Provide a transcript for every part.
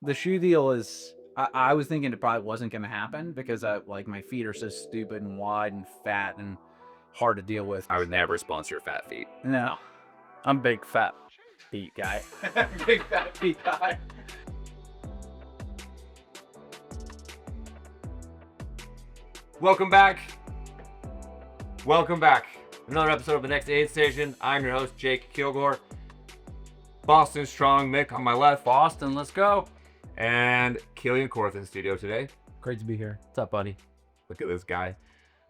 The shoe deal is. I was thinking it probably wasn't going to happen because my feet are so stupid and wide and fat and hard to deal with. I would never sponsor fat feet. No, I'm a big fat feet guy. Big fat feet guy. Welcome back. Welcome back. Another episode of the Next Aid Station. I'm your host, Jake Kilgore. Boston Strong Mick on my left. Boston, let's go. And Kilian Korth in studio today. Great to be here. What's up, buddy? Look at this guy.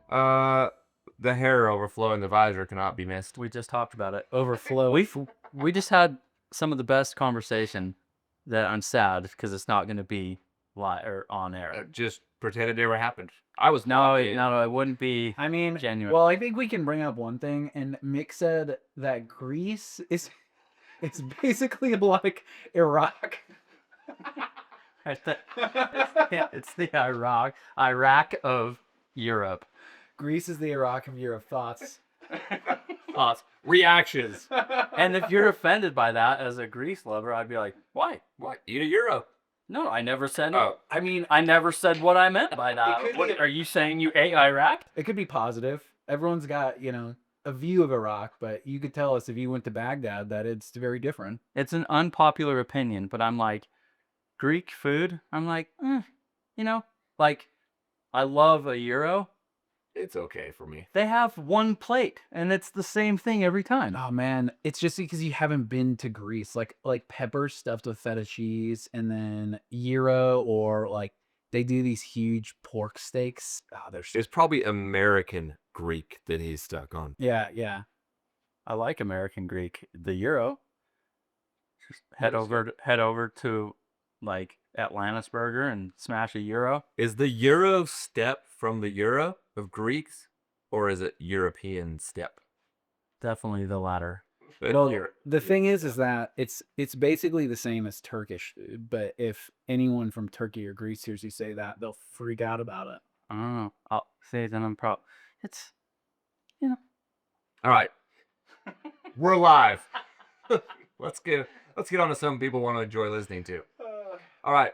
The hair overflow in the visor cannot be missed. We just talked about it. Overflow. We just had some of the best conversation that I'm sad because it's not going to be live or on air. Just pretend it never happened. No, it wouldn't be. I mean, genuine. Well, I think we can bring up one thing, and Mick said that Greece is it's basically like Iraq. It's the Iraq of Europe. Greece is the Iraq of Europe. Thoughts? Reactions. And if you're offended by that as a Greece lover, I'd be like, why? What? Eat a euro. No, I never said. Oh. I mean, I never said what I meant by that. What are you saying? You ate Iraq? it could be positive. Everyone's got, a view of Iraq, but you could tell us if you went to Baghdad that it's very different. It's an unpopular opinion, but I'm like, Greek food. I'm like, like, I love a gyro. It's okay for me. They have one plate, and it's the same thing every time. Oh man, it's just because you haven't been to Greece. Like pepper stuffed with feta cheese, and then gyro, or like they do these huge pork steaks. Oh, they're It's probably American Greek that he's stuck on. yeah. I like American Greek. The gyro. Just head over to like Atlantis Burger and smash a gyro. Is the Euro step from the Euro of Greeks, or is it European step? Definitely the latter. Well, the thing is that it's basically the same as Turkish food, but if anyone from Turkey or Greece hears you say that, they'll freak out about it. I don't know. I'll say then I'm proud. It's, All right, we're live. Let's get on to something people want to enjoy listening to. All right.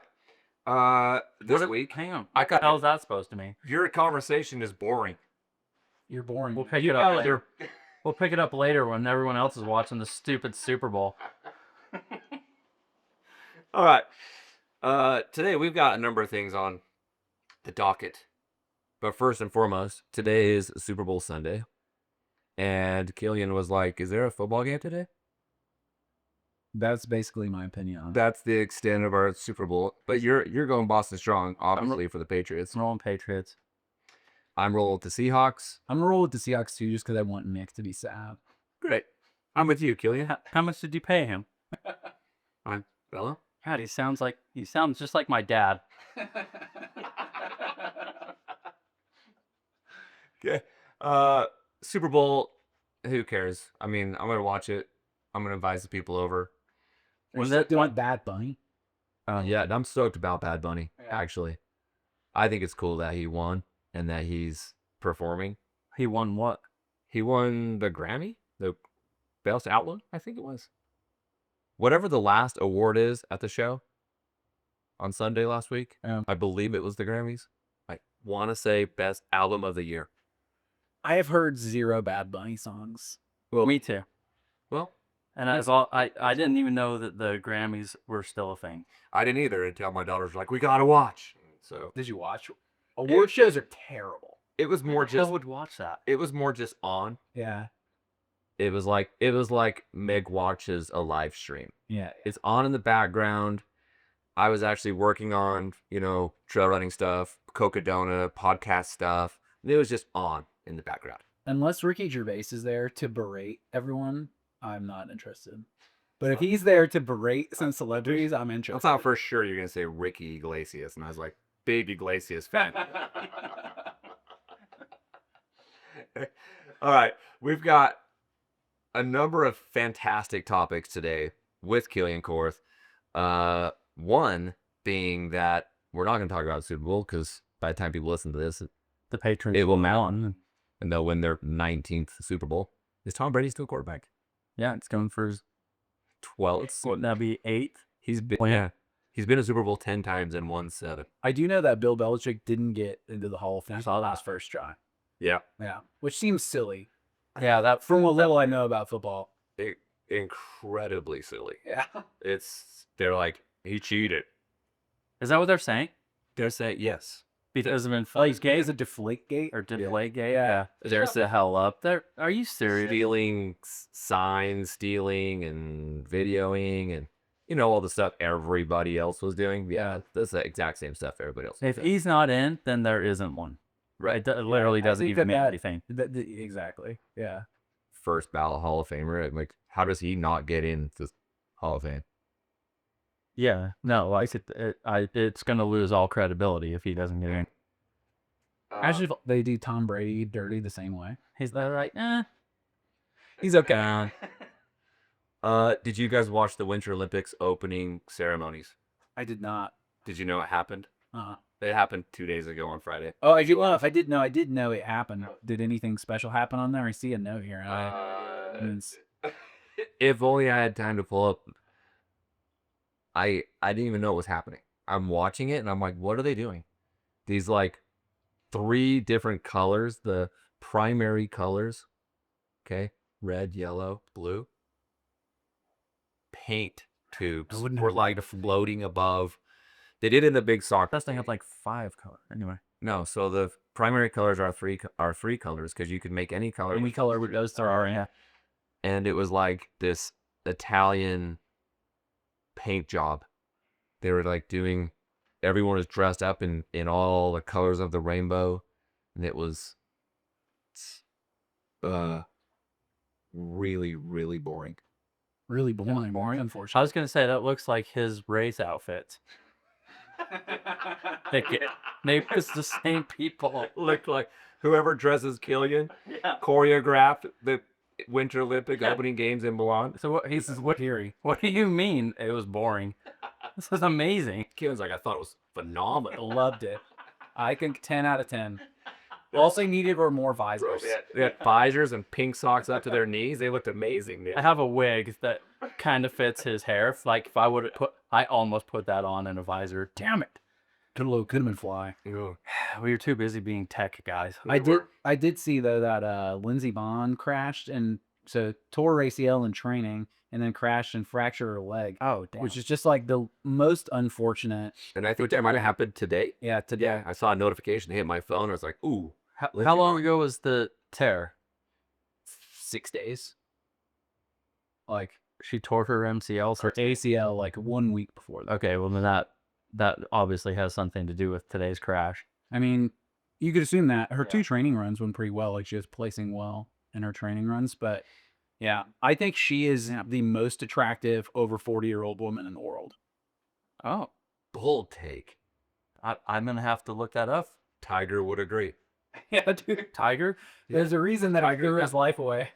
This week, hang on. I What got- the hell is that supposed to mean? your conversation is boring. You're boring. We'll pick it up later. We'll pick it up later when everyone else is watching the stupid Super Bowl. All right. Today we've got a number of things on the docket. But first and foremost, today is Super Bowl Sunday. And Kilian was like, is there a football game today? That's basically my opinion on it. That's the extent of our Super Bowl. But you're going Boston Strong, obviously, for the Patriots. I'm rolling Patriots. I'm rolling with the Seahawks. I'm gonna roll with the Seahawks too, just because I want Nick to be sad. Great. I'm with you, Kilian. How much did you pay him? I'm Bella. God, he sounds just like my dad. Okay. Super Bowl, who cares? I mean, I'm going to watch it. I'm going to invite the people over. Was that doing Bad Bunny? Yeah, I'm stoked about Bad Bunny, Yeah. actually. I think it's cool that he won and that he's performing. He won what? He won the Grammy? The Best Album, I think it was. Whatever the last award is at the show on Sunday last week, I believe it was the Grammys. I want to say Best Album of the Year. I have heard 0 Bad Bunny songs. Well, Me too. well, And I didn't even know that the Grammys were still a thing. I didn't either until my daughters were like, we got to watch. So Did you watch? Award shows are terrible. it was more Who just would watch that? it was more just on. Yeah. It was like Meg watches a live stream. Yeah. It's on in the background. I was actually working on, trail running stuff, Cocodona, podcast stuff. It was just on in the background. Unless Ricky Gervais is there to berate everyone, I'm not interested. But if he's there to berate some celebrities, I'm I interested. thought for sure you're going to say Ricky Iglesias. And I was like, big Iglesias fan. All right. We've got a number of fantastic topics today with Kilian Korth. One being that we're not going to talk about Super Bowl because by the time people listen to this, The Patriots. it will mount and they'll win their 19th Super Bowl. Is Tom Brady still quarterback? Yeah, it's going for his 12th. Wouldn't that be 8th? He's been Well, yeah. He's been to Super Bowl 10 times and won 7. I do know that Bill Belichick didn't get into the Hall of Fame on his first try. Yeah. Yeah, which seems silly. Yeah, that From what little I know about football. Incredibly silly. Yeah. They're like, he cheated. is that what they're saying? They're saying, yes. Because of Like, gay is a deflate gate? or Deflategate? Yeah. There's the hell up there. Are you serious? Stealing signs, stealing and videoing and, all the stuff everybody else was doing. Yeah, that's the exact same stuff everybody else was If doing. he's not in, then there isn't one. Right? It literally I doesn't think even mean that- anything. Exactly. Yeah. First ballot Hall of Famer. I'm like, how does he not get into the Hall of Fame? Yeah. No, like it's going to lose all credibility if he doesn't get in. Imagine if they do Tom Brady dirty the same way. He's like, He's okay. Did you guys watch the Winter Olympics opening ceremonies? I did not. Did you know it happened? Uh-huh. It happened 2 days ago on Friday. Oh, if I did know it happened. Did anything special happen on there? I see a note here. If only I had time to pull up. I didn't even know what was happening. I'm watching it and I'm like, what are they doing? These like 3 different colors, the primary colors. Okay, red, yellow, blue. Paint tubes wouldn't were have- like floating above. They did it in the big soccer. that thing have like 5 colors. Anyway. No, so the primary colors are three colors because you can make any color. Any color with those there are. Yeah. And it was like this Italian paint job. They were like doing, everyone was dressed up in all the colors of the rainbow, and it was really, really boring. Really boring. I Unfortunately. was going to say that looks like his race outfit. Maybe it's the same people. Looked like whoever dresses Kilian choreographed the Winter Olympic opening games in Milan. So what? He says, "What? What do you mean it was boring? This is amazing." Kilian's like, I thought it was phenomenal. Loved it. I think 10 out of 10. All they needed were more visors. They had visors and pink socks up to their knees. They looked amazing. I have a wig that kind of fits his hair. Like if I would have I almost put that on in a visor. Damn it! Could have been fly. Ugh. We were too busy being tech guys. I did see though that Lindsey Vonn crashed and so tore her ACL in training and then crashed and fractured her leg. Oh damn! Which is just like the most unfortunate. And I think that might have happened today. Yeah, today. Yeah, I saw a notification hit my phone. I was like, ooh. How long ago was the tear? 6 days. Like She tore her MCL. her ACL like 1 week before that. Okay, well then that obviously has something to do with today's crash. I mean, you could assume that her Yeah. 2 training runs went pretty well. Like she was placing well in her training runs, but yeah, I think she is the most attractive over 40-year-old woman in the world. Oh, Bold take. I'm gonna have to look that up. Tiger would agree. Yeah, dude. Tiger? There's a reason that I threw his life away.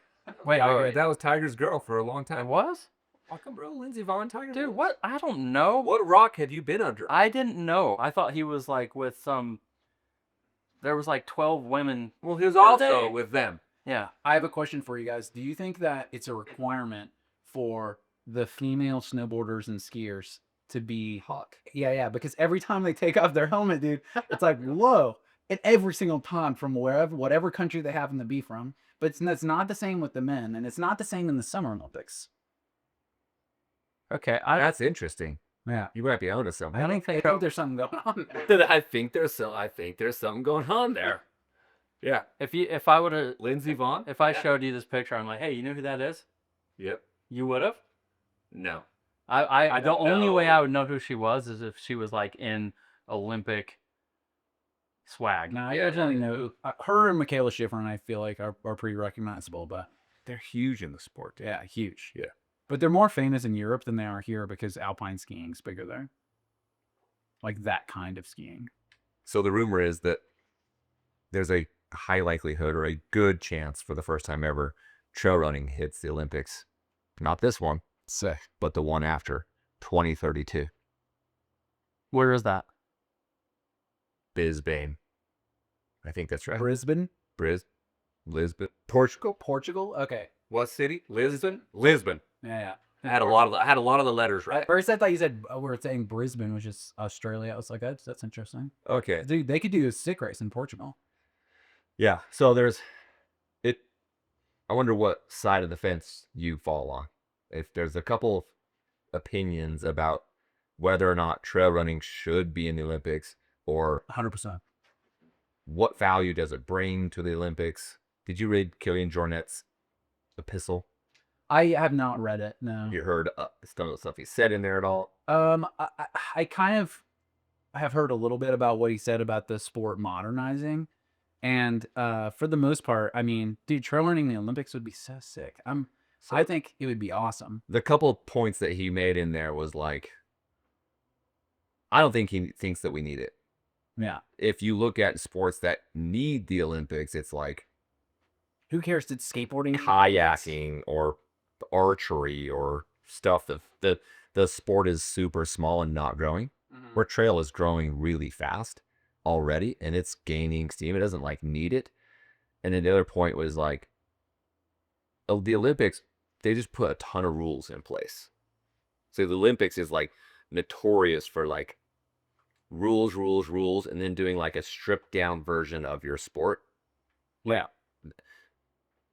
Wait, That was Tiger's girl for a long it time. was? How come, bro? Lindsey Vonn, Tiger? Dude, what? I don't know. What rock had you been under? I didn't know. I thought he was like with some. There was like 12 women. Well, he was also also with them. Yeah. I have a question for you guys. Do you think that it's a requirement for the female snowboarders and skiers to be Hot. Yeah, because every time they take off their helmet, dude, it's like, whoa. And every single time from whatever country they happen to be from. But it's not the same with the men, and it's not the same in the Summer Olympics. Okay. That's interesting. Yeah. You might be onto something. I think there's something going on there. I think there's something going on there. Yeah. If I would have, Lindsey Vonn? if I showed you this picture, I'm like, hey, you know who that is? Yep. You would have. No. I the don't only way know. I would know who she was is if she was like in Olympic swag. No, I definitely know. Her and Michaela Schifrin, I feel like, are pretty recognizable, but They're huge in the sport. yeah, huge. Yeah. But they're more famous in Europe than they are here because alpine skiing's bigger there. Like that kind of skiing. So the rumor is that there's a high likelihood or a good chance for the first time ever trail running hits the Olympics. Not this one, Sick. but the one after 2032. Where is that? Bisbane. I think that's right. Brisbane? Lisbon. Portugal? Portugal? Okay. What city? Lisbon? Lisbon. Yeah. I had a lot of the letters right. At first, I thought you said we were saying Brisbane, which is Australia. I was like, that's interesting. Okay. Dude, they could do a sick race in Portugal. Yeah. So there's it. I wonder what side of the fence you fall on. If there's a couple of opinions about whether or not trail running should be in the Olympics, or 100%. what value does it bring to the Olympics. Did you read Kilian Korth's epistle? I have not read it. No. You heard some of the stuff he said in there at all? I kind of have heard a little bit about what he said about the sport modernizing, and for the most part, I mean, dude, trail running in the Olympics would be so sick. I think it would be awesome. The couple of points that he made in there was like, I don't think he thinks that we need it. Yeah. If you look at sports that need the Olympics, it's like Who cares? Did skateboarding, kayaking or archery or stuff that the sport is super small and not growing. Where trail is growing really fast already and it's gaining steam. It doesn't like need it. And then the other point was like, the Olympics, they just put a ton of rules in place. So the Olympics is like notorious for like rules, and then doing like a stripped down version of your sport. Yeah.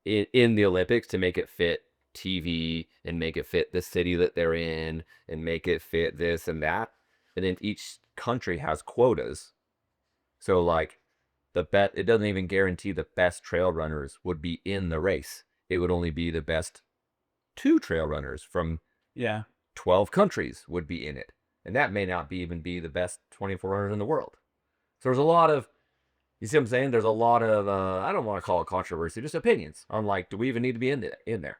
In the Olympics to make it fit TV and make it fit the city that they're in and make it fit this and that. And then each country has quotas. So like it doesn't even guarantee the best trail runners would be in the race. It would only be the best 2 trail runners from 12 countries would be in it. And that may not even be the best 24 runners in the world. So there's a lot of, you see what I'm saying? There's a lot of, I don't want to call it controversy, just opinions on like, do we even need to be in there?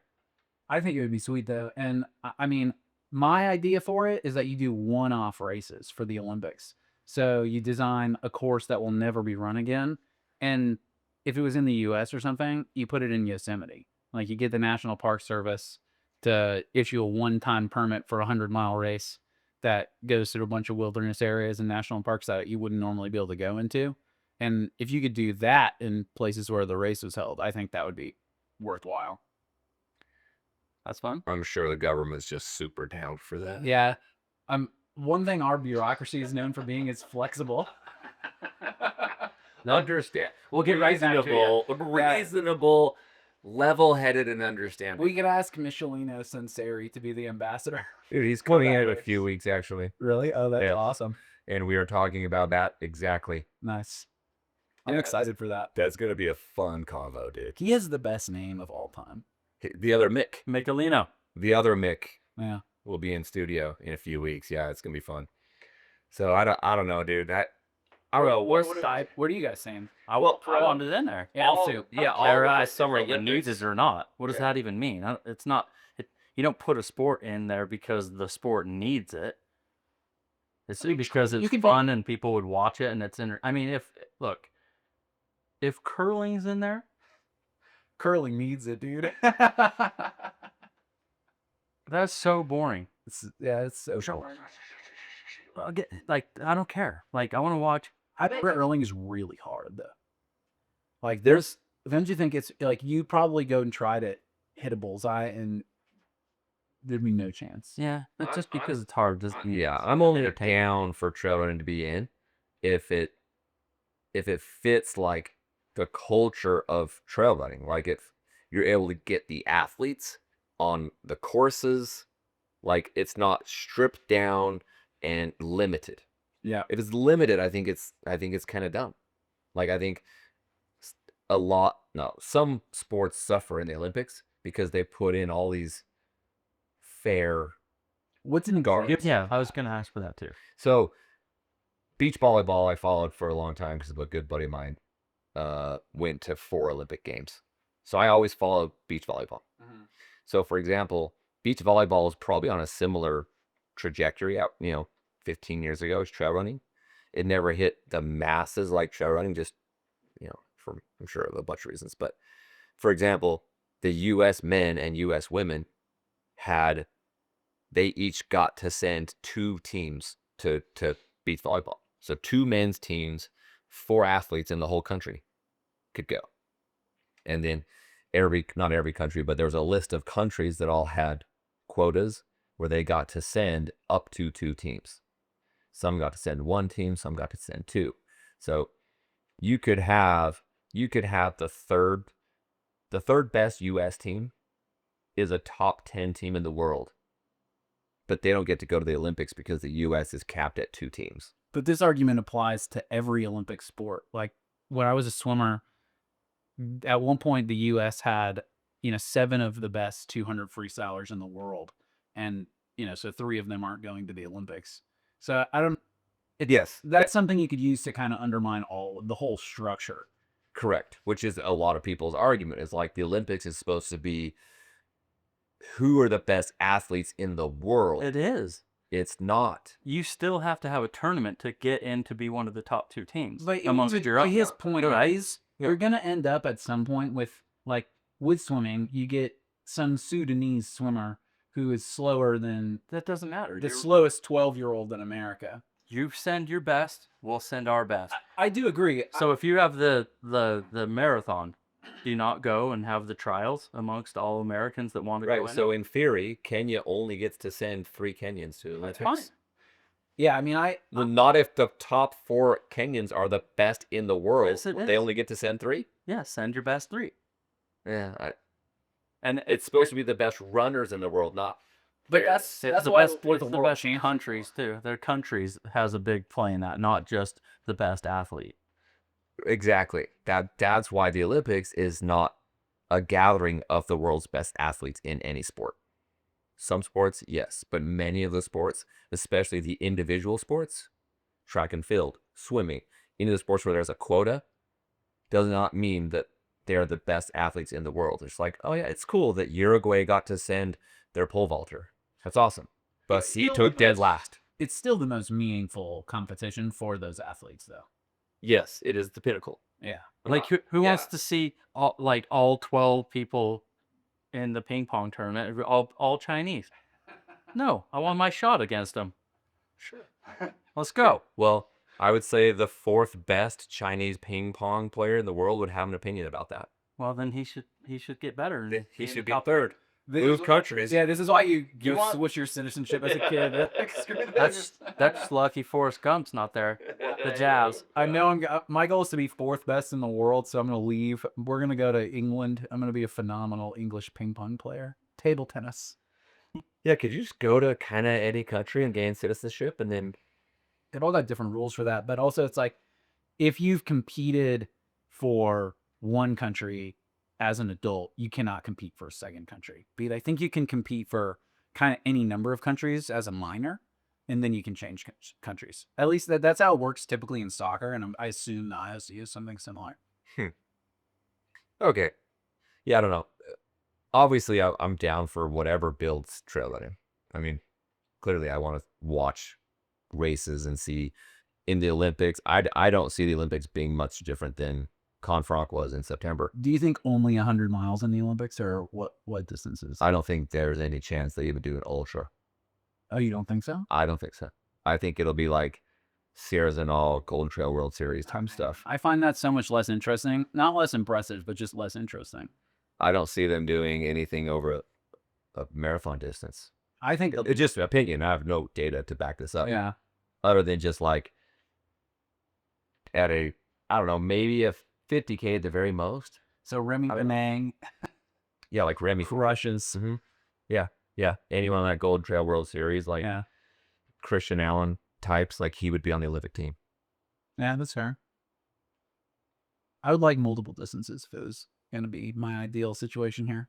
I think it would be sweet though. And I mean, my idea for it is that you do one-off races for the Olympics. So you design a course that will never be run again. And if it was in the US or something, you put it in Yosemite. Like you get the National Park Service to issue a one-time permit for a 100-mile race that goes through a bunch of wilderness areas and national parks that you wouldn't normally be able to go into. And if you could do that in places where the race was held, I think that would be worthwhile. That's fun. I'm sure the government's just super down for that. Yeah. One thing our bureaucracy is known for being is flexible. Understand. We'll get We'll get back to reasonable, level-headed, and understanding. We could ask Michelino Senseri to be the ambassador. Dude, he's coming in a few weeks, actually. Really? Oh, that's Yeah. awesome. And we are talking about that exactly. Nice. I'm excited for that. That's going to be a fun convo, dude. He has the best name of all time. The other Mick. Michelino. The other Mick Yeah. will be in studio in a few weeks. Yeah, it's going to be fun. So I don't know, dude. I don't know. What are you guys saying? I want it in there. Yeah, I'll sue. Whether someone needs it or not. What does that even mean? It's not. You don't put a sport in there because the sport needs it. It's because it's fun and people would watch it and it's in. I mean, if curling's in there, Curling needs it, dude. that's so boring. It's so short. I don't care. Like I want to watch. I bet curling is really hard though. Like don't you think it's like you probably go and try to hit a bullseye and there'd be no chance. Yeah, that's just because it's hard. I'm only down for trail running to be in if it fits like the culture of trail running. Like if you're able to get the athletes on the courses, like it's not stripped down and limited. Yeah. If it's limited, I think it's kind of dumb. Like I think some sports suffer in the Olympics because they put in all these fair. What's in guard? Yeah, I was gonna ask for that too. So beach volleyball I followed for a long time because a good buddy of mine went to 4 Olympic games. So I always follow beach volleyball. Mhm. So for example, beach volleyball is probably on a similar trajectory out, 15 years ago as trail running. It never hit the masses like trail running, just, for I'm sure a bunch of reasons. But for example, the US men and US women they each got to send 2 teams to beach volleyball. So 2 men's teams, 4 athletes in the whole country could go. And then not every country, but there was a list of countries that all had quotas where they got to send up to 2 teams. Some got to send 1 team, some got to send 2. So you could have the third best US team is a top 10 team in the world. But they don't get to go to the Olympics because the US is capped at 2 teams. But this argument applies to every Olympic sport. Like when I was a swimmer, at one point the US had, 7 of the best 200 freestylers in the world. And, so 3 of them aren't going to the Olympics. So I don't, Yes. that's something you could use to kind of undermine the whole structure. Correct. Which is a lot of people's argument. Is like the Olympics is supposed to be who are the best athletes in the world. It is. It's not. You still have to have a tournament to get in to be one of the top 2 teams But amongst your own. his point Right. is, you're going to end up at some point with, like, with swimming, you get some Sudanese swimmer who is slower than That doesn't matter. the slowest 12-year-old in America. You send your best, we'll send our best. I do agree. So if you have the marathon, do you not go and have the trials amongst all Americans that want to go Right. in? So in theory, Kenya only gets to send 3 Kenyans to the Olympics. Fine. Yeah, I mean, Well, not if the top 4 Kenyans are the best in the world. Yes, it They is. only get to send 3? Yeah, send your best 3. Yeah. And It's supposed to be the best runners in the world, not. but that's the why best, with it's the the world best countries too. Their countries has a big play in that, not just the best athlete. Exactly. That's why the Olympics is not a gathering of the world's best athletes in any sport. Some sports, yes, but many of the sports, especially the individual sports, track and field, swimming, any of the sports where there's a quota, does not mean that they're the best athletes in the world. It's like, oh yeah, it's cool that Uruguay got to send their pole vaulter. That's awesome. But It's he still took the dead best. last. It's still the most meaningful competition for those athletes, though. Yes, it is the pinnacle. Yeah. Like who wants to see all 12 people in the ping pong tournament, all Chinese? No, I want my shot against them. Sure. Let's go. Well, I would say the 4th best Chinese ping pong player in the world would have an opinion about that. Well, then he should get better. and He in should the be top 3rd. Move countries. Yeah, this is why you want- switch your citizenship as a kid. That's lucky Forrest Gump's not there. The Jazz. I know my goal is to be 4th best in the world, so I'm going to leave. We're going to go to England. I'm going to be a phenomenal English ping pong player. Table tennis. Yeah, could you just go to kind of any country and gain citizenship and then... They've all got different rules for that, but also it's like if you've competed for one country as an adult, you cannot compete for a second country. But I think you can compete for kind of any number of countries as a minor, and then you can change countries. At least that's how it works typically in soccer, and I assume the IOC is something similar. Okay. Yeah, I don't know. Obviously, I'm down for whatever builds trail running. I mean, clearly I want to watch races and see in the Olympics. I don't see the Olympics being much different than Confronc was in September. Do you think only 100 miles in the Olympics, or what distances? I don't think there's any chance they even do an ultra. Oh, you don't think so? I don't think so. I think it'll be like Sierras and all Golden Trail World Series type stuff. I find that so much less interesting. Not less impressive, but just less interesting. I don't see them doing anything over a marathon distance. I think It's just an opinion. I have no data to back this up. yeah. Other than just like at a, I don't know, maybe a 50K at the very most. So Remy Benang Yeah, like Remy. crushes. hmm Yeah. Anyone on that Golden Trail World Series, like Yeah. Christian Allen types, like he would be on the Olympic team. Yeah, that's fair. I would like multiple distances if it was going to be my ideal situation here.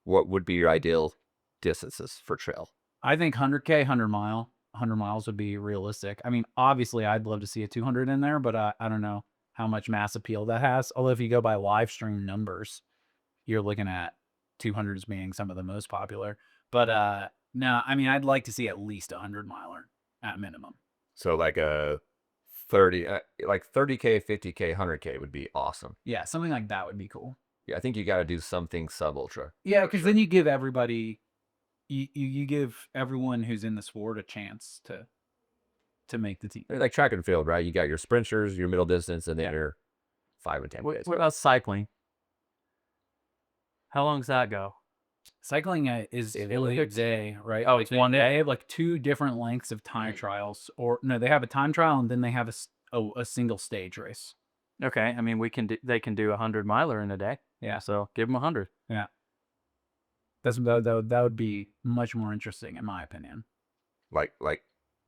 What would be your ideal distances for trail? I think 100K, 100 miles would be realistic. I mean, obviously, I'd love to see a 200 in there, but I don't know how much mass appeal that has. Although if you go by live stream numbers, you're looking at 200s being some of the most popular. But no, I mean, I'd like to see at least a 100-miler at minimum. So like a 30, like 30K, 50K, 100K would be awesome. Yeah, something like that would be cool. Yeah, I think you got to do something sub ultra. Yeah, because then you give everybody, you give everyone who's in the sport a chance to make the team. Like track and field, right? You got your sprinters, your middle distance, and then your 5 and 10 What Ks. about cycling? How long does that go? Cycling is In a Italy? day, right? Oh, Like it's one day? they have like two different lengths of time trials, or no, they have a time trial and then they have a single stage race. Okay, I mean, they can do 100-miler in a day. Yeah. So give them 100. Yeah. That would be much more interesting in my opinion. Like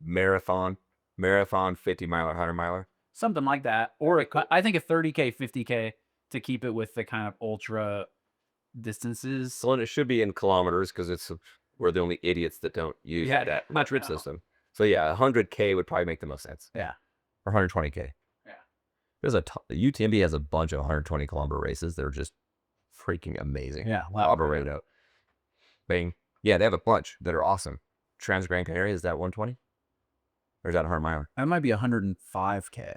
marathon 50-miler, 100-miler. Something like that, or I think a 30K, 50K to keep it with the kind of ultra distances. So it should be in kilometers because we're the only idiots that don't use that metric system. So yeah, 100K would probably make the most sense. Yeah. Or 120K. Yeah. There's UTMB has a bunch of 120-kilometer races that are just freaking amazing. Yeah. I'll rate out. Bang. Yeah, they have a bunch that are awesome. Trans Gran Canaria, is that 120? Or is that a 100-miler? That might be 105K.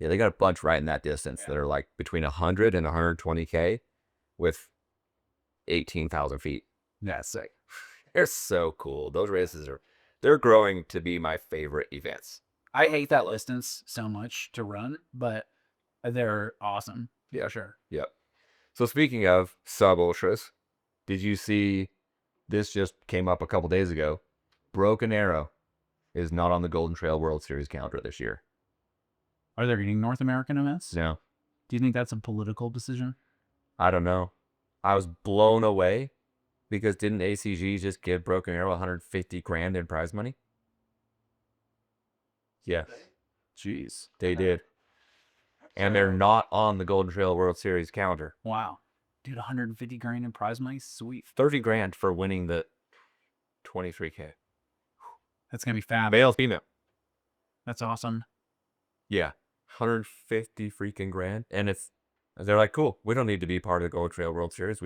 Yeah, they got a bunch right in that distance that are like between 100 and 120K with 18,000 feet. Yeah, sick. They're so cool. Those races they're growing to be my favorite events. I hate that distance so much to run, but they're awesome. Yeah, sure. Yep. So speaking of sub-ultras, did you see, this just came up a couple days ago, Broken Arrow is not on the Golden Trail World Series calendar this year. Are there any North American events? No. Do you think that's a political decision? I don't know. I was blown away because didn't ACG just give Broken Arrow 150 grand in prize money? Yeah. Jeez. They did. And they're not on the Golden Trail World Series calendar. Wow. Dude, 150 grand in prize money? Sweet. 30 grand for winning the 23K. That's going to be fab. Male, female. That's awesome. Yeah. 150 freaking grand. And they're like, cool, we don't need to be part of the Golden Trail World Series.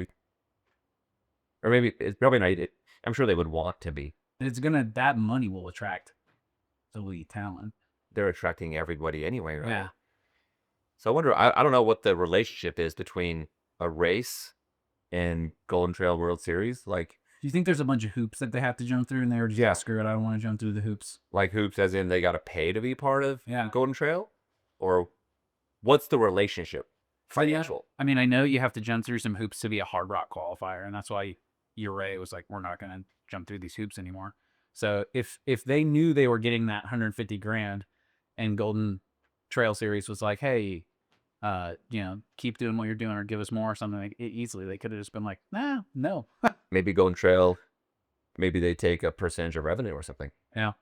Or maybe it's probably not. I'm sure they would want to be. That money will attract elite talent. They're attracting everybody anyway, right? Yeah. So I wonder, I don't know what the relationship is between a race and Golden Trail World Series. Like, do you think there's a bunch of hoops that they have to jump through and they're just screw it, I don't want to jump through the hoops? Like hoops as in they got to pay to be part of Yeah. Golden Trail? Or what's the relationship? Financial. I mean, I know you have to jump through some hoops to be a Hardrock qualifier, and that's why URA was like, we're not going to jump through these hoops anymore. So if they knew they were getting that 150 grand and Golden Trail Series was like, hey, keep doing what you're doing or give us more or something, like, easily they could have just been like, nah, no. Maybe Golden Trail, maybe they take a percentage of revenue or something. Yeah.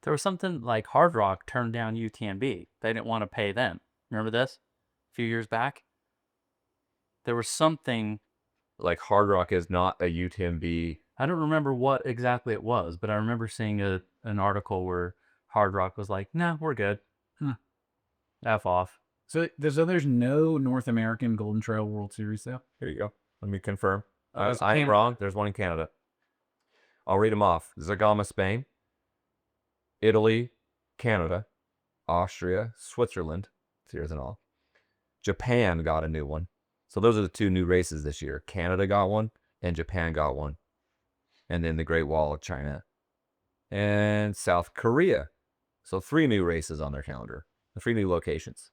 There was something like Hardrock turned down UTMB. They didn't want to pay them. Remember this? A few years back? There was something. Like Hardrock is not a UTMB. I don't remember what exactly it was, but I remember seeing an article where Hardrock was like, nah, we're good. F off. So there's no North American Golden Trail World Series though? Here you go. Let me confirm. I ain't Canada. wrong. There's one in Canada. I'll read them off. Zagama, Spain. Italy, Canada, Austria, Switzerland. Here's and all. Japan got a new one. So those are the two new races this year. Canada got one and Japan got one. And then the Great Wall of China. And South Korea. So 3 new races on their calendar. 3 new locations.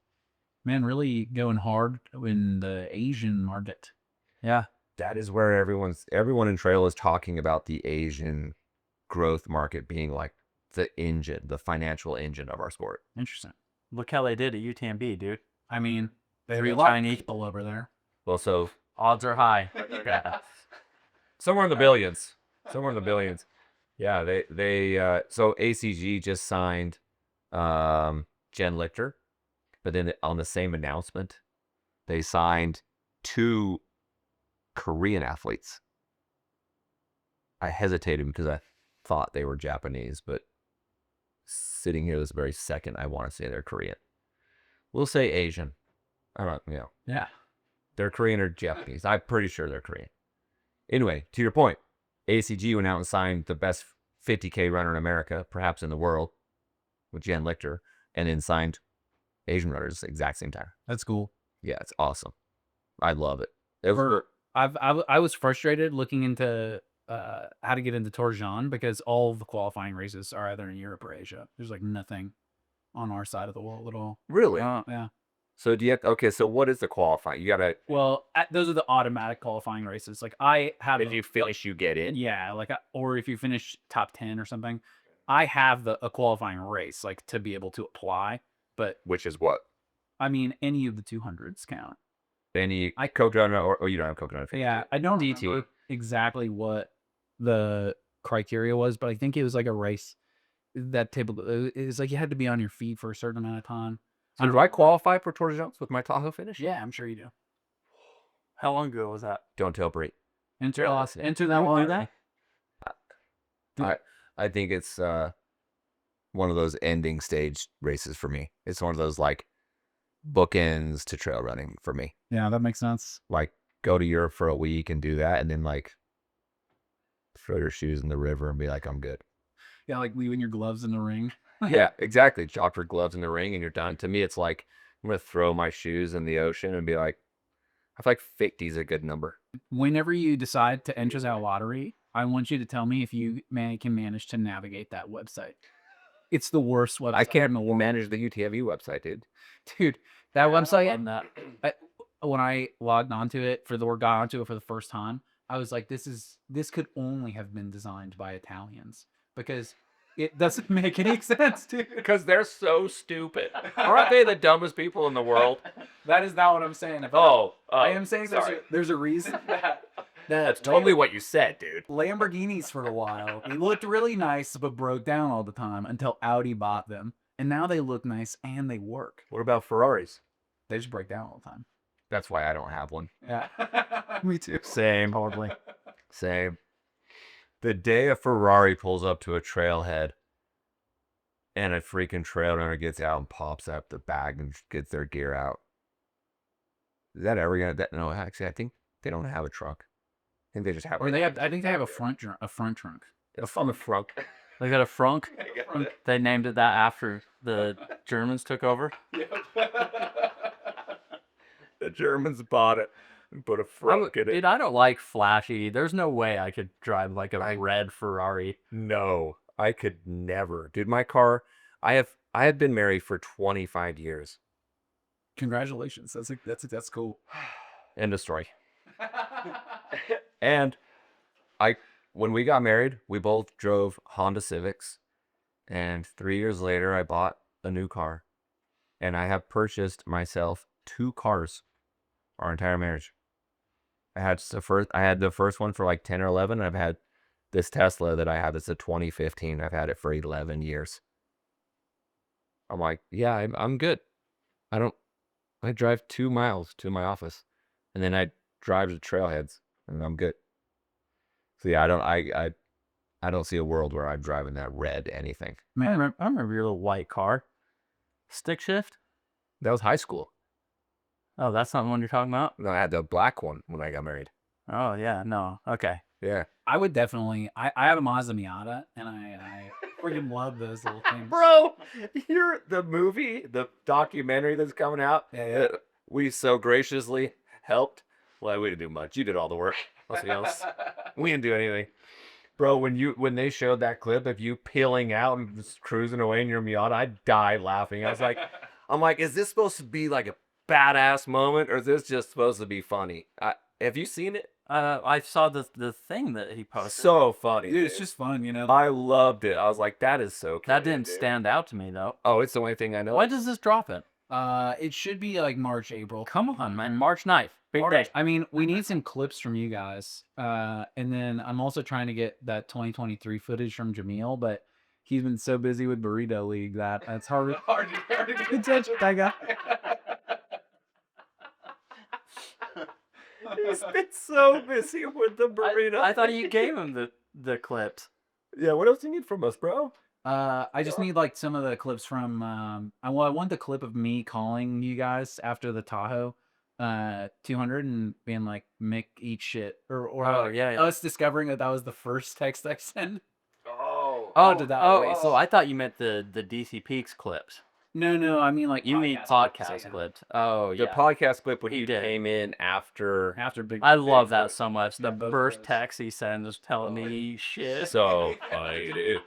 Man, really going hard in the Asian market. Yeah. That is where everyone in trail is talking about the Asian growth market being like the engine, the financial engine of our sport. Interesting. Look how they did at UTMB, dude. I mean, there's Three a lot of Chinese people over there. Well, so odds are high. somewhere in the billions. Somewhere in the billions. Yeah, they so ACG just signed Jen Lichter, but then on the same announcement, they signed 2 Korean athletes. I hesitated because I thought they were Japanese, but sitting here this very second, I want to say they're Korean. We'll say Asian. I don't know. Yeah. They're Korean or Japanese. I'm pretty sure they're Korean. Anyway, to your point, ACG went out and signed the best 50K runner in America, perhaps in the world, with Jen Lichter, and then signed Asian runners at the exact same time. That's cool. Yeah, it's awesome. I love it. I was frustrated looking into how to get into Tour Jean because all the qualifying races are either in Europe or Asia. There's like nothing on our side of the world at all. Really? Yeah. So do you have, okay, so what is the qualifying? You gotta, Well, those are the automatic qualifying races. Like I have, if you finish, you get in. yeah, like or if you finish top 10 or something, I have a qualifying race like to be able to apply. But Which is what? I mean, any of the 200s count. Any coconut or you don't have coconut? Yeah, I don't remember exactly what the criteria was, but I think it was like a race that typically it was like you had to be on your feet for a certain amount of time. So do I qualify for Tour de Jumps with my Tahoe finish? Yeah, I'm sure you do. How long ago was that? Don't tell Bree. Enter that one. I think it's one of those ending stage races for me. It's one of those like bookends to trail running for me. Yeah, that makes sense. Like go to Europe for a week and do that, and then like throw your shoes in the river and be like, I'm good. Yeah, like leaving your gloves in the ring. Yeah, exactly. Drop your gloves in the ring and you're done. To me, it's like I'm gonna throw my shoes in the ocean and be like, I feel like 50 is a good number. Whenever you decide to enter that lottery, I want you to tell me if you can manage to navigate that website. It's the worst website. I can't manage the UTMB website, dude. That website. When I logged onto it for the first time, I was like, this could only have been designed by Italians because it doesn't make any sense, dude. Because they're so stupid. Aren't they the dumbest people in the world? That is not what I'm saying. I am saying there's a reason that's totally what you said, dude. Lamborghinis for a while, they looked really nice but broke down all the time until Audi bought them, and now they look nice and they work. What about Ferraris? They just break down all the time. That's why I don't have one. Yeah. Me too. Same, totally. Same. The day a Ferrari pulls up to a trailhead and a freaking trail runner gets out and pops up the bag and gets their gear out. Is that ever gonna? No, actually, I think they don't have a trunk. I think they just have. Or they have. I think they have a front trunk. It's on the front. They got a frunk. They named it that after the Germans took over. The Germans bought it and put a frunk in it. Dude, I don't like flashy. There's no way I could drive like a red Ferrari. No, I could never. Dude, my car, I have been married for 25 years. Congratulations. That's cool. End of story. And when we got married, we both drove Honda Civics. And 3 years later, I bought a new car. And I have purchased myself 2 cars our entire marriage. I had the first one for like 10 or 11. And I've had this Tesla that I have. It's a 2015. I've had it for 11 years. I'm like, yeah, I'm good. I drive 2 miles to my office, and then I drive to trailheads, and I'm good. So yeah, I don't see a world where I'm driving that red anything. Man, I remember your little white car. Stick shift? That was high school. Oh, that's not the one you're talking about? No, I had the black one when I got married. Oh, yeah, no. Okay. Yeah. I would definitely. I have a Mazda Miata, and I freaking love those little things. Bro, you're the movie, the documentary that's coming out. Yeah. We so graciously helped. Well, we didn't do much. You did all the work. Nothing else. We didn't do anything. Bro, when they showed that clip of you peeling out and just cruising away in your Miata, I died laughing. I'm like, is this supposed to be like a badass moment, or is this just supposed to be funny? Have you seen it? I saw the thing that he posted. So funny, Dude, it's just fun, you know. I loved it. I was like, that is so cool. That didn't stand out to me, though. Oh, it's the only thing I know. When does this drop it? It should be like March, April. Come on, man. March 9th. Big day. I mean, we need some clips from you guys. And then I'm also trying to get that 2023 footage from Jamil, but he's been so busy with Burrito League that it's hard to get attention, that guy. He's been so busy with the burrito. I thought you gave him the clips. Yeah, what else do you need from us, bro? I just need like some of the clips from I want the clip of me calling you guys after the Tahoe 200 and being like, Mick eat shit, or us discovering that was the first text I sent. So I thought you meant the DC Peaks clips. No, I mean like you mean podcast clips. Oh yeah, the podcast clip when he came in after Big. I love that so much. The first text he sends is telling me shit. So funny, dude.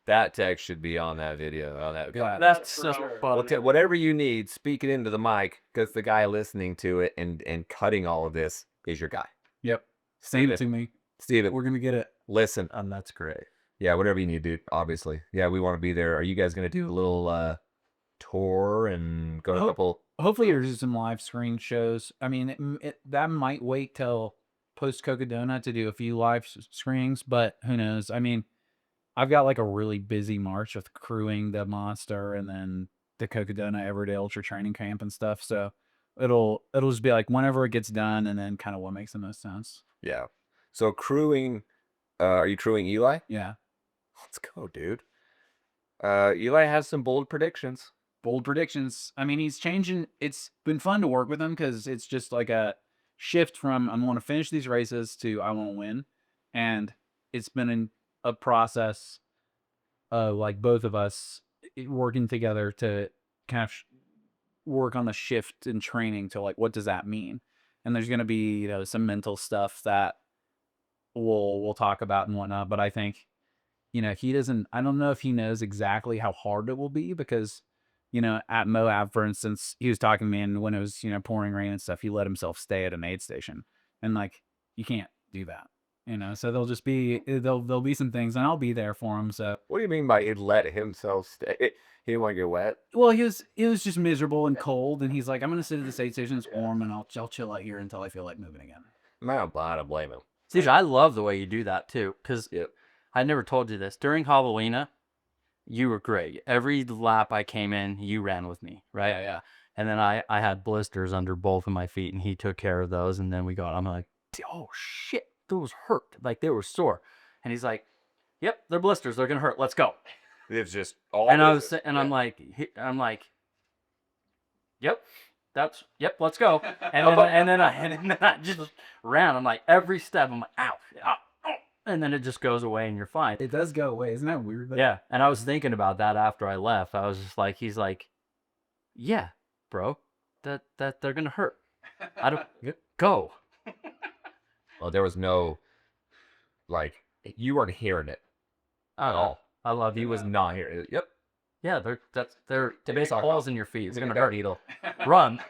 That text should be on that video. On that. Yeah. That's so Well, funny. whatever you need, speak it into the mic, because the guy listening to it and cutting all of this is your guy. Yep. Send it to me. Steven, We're gonna get it. listen. That's great. Yeah, whatever you need, dude. Obviously. Yeah, we want to be there. Are you guys going to do a little tour and go to a couple? Hopefully there's some live screen shows. I mean, that might wait till post Cocodona to do a few live screenings, but who knows? I mean, I've got like a really busy March with crewing the Monster and then the Cocodona Everyday Ultra Training Camp and stuff. So it'll just be like whenever it gets done and then kind of what makes the most sense. Yeah. So crewing, are you crewing Eli? Yeah. Let's go, dude. Eli has some bold predictions. Bold predictions. I mean, he's changing. It's been fun to work with him because it's just like a shift from I want to finish these races to I want to win. And it's been a process of like both of us working together to kind of work on the shift in training to like, what does that mean? And there's going to be, some mental stuff that we'll talk about and whatnot. But I think, he doesn't, I don't know if he knows exactly how hard it will be because, at Moab, for instance, he was talking to me and when it was, pouring rain and stuff, he let himself stay at an aid station. And like, you can't do that, so there'll be some things and I'll be there for him. So What do you mean by he let himself stay? He didn't want to get wet? well, it was just miserable and cold. And he's like, I'm going to sit at this aid station. It's warm and I'll chill out here until I feel like moving again. Man, I don't blame him. CJ, I love the way you do that too, because Yep. I never told you this. During Halloween, you were great. Every lap I came in, you ran with me, right? Yeah. And then I had blisters under both of my feet, and he took care of those. And then I'm like, oh shit, those hurt. Like they were sore. And he's like, yep, they're blisters. They're gonna hurt. Let's go. It's just all. And I'm like, yep, let's go. And then I just ran. I'm like, every step, I'm like, ow, ow, ow. And then it just goes away and you're fine. It does go away. Isn't that weird? Yeah. And I was thinking about that after I left. I was just like, he's like, yeah, bro, that they're going to hurt. I don't go. Well, there was no, you weren't hearing it at all. I love He you. was not hearing it. Yep. Yeah, they're Take basically your holes in your feet. It's going to hurt. Needle. Run.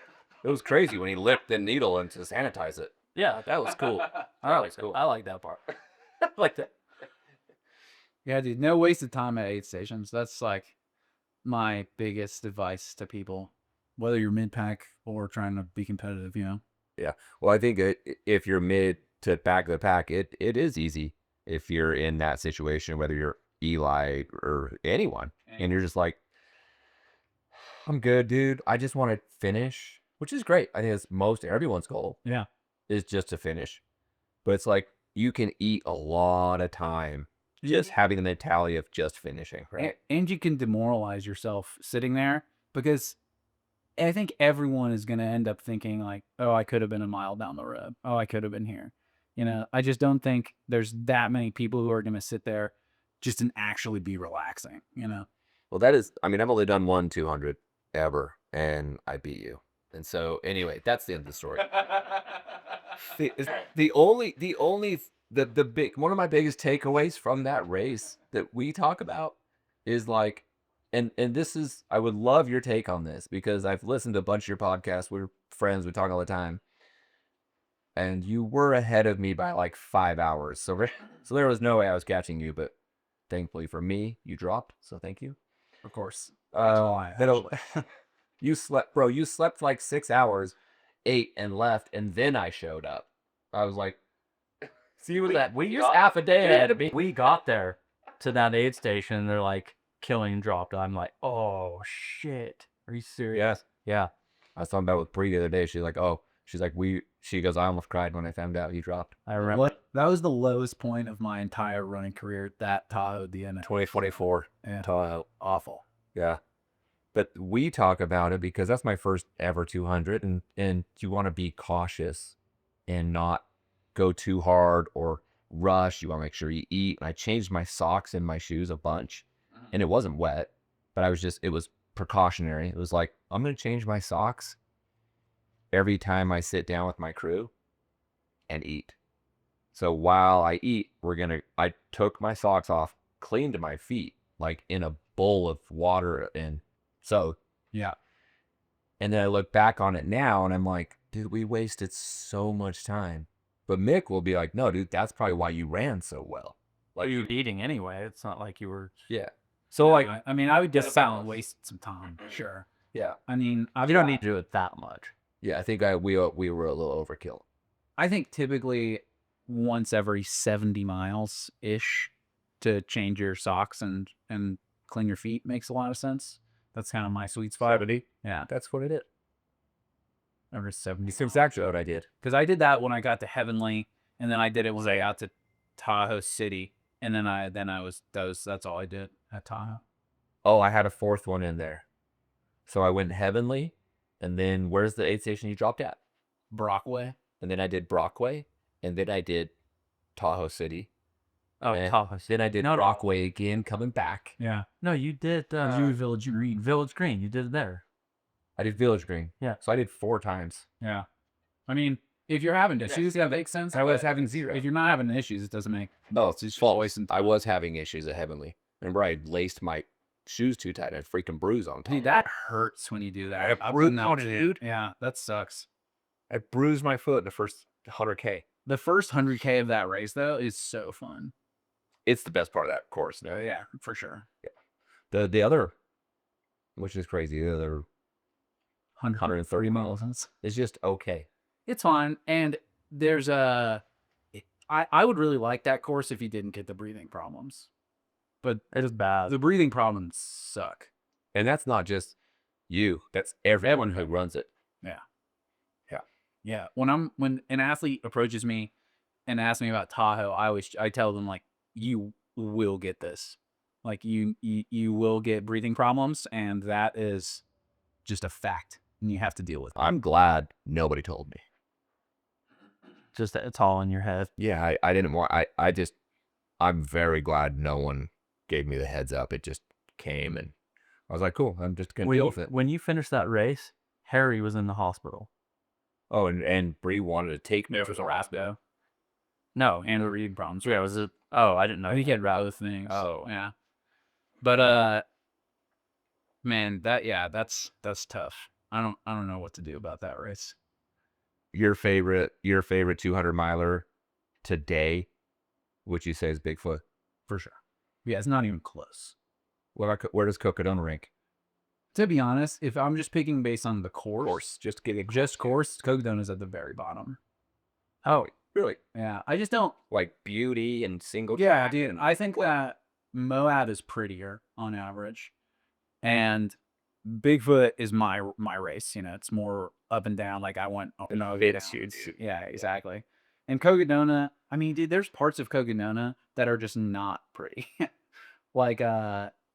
It was crazy when he licked the needle and to sanitize it. Yeah, that was cool. That was cool. I like that part. I like that. Yeah, dude. No wasted time at aid stations. That's like my biggest advice to people, whether you're mid pack or trying to be competitive. Yeah. Well, I think if you're mid to back of the pack, it is easy if you're in that situation, whether you're Eli or anyone, and you're just like, I'm good, dude. I just want to finish, which is great. I think it's most everyone's goal. Yeah. Is just to finish. But it's like you can eat a lot of time just having the mentality of just finishing, right? And you can demoralize yourself sitting there because I think everyone is going to end up thinking like, oh, I could have been a mile down the road. Oh, I could have been here. I just don't think there's that many people who are going to sit there just and actually be relaxing, Well, that is, I mean, I've only done one 200 ever and I beat you. And so anyway, that's the end of the story. One of my biggest takeaways from that race that we talk about is like, and this is, I would love your take on this because I've listened to a bunch of your podcasts. We're friends. We talk all the time. And you were ahead of me by like 5 hours. So there was no way I was catching you, but thankfully for me, you dropped. So thank you. Of course. You slept, bro. You slept like 6 hours, ate and left, and then I showed up. I was like, see what that? We just half a day ahead of me. We got there to that aid station. They're like, Kilian dropped. I'm like, oh shit. Are you serious? yes. Yeah. I was talking about with Bree the other day. She's like, oh, she goes, I almost cried when I found out you dropped. I remember. That was the lowest point of my entire running career. That Tahoe, the end. 2024. Yeah. Tahoe. Awful. Yeah. But we talk about it because that's my first ever 200 and you want to be cautious and not go too hard or rush. You want to make sure you eat. And I changed my socks and my shoes a bunch and it wasn't wet, but it was precautionary. It was like, I'm going to change my socks every time I sit down with my crew and eat. So while I eat, I took my socks off, cleaned my feet, like in a bowl of water. And so, Yeah. and then I look back on it now and I'm like, dude, we wasted so much time. But Mick will be like, no, dude, that's probably why you ran so well. Like you were eating anyway. It's not like you were. Yeah. So like, I mean, I would just waste some time. Sure. Yeah. I mean, You don't need to do it that much. Yeah. I think we were a little overkill. I think typically once every 70 miles ish to change your socks and clean your feet makes a lot of sense. That's kind of my sweet spot. 70? Yeah. That's what it is. Every 70. Seems actually what I did. Because I did that when I got to Heavenly, and then I did it when I got to Tahoe City, and then that's all I did at Tahoe. Oh, I had a fourth one in there. So I went Heavenly, and then where's the aid station you dropped at? Brockway. And then I did Brockway, and then I did Tahoe City. Oh, and Tahoe. Then I did Brockway again, coming back. Yeah. No, you did. You Village Green. Village Green. You did it there. I did Village Green. Yeah. So I did 4 times. Yeah. I mean, if you're having issues, that makes sense. I was having 0. If you're not having issues, it doesn't make. No, it's just wasting. I was having issues at Heavenly. Remember, I laced my shoes too tight. I had a freaking bruise on top. Dude, that hurts when you do that. I bruised on it, dude. Yeah, that sucks. I bruised my foot in the first 100K. The first 100K of that race, though, is so fun. It's the best part of that course. No? Yeah, for sure. Yeah. The other, which is crazy, the other 130 miles is just okay. It's fine. And there's I would really like that course if you didn't get the breathing problems. But it is bad. The breathing problems suck. And that's not just you. That's everyone who runs it. Yeah. Yeah. Yeah. When an athlete approaches me and asks me about Tahoe, I tell them, like, you will get this. Like, you will get breathing problems, and that is just a fact. And you have to deal with it. I'm glad nobody told me. Just that it's all in your head. Yeah, I didn't want. I'm very glad no one gave me the heads up. It just came, and I was like, cool. I'm just gonna deal with it. When you finished that race, Harry was in the hospital. Oh, and Bree wanted to take me to the hospital. No, and the breathing problems. Yeah, was it? Oh, I didn't know. I think he had other things. Oh, yeah. But man, that's tough. I don't know what to do about that race. Your favorite 200 miler today, which you say is Bigfoot? For sure. Yeah, it's not even close. Where does Cocodona rank? To be honest, if I'm just picking based on the course, Just kidding. course, Cocodona's at the very bottom. Oh, really? Yeah, I just don't. Like beauty and single. Yeah, dude. I think that Moab is prettier on average, and Bigfoot is my race. You know, it's more up and down. Like I went up and over. Yeah, exactly. And Cocodona, I mean, dude, there's parts of Cocodona that are just not pretty. Like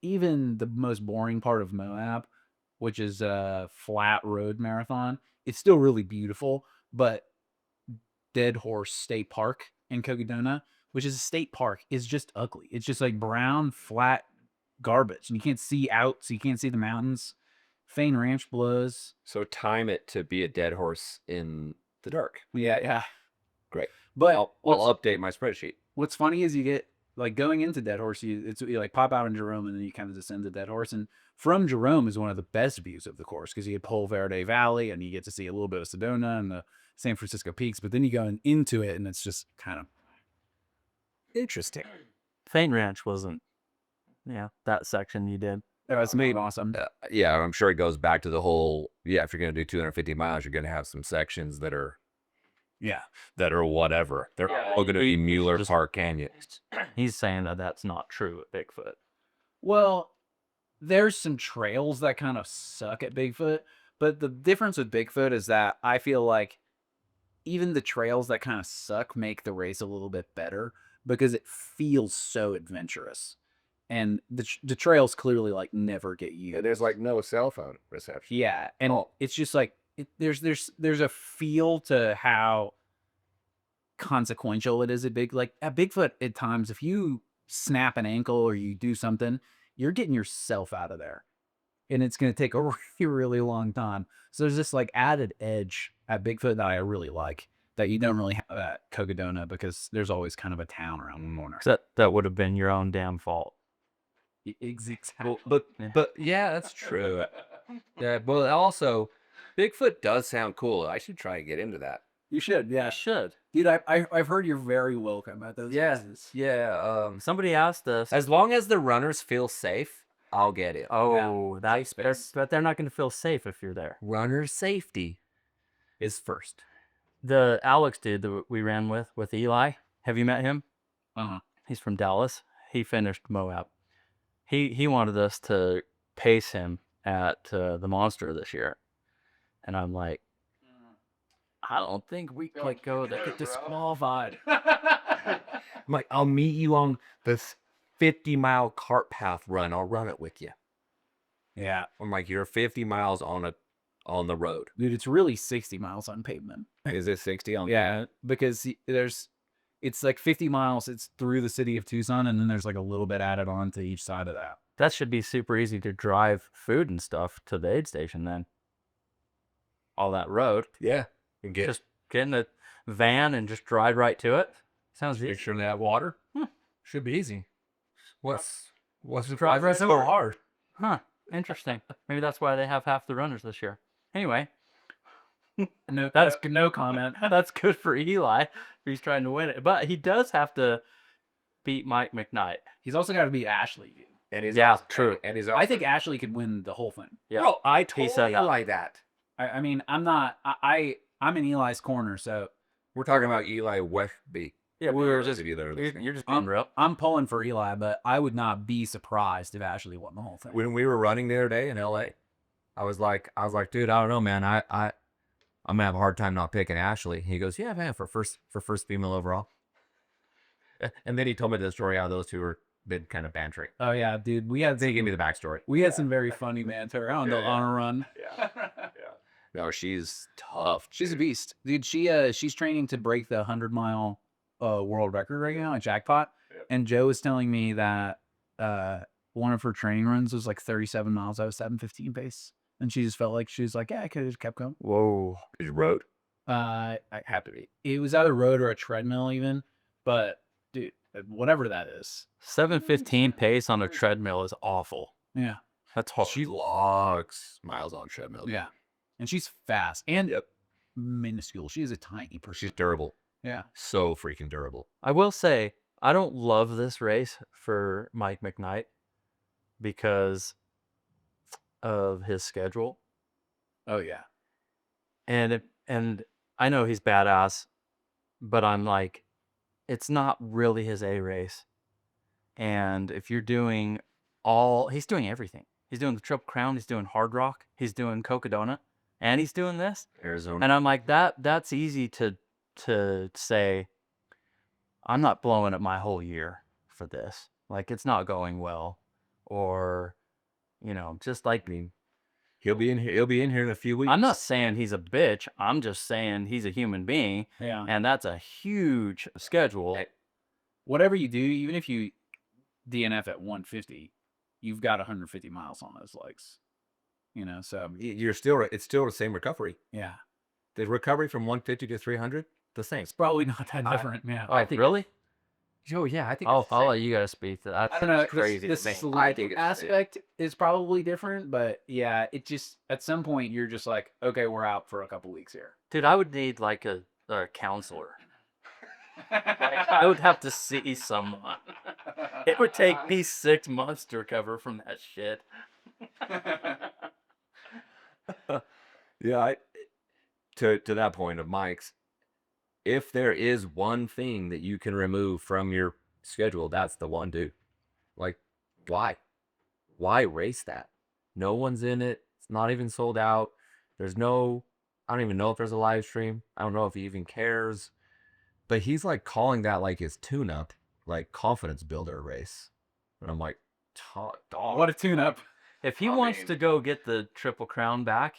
even the most boring part of Moab, which is a flat road marathon, it's still really beautiful. But Dead Horse State Park in Cocodona, which is a state park, is just ugly. It's just like brown, flat garbage, and you can't see out, so you can't see the mountains. Fain Ranch blows. So time it to be a dead horse in the dark. Yeah. Great. But I'll update my spreadsheet. What's funny is you get, like, going into Dead Horse, you like pop out in Jerome, and then you kind of descend to Dead Horse. And from Jerome is one of the best views of the course, because you get Pol Verde Valley, and you get to see a little bit of Sedona and the San Francisco Peaks. But then you go into it, and it's just kind of interesting. Fain Ranch wasn't, that section you did. Oh, it's made awesome. Yeah, I'm sure it goes back to the whole, if you're going to do 250 miles, you're going to have some sections that are whatever. They're all going to be Mueller Park Canyon. He's saying that that's not true at Bigfoot. Well, there's some trails that kind of suck at Bigfoot, but the difference with Bigfoot is that I feel like even the trails that kind of suck make the race a little bit better, because it feels so adventurous. And the trails clearly, like, never get used. Yeah, there's like no cell phone reception. Yeah, and it's just like there's a feel to how consequential it is at Bigfoot. At times, if you snap an ankle or you do something, you're getting yourself out of there, and it's going to take a really, really long time. So there's this, like, added edge at Bigfoot that I really like, that you don't really have at Cocodona, because there's always kind of a town around the corner. That would have been your own damn fault. Well, but yeah, that's true. Yeah, but also, Bigfoot does sound cool. I should try and get into that. You should, yeah. I should. Dude, I've heard you're very welcome at those places. Yeah. Somebody asked us. As long as the runners feel safe, I'll get it. Oh, Safe space. but they're not going to feel safe if you're there. Runner safety is first. The Alex dude that we ran with Eli. Have you met him? Uh-huh. He's from Dallas. He finished Moab. He wanted us to pace him at the Monster this year, and I'm like, I don't think we can go there. Get disqualified. I'm like, I'll meet you on this 50-mile cart path run. I'll run it with you. Yeah. I'm like, you're 50 miles on the road. Dude, it's really 60 miles on pavement. Is it 60 on? Yeah, because it's like 50 miles. It's through the city of Tucson, and then there's like a little bit added on to each side of that. That should be super easy to drive food and stuff to the aid station then. All that road. Yeah. Just get in the van and just drive right to it. Sounds easy. Picture that water. Should be easy. What's the Drive drive right so over. hard? Huh. Interesting. Maybe that's why they have half the runners this year. Anyway, That's no comment. that's good for Eli if he's trying to win it. But he does have to beat Mike McKnight. He's also got to be Ashley. Dude. And he's Yeah, true. And he's I think Ashley could win the whole thing. Yeah. Bro, I He totally said that. like that. I mean, I'm not. I'm in Eli's corner, so We're talking about Eli Westby. Yeah, we were just You're you're just being real. I'm pulling for Eli. But I would not be surprised if Ashley won the whole thing. When we were running the other day in LA, I was like, dude, I don't know, man. I'm gonna have a hard time not picking Ashley. He goes, yeah, man, for first female overall. And then he told me the story how those two were been kind of bantering. Oh yeah, dude. Then he gave me the backstory. We had some very funny banter on a run. Yeah. No, she's tough. She's a beast, dude. She's training to break the 100-mile world record right now at Jackpot. Yep. And Joe was telling me that one of her training runs was like 37 miles out of 7:15 pace, and she just felt like she was like, yeah, I could have just kept going. Whoa. She rode. I have to be. It was either road or a treadmill even, but dude, whatever that is. 7:15 pace on a treadmill is awful. Yeah, That's hard. She logs miles on treadmill. yeah, and she's fast and minuscule. She is a tiny person. She's durable. Yeah. So freaking durable. I will say, I don't love this race for Mike McKnight because of his schedule. Oh yeah. And I know he's badass, but I'm like, it's not really his A race. And if you're doing he's doing everything. He's doing the Triple Crown, he's doing Hardrock, he's doing Cocodona, and he's doing this. Arizona. And I'm like, that's easy to say, I'm not blowing up my whole year for this. Like, it's not going well. Or, just like me. He'll be in here in a few weeks. I'm not saying he's a bitch. I'm just saying he's a human being. Yeah. And that's a huge schedule. Whatever you do, even if you DNF at 150, you've got 150 miles on those legs. So it's still the same recovery. yeah, The recovery from 150 to 300, the same. it's probably not that different. Yeah. Oh, really? Oh yeah, I think. I'll let you guys speak to that. I don't know. crazy The to think. sleep I think it's aspect is probably different, but yeah, it just at some point you're just like, okay, we're out for a couple weeks here. Dude, I would need like a counselor. I would have to see someone. It would take me 6 months to recover from that shit. Yeah, to that point of Mike's, if there is one thing that you can remove from your schedule, that's the one, dude. Like, why? Why race that? No one's in it. It's not even sold out. I don't even know if there's a live stream. I don't know if he even cares. But he's like calling that like his tune-up, like confidence builder race. And I'm like, dog. What a tune-up! If he wants to go get the Triple Crown back,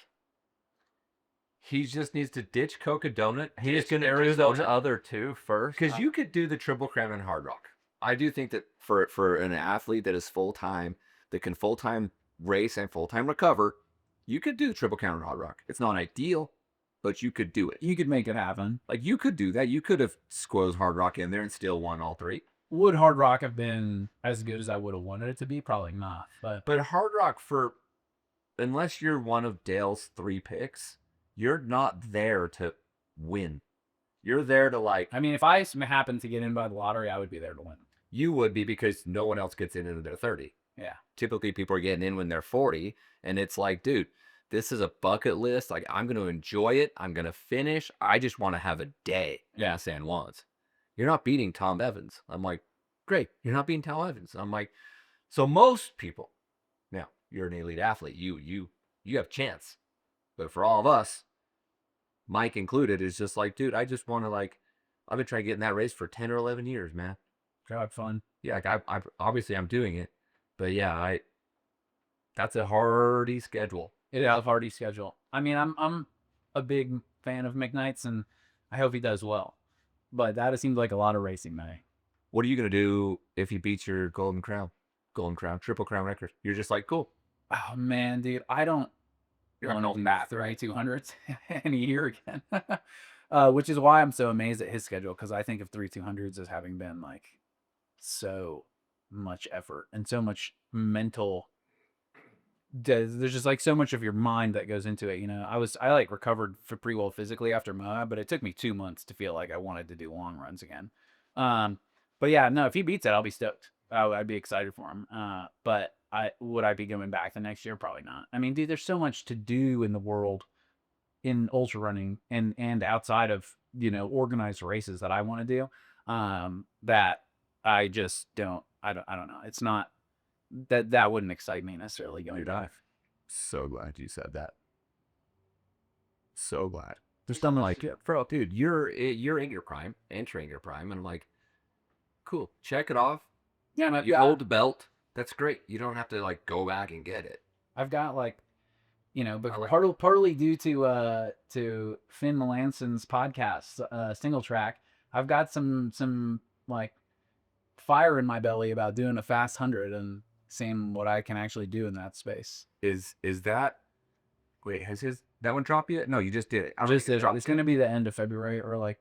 He just needs to ditch Cocodona. he's going to do those other two first. Because you could do the Triple Crown and Hardrock. I do think that for an athlete that is full-time, that can full-time race and full-time recover, you could do the Triple Crown and Hardrock. It's not ideal, but you could do it. You could make it happen. Like, you could do that. You could have squozed Hardrock in there and still won all three. would Hardrock have been as good as I would have wanted it to be? Probably not. But Hardrock, unless you're one of Dale's 3 picks, you're not there to win. You're there to like. I mean, if I happened to get in by the lottery, I would be there to win. You would be, because no one else gets in until they're 30. Yeah. Typically, people are getting in when they're 40, and it's like, dude, this is a bucket list. Like, I'm going to enjoy it. I'm going to finish. I just want to have a day at San Juan's. You're not beating Tom Evans. I'm like, great. You're not beating Tom Evans. I'm like, so most people, now you're an elite athlete. You have chance. But for all of us, Mike included, is just like, dude, I just want to like, I've been trying to get in that race for 10 or 11 years, man. God, fun. Yeah, like I obviously I'm doing it, but yeah, that's a hardy schedule. It is a hardy schedule. I mean, I'm a big fan of McKnight's, and I hope he does well. But that seems like a lot of racing, May. What are you gonna do if he beats your Golden Crown, Triple Crown record? You're just like, cool. Oh man, dude, I don't. You're want on to math, do right? 200s in a year again. Which is why I'm so amazed at his schedule, because I think of 200s as having been like so much effort and so much mental. There's just like so much of your mind that goes into it. You know, I like recovered for pretty well physically after Moab, but it took me 2 months to feel like I wanted to do long runs again. But yeah, no, if he beats it, I'll be stoked. I'd be excited for him. But would I be going back the next year? Probably not. I mean, dude, there's so much to do in the world in ultra running and outside of, you know, organized races that I want to do. That I just don't. I don't know. It's not that wouldn't excite me necessarily going back. So glad you said that. So glad. There's something like, bro, dude, you're in your prime, entering your prime, and I'm like, cool, check it off. Yeah, you hold the belt. That's great. You don't have to like go back and get it. I've got like, you know, but partly due to Finn Melanson's podcast, Single Track, I've got some like fire in my belly about doing a fast 100 and seeing what I can actually do in that space. Is that? Wait, has that one dropped yet? No, you just did it. It's going to be the end of February or like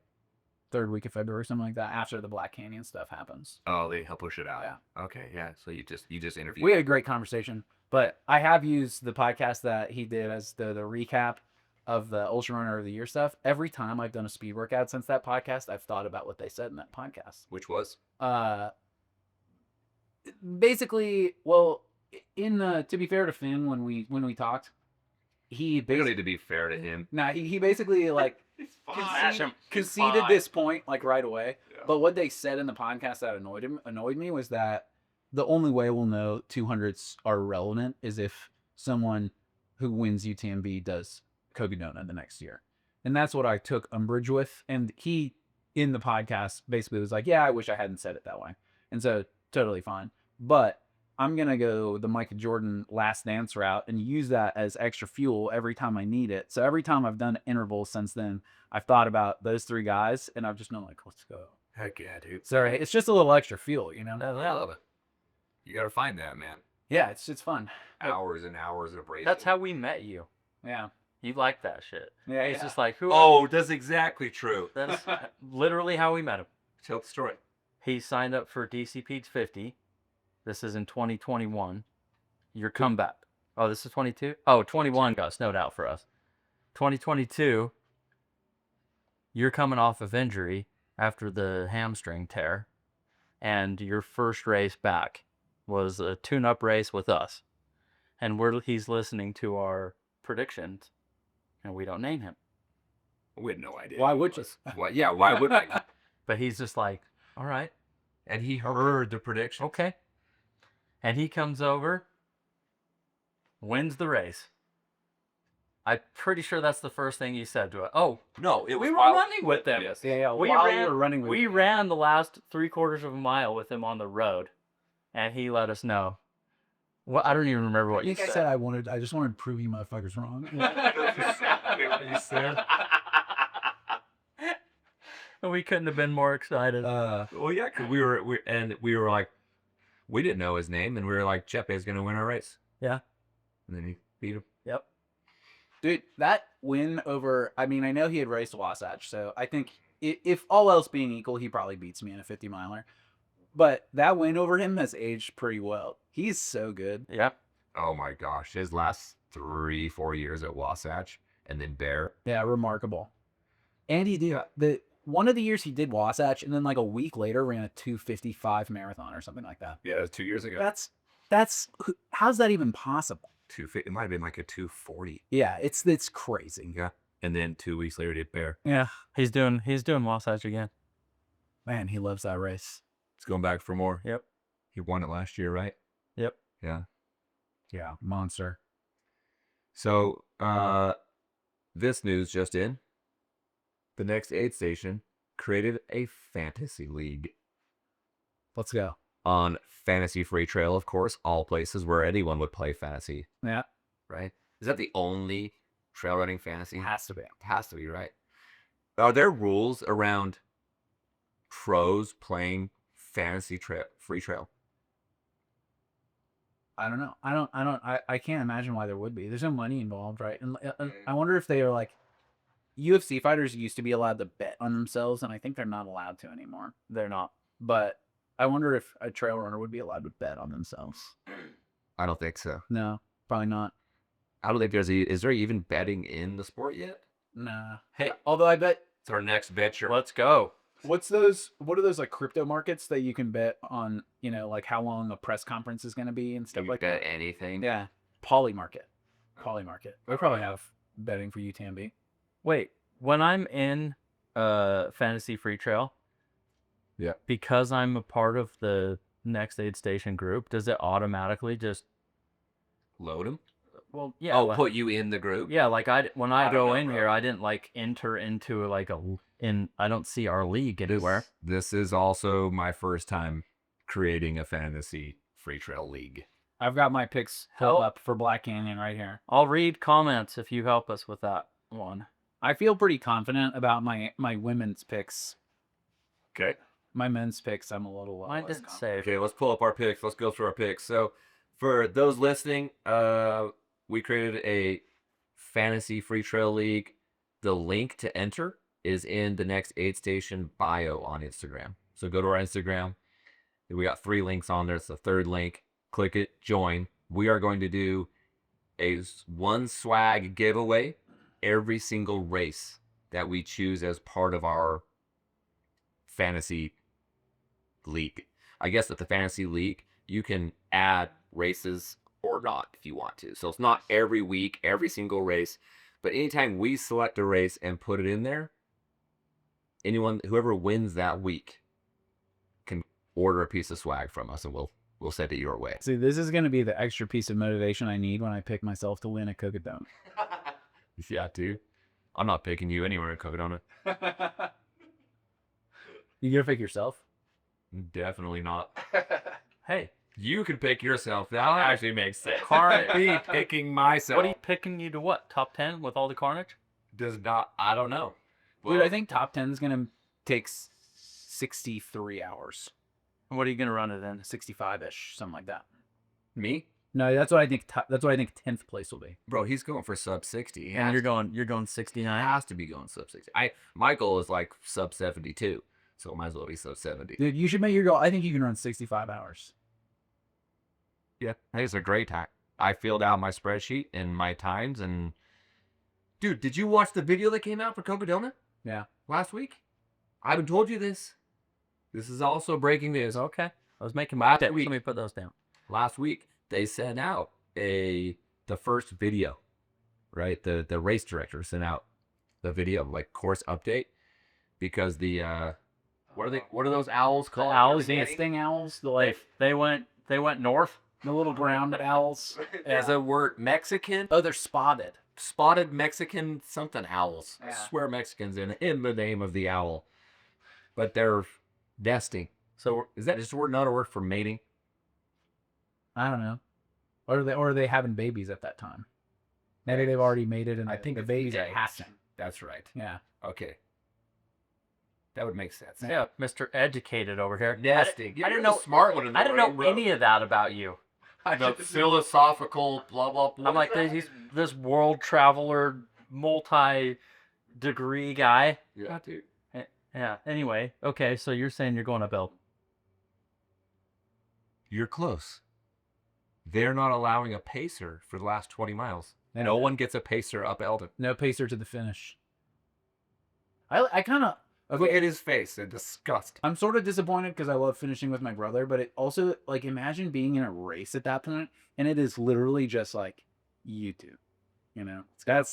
third week of February, something like that, after the Black Canyon stuff happens. Oh, they help push it out. Yeah. Okay, yeah. So you just interviewed. We had a great conversation, but I have used the podcast that he did as the recap of the Ultra Runner of the Year stuff. Every time I've done a speed workout since that podcast, I've thought about what they said in that podcast. Which was? Basically, well, to be fair to Finn, when we talked, he We don't need to be fair to him. nah, he basically like conceded this point like right away. Yeah. But what they said in the podcast that annoyed me was that the only way we'll know 200s are relevant is if someone who wins UTMB does Cogedona the next year. And that's what I took umbrage with. And he, in the podcast, basically was like, yeah, I wish I hadn't said it that way. And so, totally fine. But I'm going to go the Michael Jordan last dance route and use that as extra fuel every time I need it. So every time I've done intervals since then, I've thought about those 3 guys and I've just been like, let's go. Heck yeah, dude. So it's just a little extra fuel, you know? I love it. You got to find that, man. Yeah, it's fun. Hours and hours of racing. That's how we met you. Yeah. You like that shit. Yeah, it's just like, who? Oh, that's exactly true. That's literally how we met him. Tell the story. He signed up for DC Pete's 50. This is in 2021. Your comeback. Oh, this is 22? Oh, 21 got snowed out for us. 2022, you're coming off of injury after the hamstring tear. And your first race back was a tune-up race with us. And he's listening to our predictions. And we don't name him. We had no idea. Why would you? Yeah, why would I? But he's just like, all right. And he heard the prediction. Okay. And he comes over, wins the race. I'm pretty sure that's the first thing you said to us. Oh, no, we were running with them. Yes. Yeah, we ran the last 3/4 of a mile with him on the road, and he let us know. Well, I don't even remember what you said. I said I just wanted to prove you motherfuckers wrong. That's exactly what you said. And we couldn't have been more excited. Well, yeah, because we were like, we didn't know his name, and we were like, Chepe's going to win our race. Yeah. And then he beat him. Yep. Dude, that win over, I mean, I know he had raced Wasatch, so I think if all else being equal, he probably beats me in a 50 miler. But that win over him has aged pretty well. He's so good. Yep. Oh my gosh, his last 3-4 years at Wasatch and then Bear. Yeah, remarkable. And he did one of the years he did Wasatch, and then like a week later ran a 2:55 marathon or something like that. Yeah, it was 2 years ago. That's how's that even possible? It might have been like a 2:40. Yeah, it's crazy. Yeah, and then 2 weeks later did Bear. Yeah, he's doing Wasatch again. Man, he loves that race. He's going back for more. Yep. He won it last year, right? Yep. Yeah. Yeah, monster. So, this news just in. The next aid station created a fantasy league Let's go. on Fantasy Free Trail, of course, all places where anyone would play fantasy, Yeah, right? Is that the only trail running fantasy? has to be. Has to be, right? Are there rules around pros playing fantasy free trail? I don't know. I can't imagine why there would be. There's no money involved, right? And I wonder if they are like UFC fighters used to be allowed to bet on themselves, and I think they're not allowed to anymore. They're not. But I wonder if a trail runner would be allowed to bet on themselves. I don't think so. No, probably not. I don't think is there even betting in the sport yet? Nah. Hey, Although I bet it's our next venture. Let's go. what are those like crypto markets that you can bet on, like how long a press conference is going to be and stuff You like bet that? anything? Yeah. Polymarket. We probably have betting for UTMB. Wait, when I'm in Fantasy Free Trail, Yeah. because I'm a part of the Next Aid Station group, does it automatically just Load them? well yeah Oh, like, put you in the group? yeah like when I I don't go know, in bro. here I didn't like enter into like I don't see our league anywhere. This is also my first time creating a fantasy free trail league. I've got my picks Help. pulled up for Black Canyon right here. I'll read comments if you help us with that one. I feel pretty confident about my women's picks. Okay. My men's picks, I'm a little Mine less didn't confident. save. Okay, let's pull up our picks. Let's go through our picks. So, for those listening, we created a fantasy free trail league. The link to enter is in the Next Aid Station bio on Instagram. So go to our Instagram. We got 3 links on there. It's the 3rd link. Click it, join. We are going to do one swag giveaway every single race that we choose as part of our fantasy league. I guess with the fantasy league, you can add races or not if you want to. So it's not every week, every single race, but anytime we select a race and put it in there, whoever wins that week can order a piece of swag from us, and we'll send it your way. See, this is going to be the extra piece of motivation I need when I pick myself to win a Cookie-Dome. Yeah, dude. I'm not picking you anywhere in Coconut. You gonna pick yourself? Definitely not. Hey, You can pick yourself. That actually makes sense. Carnage. Me picking myself what are you picking you to what? Top 10 with all the carnage? does not. I don't know. Dude, I think top 10 is gonna take 63 hours, What are you gonna run it in? 65-ish, something like that. Me, No, that's what I think. That's what I think 10th place will be. bro. He's going for sub 60. He And has you're going 69. has to be going sub 60. My goal is like sub 72, so it might as well be sub 70. Dude, you should make your goal. I think you can run 65 hours. Yeah, hey, it's a great time. I filled out my spreadsheet and my times, and dude, did you watch the video that came out for Cocodona? Yeah. Last week. I haven't told you this. This is also breaking news. Okay. I was making Last my week. Let me put those down. Last week they sent out the first video, right? The race director sent out the video, like course update, because the what are those owls The called? owls, The Danny? sting owls, the like They went north. the little ground owls. As a word Mexican, Oh, they're spotted. spotted Mexican something owls. I Yeah. swear Mexicans in the name of the owl, but they're nesting. So Is that just a word, not a word for mating? I don't know. Or are they having babies at that time? Maybe they've already made it, and I think the it's babies are eggs. hatching. That's right. Yeah. Okay. That would make sense. yeah, Mr. Educated over here. Nesting. I You're didn't the know smart one in the I didn't know room, bro. any of that about you. The philosophical blah blah blah. I'm like he's this world traveler, multi-degree guy. Yeah, dude. Yeah. Anyway, okay. So you're saying you're going up Elton? you're close. They're not allowing a pacer for the last 20 miles. Yeah. No one gets a pacer up Eldon. No pacer to the finish. I kind of Look at his face in disgust. I'm sort of disappointed because I love finishing with my brother, but it also, like, imagine being in a race at that point, and it is literally just like you two, you know.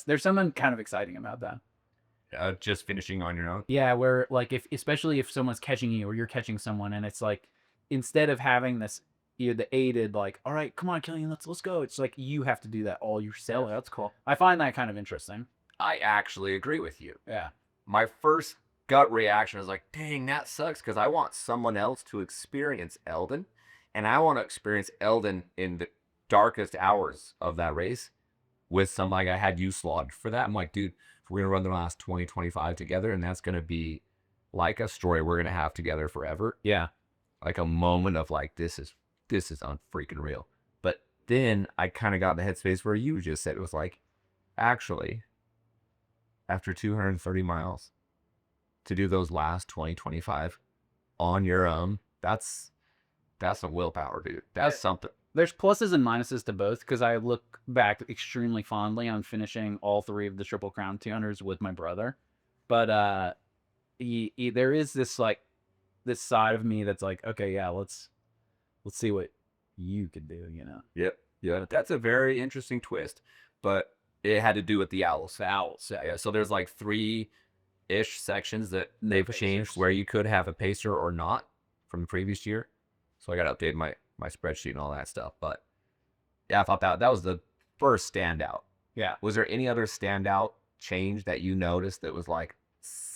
There's something kind of exciting about that. Just finishing on your own. Yeah, where like especially if someone's catching you or you're catching someone, and it's like instead of having this, the aided like, all right, come on, Kilian, let's go. It's like you have to do that all yourself. Yeah, that's cool. I find that kind of interesting. I actually agree with you. Yeah. My first gut reaction is like, dang, that sucks, because I want someone else to experience Eldon, and I want to experience Eldon in the darkest hours of that race with somebody I had you slogged for that. I'm like, dude, if we're going to run the last 20, 25 together, and that's going to be like a story we're going to have together forever. Yeah. Like a moment of like, this is unfreaking real. But then I kind of got in the headspace where you just said, it was like, actually, after 230 miles, to do those last 20, 25 on your own, that's some willpower, dude. That's something. There's pluses and minuses to both, because I look back extremely fondly on finishing all 3 of the Triple Crown 200s with my brother. But there is this like this side of me that's like, okay, yeah, let's see what you could do, you know. Yep. Yeah, that's a very interesting twist. But it had to do with the owls. The owls. Yeah. So there's like 3-ish sections that they've changed where you could have a pacer or not from the previous year. So I got to update my spreadsheet and all that stuff. But yeah, I thought that was the first standout. Yeah. Was there any other standout change that you noticed that was like,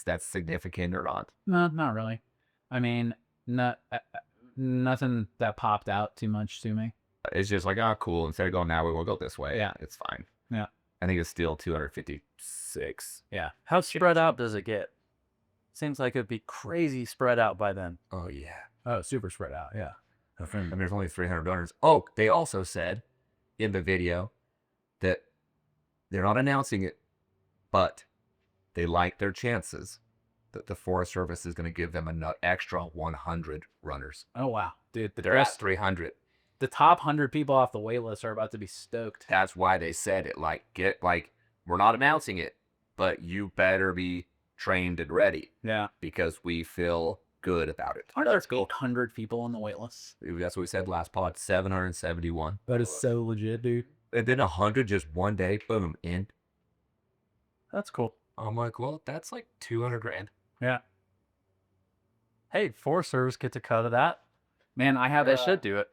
that's significant or not? No, not really. I mean, nothing that popped out too much to me. It's just like, oh, cool. Instead of going that way, we'll go this way. Yeah. It's fine. Yeah. I think it's still 256. Yeah. How spread out does it get? Seems like it'd be crazy spread out by then. Oh, yeah. Oh, super spread out. Yeah. And there's only 300 runners. Oh, they also said in the video that they're not announcing it, but they like their chances that the Forest Service is going to give them an extra 100 runners. Oh, wow. Dude, They're at 300. The top 100 people off the wait list are about to be stoked. That's why they said it. Like, we're not announcing it, but you better be trained and ready. Yeah. Because we feel good about it. Aren't there 800 people on the wait list? That's what we said last pod. 771. That is so legit, dude. And then 100 just one day, boom, in. That's cool. I'm like, well, that's like 200 grand. Yeah. Hey, Forest Service get to cut of that. Man, I have They should do it.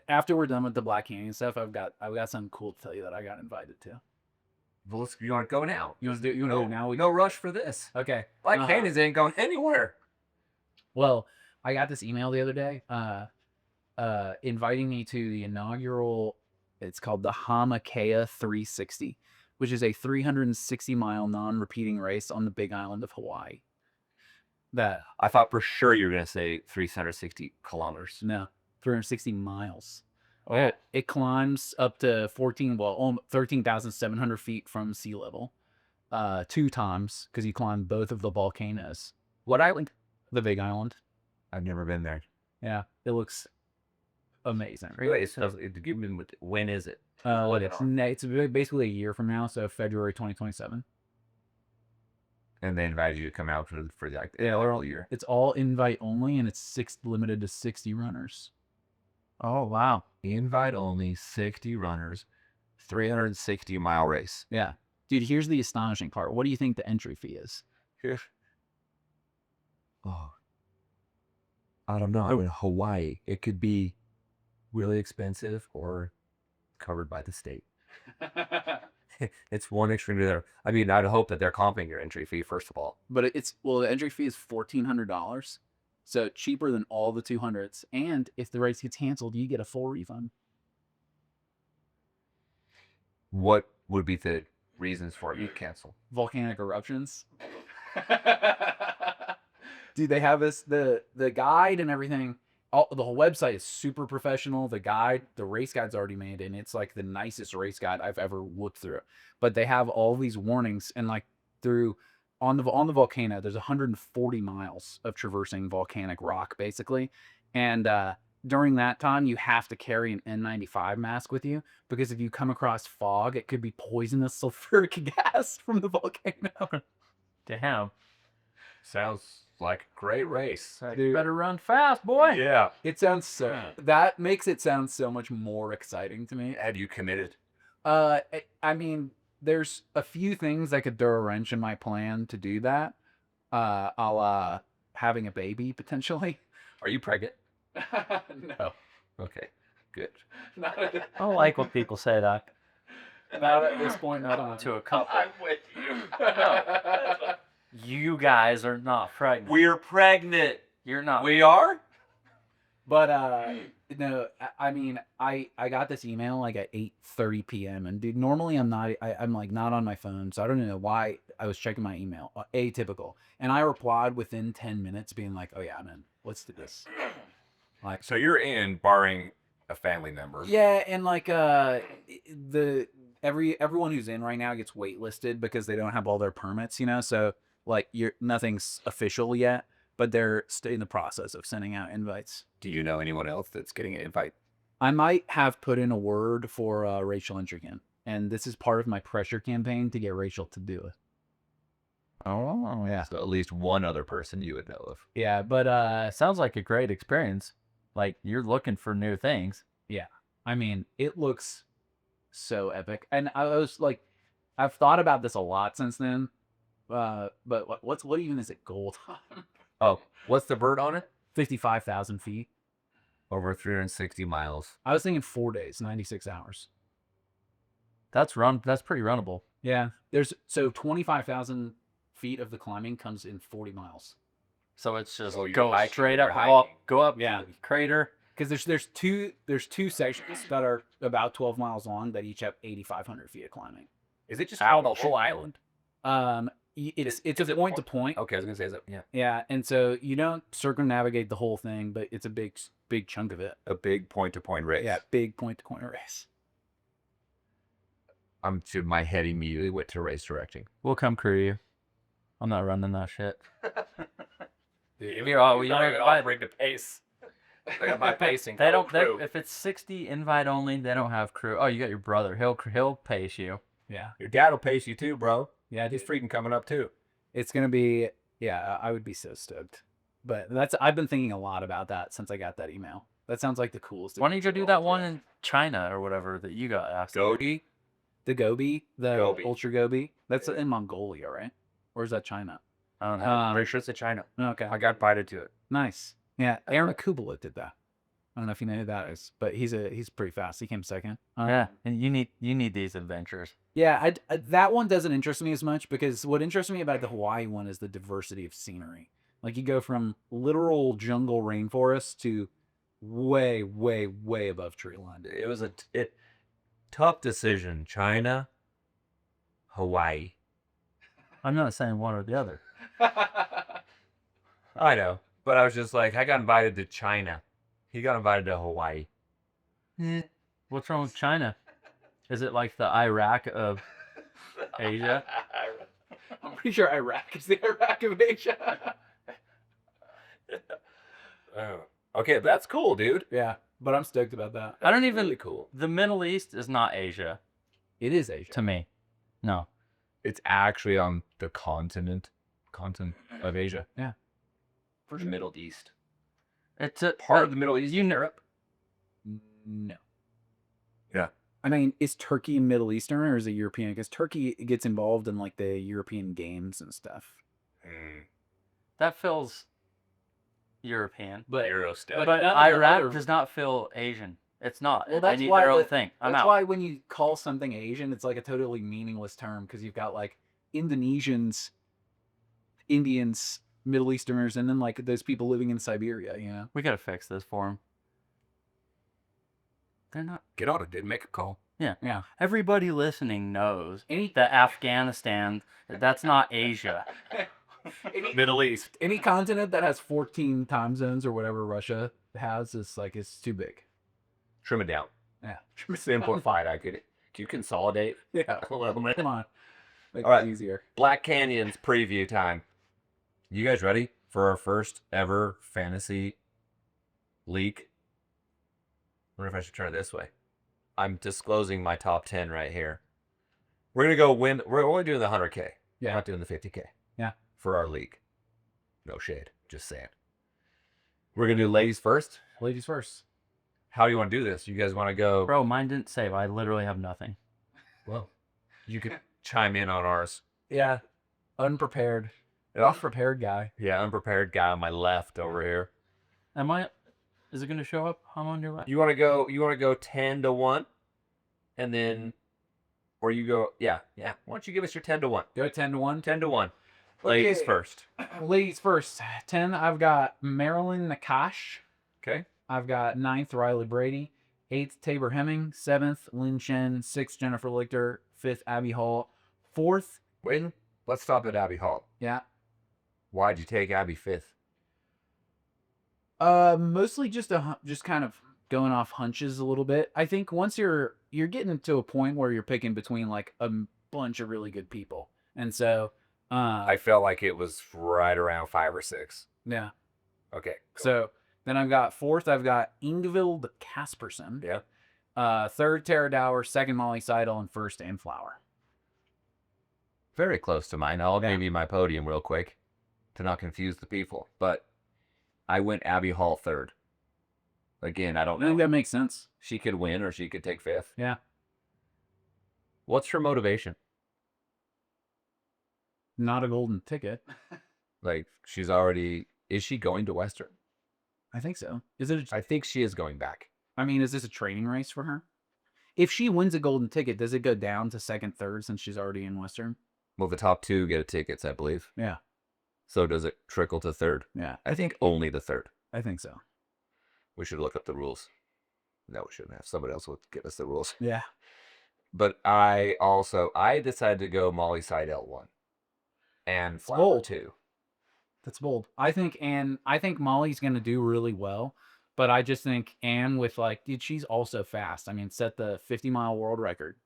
After we're done with the Black Canyon stuff, I've got something cool to tell you that I got invited to. Well, you want to go now? You want to do it now? No rush for this. Okay. Black Canyons ain't going anywhere. Well, I got this email the other day, inviting me to the inaugural. It's called the Hamakea 360, which is a 360-mile non-repeating race on the Big Island of Hawaii. That I thought for sure you were gonna say 360 kilometers. No, 360 miles. Oh, It climbs up to 13,700 feet from sea level, 2 times, because you climb both of the volcanoes. What island? The Big Island. I've never been there. Yeah, it looks amazing. Wait, so when is it? It's basically a year from now, so February 2027. And they invited you to come out for like all year. It's all invite only, and it's limited to 60 runners. oh wow. Invite only, 60 runners, 360-mile race. Yeah. Dude, here's the astonishing part. What do you think the entry fee is? Oh, I don't know. I mean, Hawaii, it could be really expensive or covered by the state. It's one extreme to the other. I mean, I'd hope that they're comping your entry fee, first of all. But the entry fee is $1,400. So cheaper than all the 200s. And if the race gets canceled, you get a full refund. What would be the reasons for it to cancel? Volcanic eruptions. Dude, they have the guide and everything. The whole website is super professional. The race guide's already made, and it's like the nicest race guide I've ever looked through. But they have all these warnings, and like on the volcano, there's 140 miles of traversing volcanic rock, basically. And during that time, you have to carry an N95 mask with you because if you come across fog, it could be poisonous sulfuric gas from the volcano. Damn. Sounds like a great race. Dude. Better run fast, boy. Yeah. It sounds so. That makes it sound so much more exciting to me. Have you committed? I mean, there's a few things that could throw a wrench in my plan to do that. Having a baby potentially. Are you pregnant? No. Okay. Good. Not at, I don't like when people say that not at this point. Not on. to a couple. I'm with you. You guys are not pregnant. We're pregnant. You're not. We are? But no, I mean, I got this email like at 8:30 p.m. and dude, normally I'm like not on my phone, so I don't know why I was checking my email. Atypical, and I replied within 10 minutes, being like, "Oh yeah, I'm in. Let's do this." Like, So you're in, barring a family member. yeah, and like everyone who's in right now gets waitlisted because they don't have all their permits, you know. So like nothing's official yet, but they're still in the process of sending out invites. Do you know anyone else that's getting an invite? I might have put in a word for Rachel Intrigan, and this is part of my pressure campaign to get Rachel to do it. Oh yeah, So at least one other person you would know of. yeah, but Sounds like a great experience. Like you're looking for new things. I mean, it looks so epic, and I was like, I've thought about this a lot since then. But what even is it goal time? Oh, what's the vert on it? 55,000 feet. Over 360 miles. I was thinking 4 days, 96 hours. That's pretty runnable. Yeah, there's so 25,000 feet of the climbing comes in 40 miles. So it's just Oh, you're go hiking, straight you're up, hiking. go up, Yeah. crater. Because there's two sections that are about 12 miles long that each have 8,500 feet of climbing. Is it just on the whole island? It's Is a it point to point. Okay, I was gonna say, is it, yeah, Yeah, and so you don't circumnavigate the whole thing, but it's a big chunk of it. a big point-to-point race. Yeah, big point to point race. My head immediately went to race directing. We'll come crew you. I'm not running that shit. Dude, We are- we are- bring the pace. I got my pacing. They don't. crew. If it's 60 invite only, they don't have crew. Oh, you got your brother. He'll pace you. Yeah, Your dad will pace you too, bro. yeah, He's dude. freaking coming up too. It's gonna be. Yeah, I would be so stoked. But I've been thinking a lot about that since I got that email. That sounds like the coolest. Why don't you go do adventure that one in China or whatever that you got asked? Goatee? The Gobi, the Gobi. Ultra Gobi. That's in Mongolia, right? Or is that China? I don't know. I'm pretty sure it's in China. Okay, I got invited to it. nice. Yeah, Aaron Kubala did that. I don't know if you know who that is, but he's pretty fast. He came second. Yeah, and you need these adventures. Yeah, that one doesn't interest me as much because what interests me about the Hawaii one is the diversity of scenery. Like you go from literal jungle rainforest to way, way, way above tree line. It was a tough decision. China, Hawaii. I'm not saying one or the other. I know, but I was just like, I got invited to China. He got invited to Hawaii. What's wrong with China? Is it like the Iraq of Asia? I'm pretty sure Iraq is the Iraq of Asia. Oh. Okay, that's cool, dude. Yeah, but I'm stoked about that. I don't even. Really cool. The Middle East is not Asia It is Asia. to me. No. It's actually on the continent of Asia. Yeah. For the Middle East. It's a Part of the Middle East. You know, Europe. No. Yeah. I mean, is Turkey Middle Eastern or is it European? Because Turkey gets involved in like the European games and stuff. that feels European. But Euro stuff. But Iraq does not feel Asian. It's not. Well, They that's need why their own the- thing. I'm That's out. why when you call something Asian, it's like a totally meaningless term because you've got like Indonesians, Indians, Middle Easterners, and then like those people living in Siberia, you know? We gotta fix this for them. They're not. Get on it, dude. Make a call. Yeah. Everybody listening knows Any that Afghanistan, that's not Asia. Middle East. any continent that has 14 time zones or whatever Russia has is like it's too big. Trim it down. Yeah. Simplify it. I could. Do you consolidate? Yeah. A little bit. Come on. Make All right. it easier. Black Canyons preview time. You guys ready for our first ever fantasy league? wonder if I should turn it this way. I'm disclosing my top 10 right here. We're going to go win. We're only doing the 100K. Yeah. We're not doing the 50K. Yeah. For our league. No shade. Just saying. We're going to do ladies first. Ladies first. How do you want to do this? You guys want to go? Bro, mine didn't save. I literally have nothing. Well, you could chime in on ours. Yeah. Unprepared. Unprepared guy. Yeah, unprepared guy on my left over here. Is it going to show up? I'm on your left. You want to go? You want to go 10-1, and then, or you go? Yeah. Why don't you give us your 10-1? Go 10-1. 10-1. Ladies Okay. first. Ladies first. 10. I've got Marilyn Nakash. Okay. I've got 9th Riley Brady. 8th Tabor Hemming. 7th Lynn Chen. 6th Jennifer Lichter. 5th Abby Hall. 4th. Wait. Let's stop at Abby Hall. Yeah. Why'd you take Abby 5th? Mostly just kind of going off hunches a little bit. I think once you're getting to a point where you're picking between like a bunch of really good people, and so I felt like it was right around 5 or 6. yeah. Okay. Cool. So then I've got 4th. I've got Ingvild Kasperson. Yeah. 3rd Tara Dower. 2nd Molly Seidel, and 1st Ann Flower. Very close to mine. I'll Yeah. give you my podium real quick to not confuse the people. But I went Abby Hall 3rd. Again, I don't I think know. that makes sense. She could win or she could take 5th. Yeah. What's her motivation? Not a golden ticket. Like, she's already... Is she going to Western? I think so. Is it? I think she is going back. I mean, is this a training race for her? If she wins a golden ticket, does it go down to 2nd, 3rd since she's already in Western? Well, the top 2 get tickets, I believe. Yeah. So does it trickle to 3rd? Yeah. I think only the 3rd. I think so. We should look up the rules. No, we shouldn't have. Somebody else would give us the rules. Yeah. But I decided to go Molly Seidel 1. And Flower bold. 2. That's bold. I think Molly's going to do really well, but I just think Anne with dude, she's also fast. I mean, set the 50-mile world record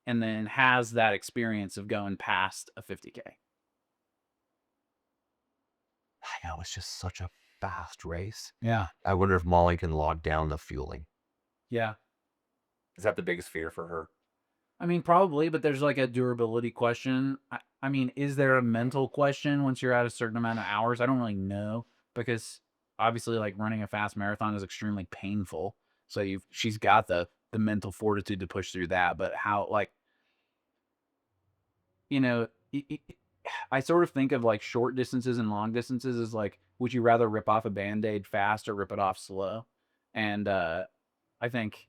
and then has that experience of going past a 50K. I know, it's just such a fast race. Yeah. I wonder if Molly can log down the fueling. Yeah. Is that the biggest fear for her? I mean, probably, but there's like a durability question. I mean, is there a mental question once you're at a certain amount of hours? I don't really know because obviously like running a fast marathon is extremely painful. So she's got the mental fortitude to push through that, but how I sort of think of like short distances and long distances as like, would you rather rip off a Band-Aid fast or rip it off slow? And I think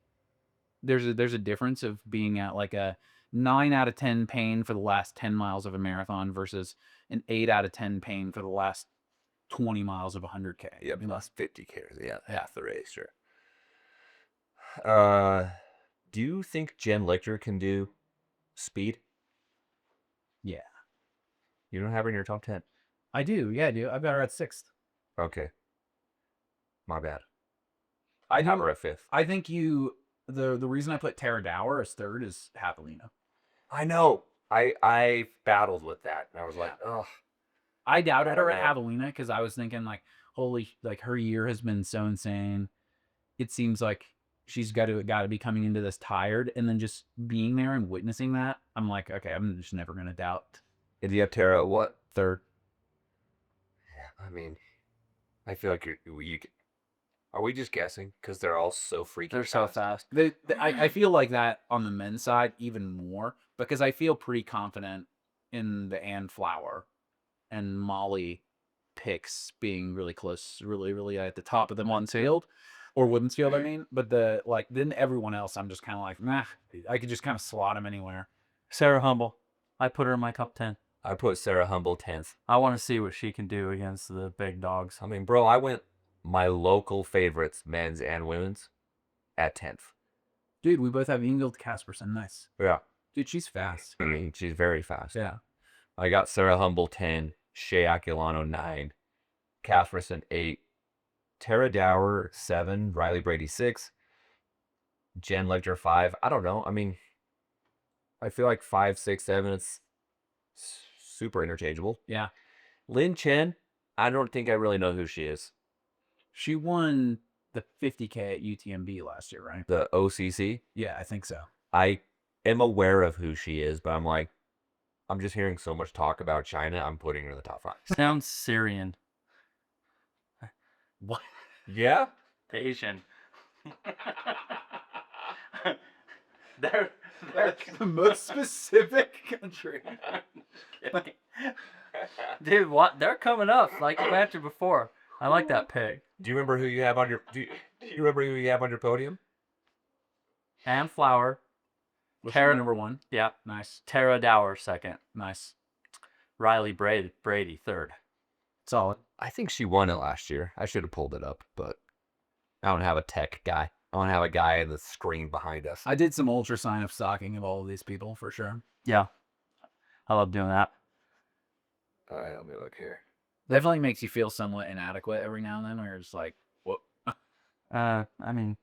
there's a difference of being at like a 9 out of 10 pain for the last 10 miles of a marathon versus an 8 out of 10 pain for the last 20 miles of 100K. Yeah, plus 50K. Yeah, half the race, sure. Do you think Jen Lichter can do speed? Yeah. You don't have her in your top 10. I do. Yeah, I do. I've got her at 6th. Okay. My bad. I have her at 5th. I think the reason I put Tara Dower as 3rd is Javelina. I know. I battled with that. And I was like, oh. I doubted her at Javelina because I was thinking like, holy, like her year has been so insane. It seems like she's got to be coming into this tired, and then just being there and witnessing that, I'm like, okay, I'm just never gonna doubt. Did you have Tara at what? 3rd. Yeah, I mean, I feel like you are we just guessing? Because they're all so freaking They're so fast. I feel like that on the men's side even more because I feel pretty confident in the Ann Flower and Molly picks being really close, really, really at the top of the one's field or women's field. I mean, but then everyone else, I'm just kind of like, nah, I could just kind of slot them anywhere. Sarah Humble. I put her in my top 10. I put Sarah Humble 10th. I want to see what she can do against the big dogs. I mean, bro, I went my local favorites, men's and women's, at 10th. Dude, we both have Ingvild Kasperson. Nice. Yeah. Dude, she's fast. I mean, she's very fast. Yeah. I got Sarah Humble 10, Shea Aquilano 9, Catherine 8, Tara Dower 7, Riley Brady 6, Jen Lichter 5. I don't know. I mean, I feel like 5, 6, 7, it's super interchangeable. Yeah. Lynn Chen, I don't think I really know who she is. She won the 50K at UTMB last year, right? The OCC. Yeah, I think so. I am aware of who she is, but I'm like, I'm just hearing so much talk about China. I'm putting her in the top 5. Sounds Syrian. What? Yeah. Asian. That's the most specific country. Dude, what? They're coming up like you mentioned before. I like that pick. Do you remember who you have on your? Do you remember who you have on your podium? And Flower. What's Tara- number 1? Yeah. Nice. Tara Dower second. Nice. Riley Brady third. Solid. I think she won it last year. I should have pulled it up, but I don't have a tech guy. I don't have a guy in the screen behind us. I did some ultra sign of stalking of all of these people for sure. Yeah. I love doing that. All right, let me look here. Definitely makes you feel somewhat inadequate every now and then, where it's like, what? I mean,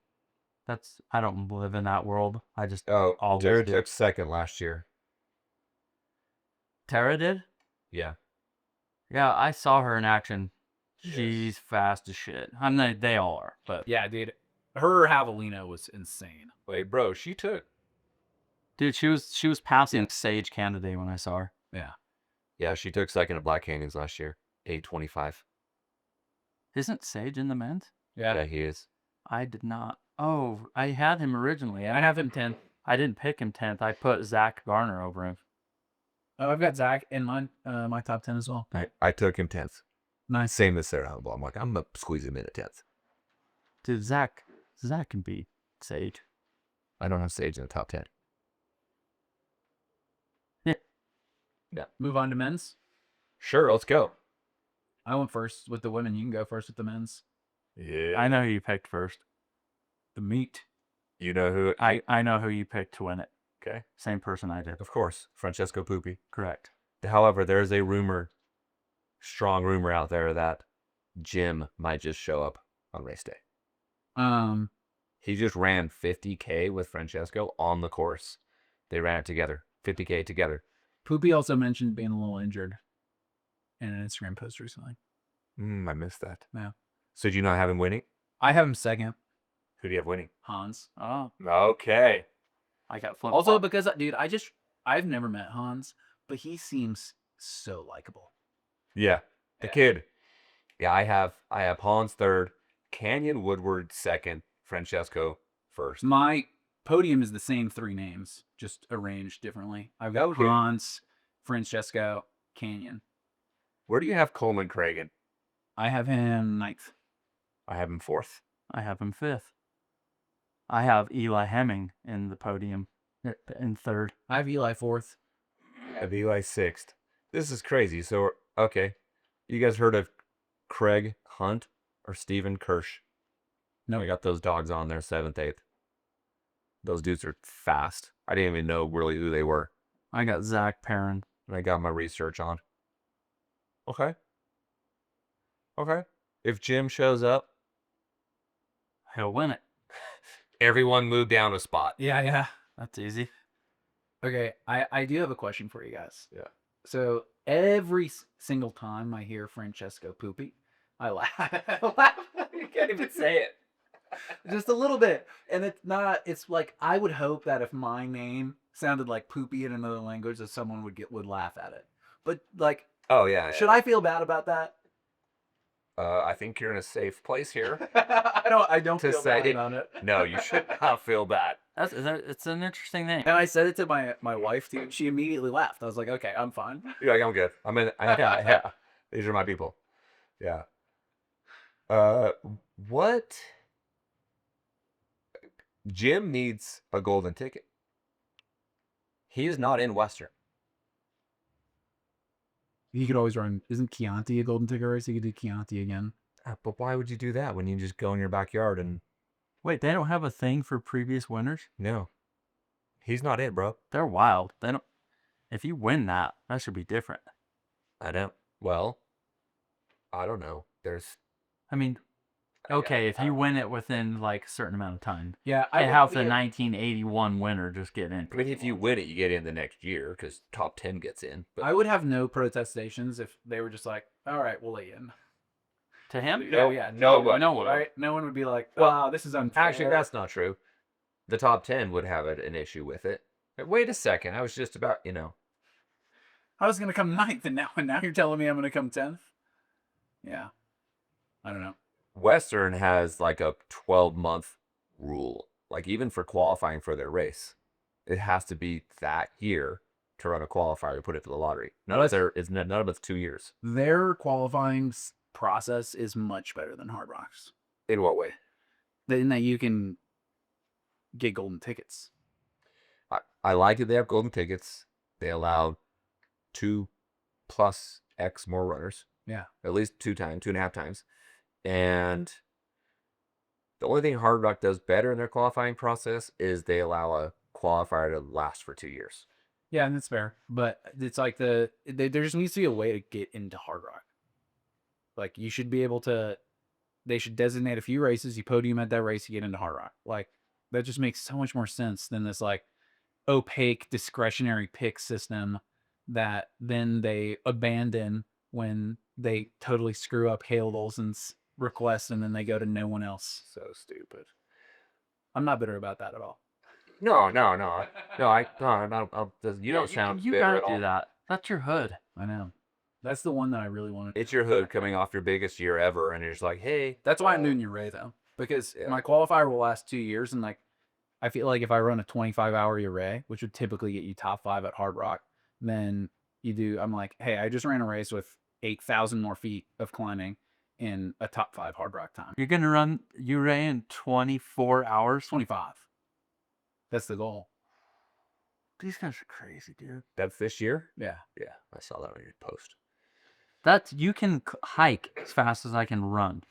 I don't live in that world. I just always Jared do. took second last year. Tara did? Yeah. Yeah, I saw her in action. Yes. She's fast as shit. I mean, they all are, but Yeah, dude. Her javelina was insane. Wait, bro, she took. dude, she was passing Sage Candidate when I saw her. Yeah. Yeah, she took second at Black Canyons last year. 8:25. Isn't Sage in the men's? Yeah, he is. I did not. Oh, I had him originally. I have him 10th. I didn't pick him 10th. I put Zach Garner over him. Oh, I've got Zach in my top 10 as well. I took him 10th. Nice. Same as Sarah Humble. I'm like, I'm gonna squeeze him in at 10th. Dude, Zach can beat Sage. I don't have Sage in the top 10. Move on to men's. Sure, let's go. I went first with the women. You can go first with the men's. Yeah. I know who you picked first. The meat. You know who? I know who you picked to win it. Okay. Same person I did. Of course, Francesco Pupi. Correct. However, there is a strong rumor out there that Jim might just show up on race day. He just ran 50K with Francesco on the course. They ran it together, 50K together. Poopy also mentioned being a little injured in an Instagram post recently. I missed that. Yeah. So do you not have him winning? I have him second. Who do you have winning? Hans. Oh, Okay. I got flip. Also because, dude, I've never met Hans, but he seems so likable. Yeah. The kid. Yeah, I have Hans third, Canyon Woodward second, Francesco first. My podium is the same 3 names, just arranged differently. I've got Okay. Hans, Francesco, Canyon. Where do you have Coleman Cragen? I have him 9th. I have him fourth. I have him 5th. I have Eli Hemming in the podium in 3rd. I have Eli 4th. I have Eli sixth. This is crazy. So, okay. You guys heard of Craig Hunt or Steven Kirsch? No. I got those dogs on there, 7th, 8th. Those dudes are fast. I didn't even know really who they were. I got Zach Perrin. And I got my research on. Okay. If Jim shows up, He'll win it. everyone move down a spot. Yeah. That's easy. Okay, I do have a question for you guys. Yeah. So every single time I hear Francesco Poopy, I laugh. I laugh. You can't even say it. Just a little bit. And it's like, I would hope that if my name sounded like Poopy in another language, that someone would laugh at it. But like, Oh, yeah. should I feel bad about that? I think you're in a safe place here. I don't To feel say bad it- about it. No, you should not feel bad. It's an interesting name. And I said it to my wife too. She immediately laughed. I was like, okay, I'm fine. You're like, I'm good. Yeah. These are my people. Yeah. What? Jim needs a golden ticket. He is not in Western. He could always run. Isn't Chianti a golden ticket race? He could do Chianti again. But why would you do that when you just go in your backyard and Wait, they don't have a thing for previous winners? no? He's not in, bro. They're wild. They don't. If you win that should be different. I don't. Well, I don't know. There's I mean, okay, if you win it within like a certain amount of time, Yeah, I have the 1981 winner just get in. I mean, if you win it, you get in the next year because top 10 gets in. But I would have no protestations if they were just like, all right, we'll let you in. to him. Oh yeah, no no, one, no one. right? No one would be like, "Wow, this is unfair." Actually, that's not true. The top 10 would have an issue with it. Wait a second. I was just about, I was gonna come ninth, and now you're telling me I'm gonna come 10th. Yeah, I don't know. Western has like a 12-month rule. Like even for qualifying for their race, it has to be that year to run a qualifier to put it to the lottery. None of it's 2 years. Their qualifying process is much better than Hardrock's. In what way? In that you can get golden tickets. I like that they have golden tickets. They allow 2 plus X more runners. Yeah. At least 2.5 times. And the only thing Hard Rock does better in their qualifying process is they allow a qualifier to last for 2 years. Yeah, and that's fair. But it's like there just needs to be a way to get into Hard Rock. Like you should be able to. They should designate a few races. You podium at that race, you get into Hard Rock. Like that just makes so much more sense than this like opaque discretionary pick system that then they abandon when they totally screw up Hale Olsen's request and then they go to no one else. So stupid. I'm not bitter about that at all. No. You don't sound You bitter gotta at all. do that. That's your hood. I know. That's the one that I really wanted. It's your hood coming off your biggest year ever, and you're just like, hey. That's why I'm doing Uray though, because Yeah. my qualifier will last 2 years, and like I feel like if I run a 25-hour Uray, which would typically get you top 5 at Hard Rock, then you do. I'm like, hey, I just ran a race with 8,000 more feet of climbing in a top 5 Hard Rock time. You're gonna run Uray in 24 hours. 25. That's the goal. These guys are crazy, dude. That's this year? Yeah. Yeah, I saw that on your post. You can hike as fast as I can run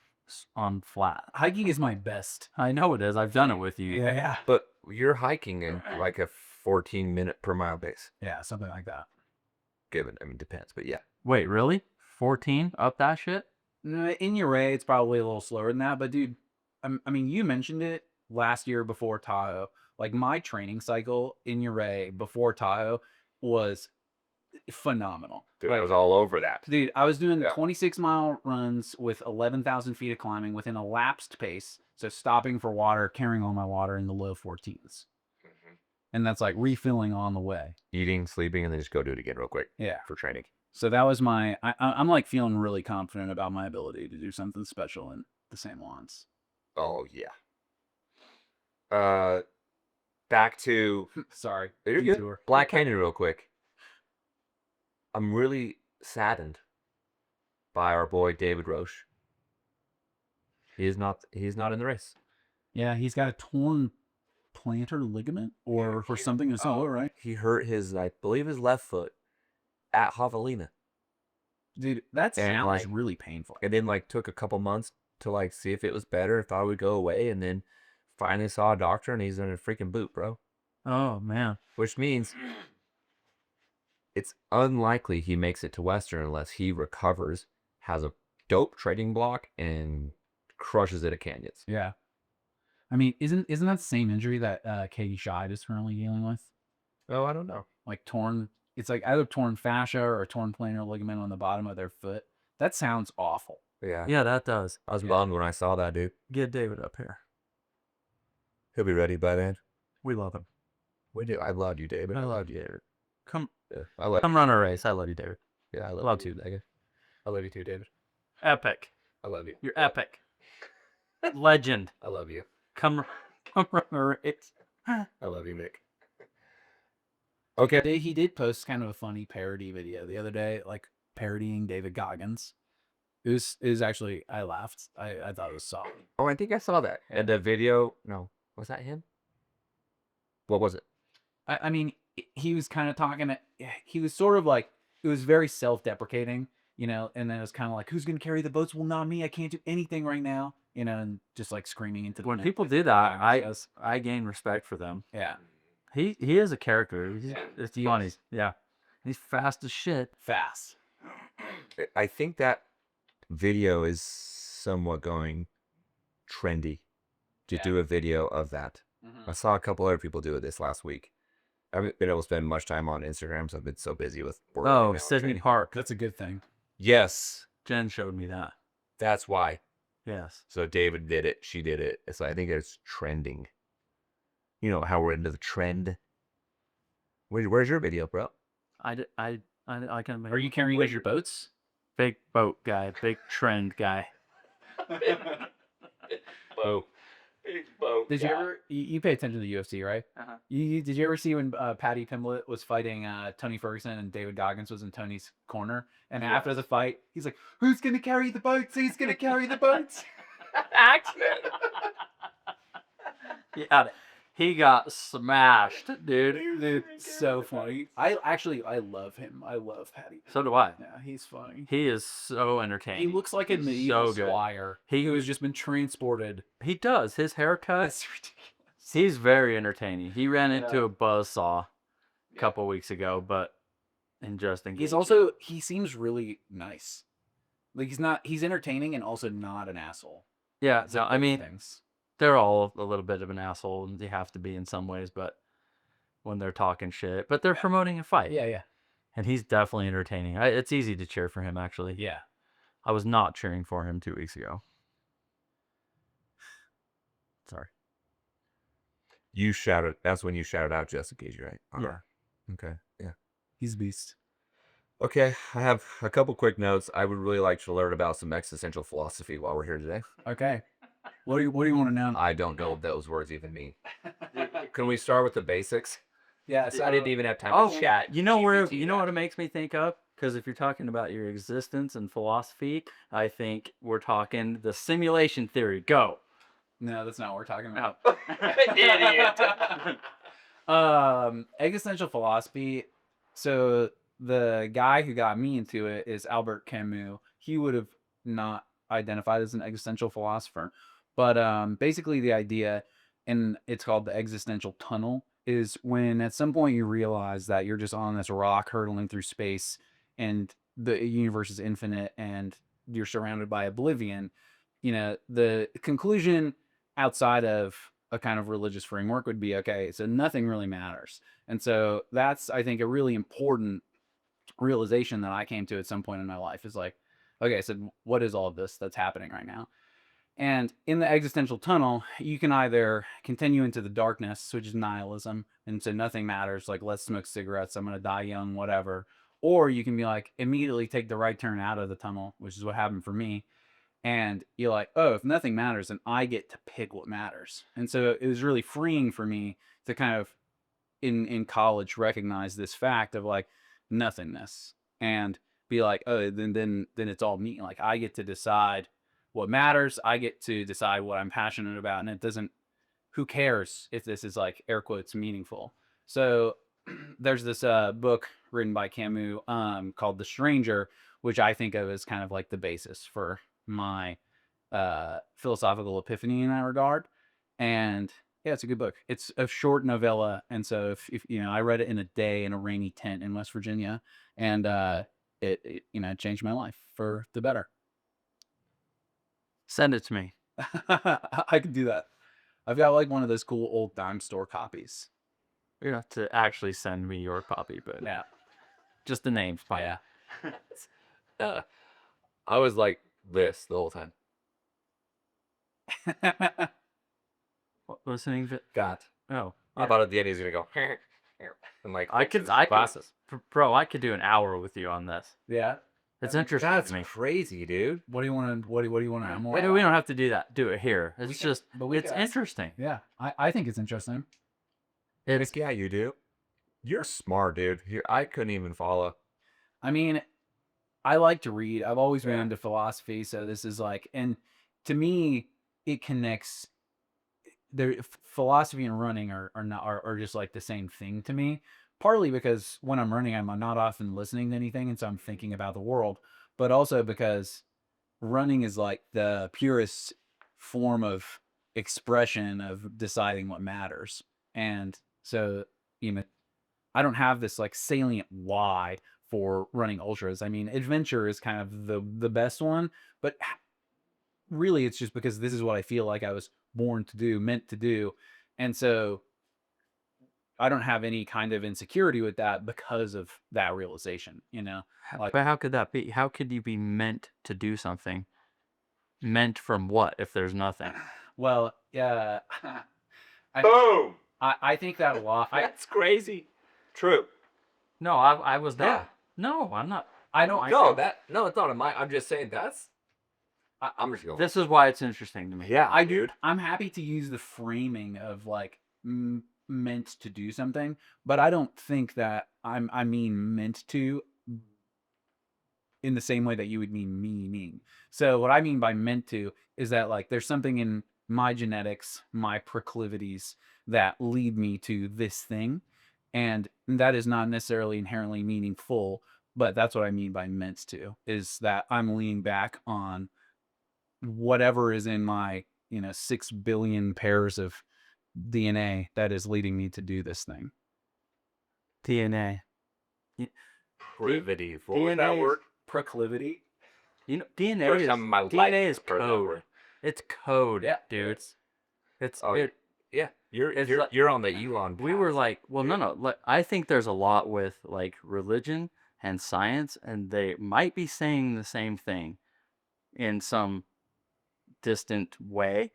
on flat. Hiking is my best. I know it is. I've done it with you. Yeah. But you're hiking in like a 14-minute per mile pace. Yeah, something like that. Depends, but yeah. Wait, really? 14 up that shit? No, in Uray, it's probably a little slower than that. But dude, I mean, you mentioned it last year before Tahoe. Like my training cycle in Uray before Tahoe was phenomenal. Dude, I was all over that. Dude, I was doing Yeah. 26-mile runs with 11,000 feet of climbing within a lapsed pace. So stopping for water, carrying all my water in the low 14s. And that's like refilling on the way. Eating, sleeping, and then just go do it again real quick. Yeah. For training. So that was I'm like feeling really confident about my ability to do something special in the San Juans. Oh, yeah. Back to Sorry. You're good. detour. Black Canyon real quick. I'm really saddened by our boy David Roche. He's not in the race. Yeah, he's got a torn plantar ligament or something in his elbow, right? He hurt I believe his left foot at Javelina. Dude, that And, sounds like- really painful. And then took a couple months to see if it was better, thought it would go away, and then finally saw a doctor and he's in a freaking boot, bro. Oh, man. Which means it's unlikely he makes it to Western unless he recovers, has a dope trading block, and crushes it at Canyons. Yeah. I mean, isn't that the same injury that Katie Scheid is currently dealing with? Oh, I don't know. Like torn, it's like either torn fascia or torn plantar ligament on the bottom of their foot. That sounds awful. Yeah. Yeah, that does. I was bummed when I saw that, dude. Get David up here. He'll be ready by then. We love him. We do. I love you, David. I love you, David. Come Yeah, come run a race. I love you, David. Yeah, I Love you, David. I love you too, David. Epic. I love you. You're epic. Legend. I love you. Come run a race. I love you, Nick. Okay. He did post kind of a funny parody video the other day, like parodying David Goggins. It was actually, I laughed. I thought it was solid. Oh, I think I saw that. And the video, no. Was that him? What was it? I mean, he was kind of talking, he was sort of like, it was very self-deprecating, and then it was kind of like, who's going to carry the boats? Well, not me. I can't do anything right now, and just like screaming into the When mic. people do that, I gain respect for them. Yeah. He is a character. It's He funny. is. Yeah. He's fast as shit. Fast. I think that video is somewhat going trendy to do a video of that. I saw a couple other people do it this last week. I haven't been able to spend much time on Instagram, so I've been so busy with work. Oh, and Sydney training. Park. That's a good thing. Yes. Jen showed me that. That's why. Yes. So David did it. She did it. So I think it's trending. You know how we're into the trend. Where's your video, bro? I can. Are you carrying your boats? Big boat guy, big trend guy. Boat. Big boat. Did you ever you pay attention to the UFC, right? Uh-huh. Did you ever see when Paddy Pimblett was fighting Tony Ferguson and David Goggins was in Tony's corner? And after the fight, he's like, "Who's gonna carry the boats? Who's gonna carry the boats?" Accident. Yeah, he got smashed, dude. Dude, so funny. I love him. I love Paddy. So do I. Yeah, he's funny. He is so He entertaining. looks like a medieval so good. squire who has just been transported. He does. His haircut. That's ridiculous. He's very entertaining. He ran into a buzzsaw a couple weeks ago, but interesting. He seems really nice. Like he's entertaining and also not an asshole. Yeah, It's no, like I both mean, things. they're all a little bit of an asshole, and they have to be in some ways, but when they're talking shit, but they're promoting a fight. Yeah. And he's definitely entertaining. It's easy to cheer for him, actually. Yeah. I was not cheering for him 2 weeks ago. Sorry. That's when you shouted out Jessica Gage, right? Yeah. Okay. Yeah. He's a beast. Okay. I have a couple quick notes. I would really like to learn about some existential philosophy while we're here today. Okay. What do you want to know? I don't know what those words even mean. Can we start with the basics? Yeah, I didn't even have time to chat. You know what it makes me think of? Because if you're talking about your existence and philosophy, I think we're talking the simulation theory. Go. No, that's not what we're talking about. Idiot. Existential philosophy. So the guy who got me into it is Albert Camus. He would have not identified as an existential philosopher, but basically the idea, and it's called the existential tunnel, is when at some point you realize that you're just on this rock hurtling through space, and the universe is infinite, and you're surrounded by oblivion. You know, the conclusion outside of a kind of religious framework would be, okay, so nothing really matters. And so that's, I think, a really important realization that I came to at some point in my life is like, okay, so what is all of this that's happening right now? And in the existential tunnel, you can either continue into the darkness, which is nihilism, and so nothing matters, like let's smoke cigarettes, I'm gonna die young, whatever. Or you can be like, immediately take the right turn out of the tunnel, which is what happened for me. And you're like, oh, if nothing matters, then I get to pick what matters. And so it was really freeing for me to kind of in college recognize this fact of like nothingness and be like, oh, then it's all me. Like I get to decide what matters. I get to decide what I'm passionate about, and it doesn't. Who cares if this is like air quotes meaningful? So there's this book written by Camus called The Stranger, which I think of as kind of like the basis for my philosophical epiphany in that regard. And yeah, it's a good book. It's a short novella, and so if you know, I read it in a day in a rainy tent in West Virginia, and it changed my life for the better. Send it to me. I could do that. I've got like one of those cool old dime store copies. You don't have to actually send me your copy, but Yeah. just the name's fine. Yeah. I was like this the whole time. Listening to God. Oh, I thought at the end he was gonna go and like I could glasses. bro, I could do an hour with you on this. Yeah. It's interesting That's to me. crazy, dude. What do you want to? What do you want to know more? We don't have to do that. Do it here. It's just, but it's interesting. Yeah, I think it's interesting. It's Yeah, you do. You're smart, dude. I couldn't even follow. I mean, I like to read. I've always been into philosophy, so this is like, and to me, it connects. Philosophy and running are just like the same thing to me. Partly because when I'm running, I'm not often listening to anything, and so I'm thinking about the world. But also because running is like the purest form of expression of deciding what matters. And so, I don't have this like salient why for running ultras. I mean, adventure is kind of the best one, but really it's just because this is what I feel like I was born to do, meant to do. And so I don't have any kind of insecurity with that because of that realization, but how could that be? How could you be meant to do something? Meant from what if there's nothing? Well, yeah. Boom. I think that a lot. That's crazy. True. No, I was not. Yeah. No, I'm not. I don't. No, it's not a I'm just saying I'm just going. This is why it's interesting to me. Yeah, dude. I'm happy to use the framing of like meant to do something, but I don't think that I mean meant to in the same way that you would mean meaning. So what I mean by meant to is that like there's something in my genetics, my proclivities that lead me to this thing, and that is not necessarily inherently meaningful, but that's what I mean by meant to, is that I'm leaning back on whatever is in my 6 billion pairs of DNA that is leading me to do this thing. DNA. Proclivity. What DNA was that is- word? Proclivity. DNA First is time in my life DNA is I've heard that code. word. It's code, Yeah. dude. It's Oh, it, Yeah, It's like- you're on the Elon. we were like, well, no. Like, I think there's a lot with like religion and science, and they might be saying the same thing in some distant way,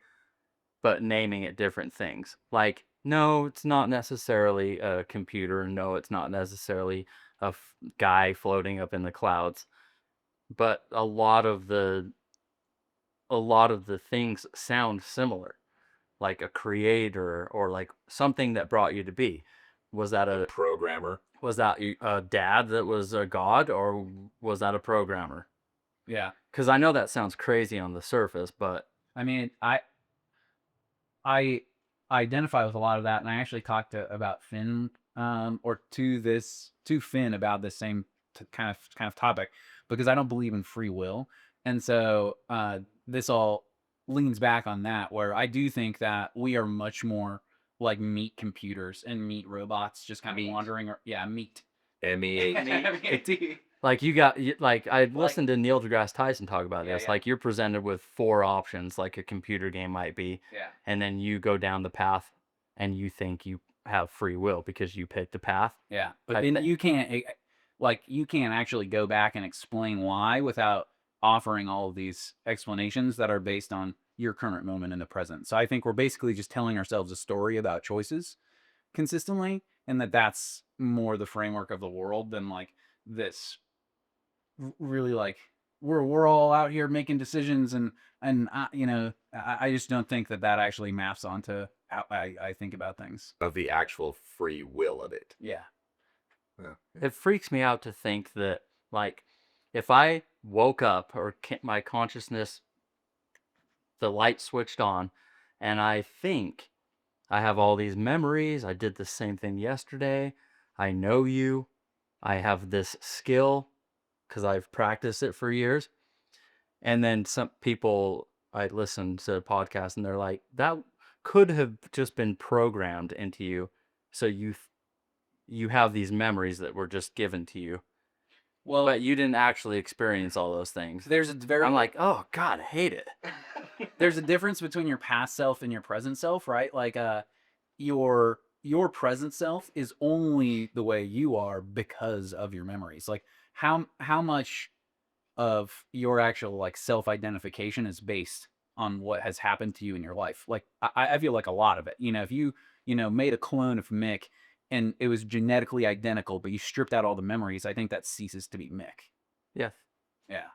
but naming it different things. Like, no, it's not necessarily a computer. No, it's not necessarily a guy floating up in the clouds. But a lot of the things sound similar, like a creator or like something that brought you to be. Was that a programmer. was that a dad that was a god, or was that a programmer? Yeah. Because I know that sounds crazy on the surface, but I mean, I identify with a lot of that, and I actually talked about Finn or to Finn about the same kind of topic, because I don't believe in free will, and so this all leans back on that, where I do think that we are much more like meat computers and meat robots, just kind of wandering. Meat. MEAT. like like I listened to Neil deGrasse Tyson talk about this. Like, you're presented with 4 options, like a computer game might be, and then you go down the path, and you think you have free will because you picked a path. Yeah, but I then think- you can't actually go back and explain why without offering all of these explanations that are based on your current moment in the present. So I think we're basically just telling ourselves a story about choices consistently, and that's more the framework of the world than like this really like we're all out here making decisions, and I just don't think that actually maps onto how I think about things. Of the actual free will of it. Yeah. It freaks me out to think that, like, if I woke up or my consciousness, the light switched on, and I think I have all these memories, I did the same thing yesterday, I know you, I have this skill because I've practiced it for years. And then some people, I listen to a podcast, and they're like, that could have just been programmed into you. So you have these memories that were just given to you. Well, But you didn't actually experience all those things. I'm like, oh God, I hate it. there's a difference between your past self and your present self, right? Like your present self is only the way you are because of your memories. Like how much of your actual like self-identification is based on what has happened to you in your life. Like I feel like a lot of it. If you made a clone of Mick and it was genetically identical, but you stripped out all the memories, I think that ceases to be Mick. Yes. Yeah.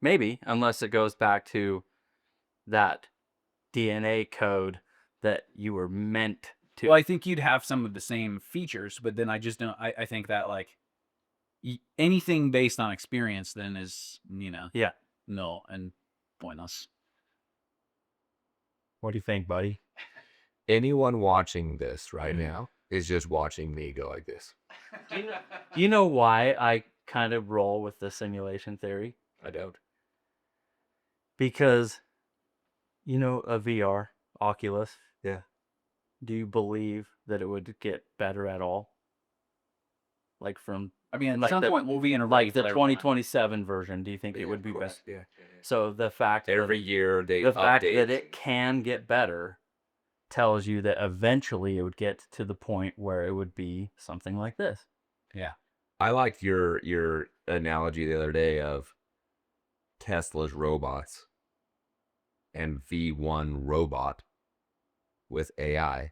Maybe, unless it goes back to that DNA code that you were meant to. Well, I think you'd have some of the same features, but then I just don't. I think that like anything based on experience then is Yeah. null and pointless. What do you think, buddy? Anyone watching this right now is just watching me go like this. You know why I kind of roll with the simulation theory? I don't. Because, a VR, Oculus. Yeah. Do you believe that it would get better at all? Like from I mean, at Like some the- point we'll be in a like the regular one. 2027 version, do you think it would be better? Yeah. So the fact Every that, year they the fact update. that it can get better tells you that eventually it would get to the point where it would be something like this. Yeah. I liked your analogy the other day of Tesla's robots. and V1 robot with AI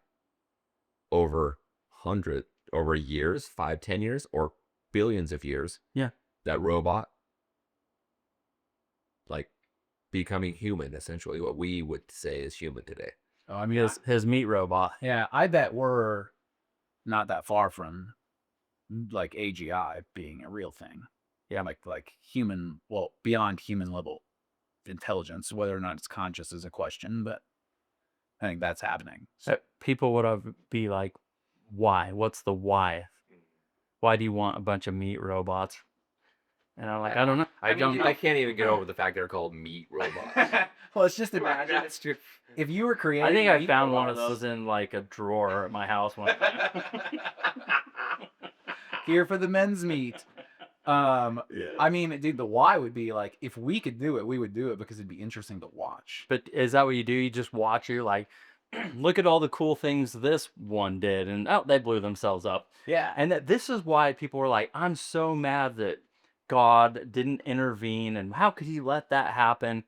over years, 5-10 years, or billions of years. Yeah. That robot, like, becoming human, essentially what we would say is human today. Oh, I mean, His meat robot. yeah, I bet we're not that far from like AGI being a real thing. Yeah, like human, well, beyond human level intelligence. Whether or not it's conscious is a question, but I think that's happening. So people would be like, why? What's the why? Why do you want a bunch of meat robots? And I'm like, I don't know. I can't even get over the fact they're called meat robots. Well, it's just imagine if you were creating. I think I meat found one of robots- those in like a drawer at my house one time. Here for the men's meat. I mean, dude, the why would be like, if we could do it, we would do it because it'd be interesting to watch. But is that what you do? You just watch, you're like, look at all the cool things this one did, and oh, they blew themselves up. Yeah. And this is why people were like, I'm so mad that God didn't intervene, and how could he let that happen?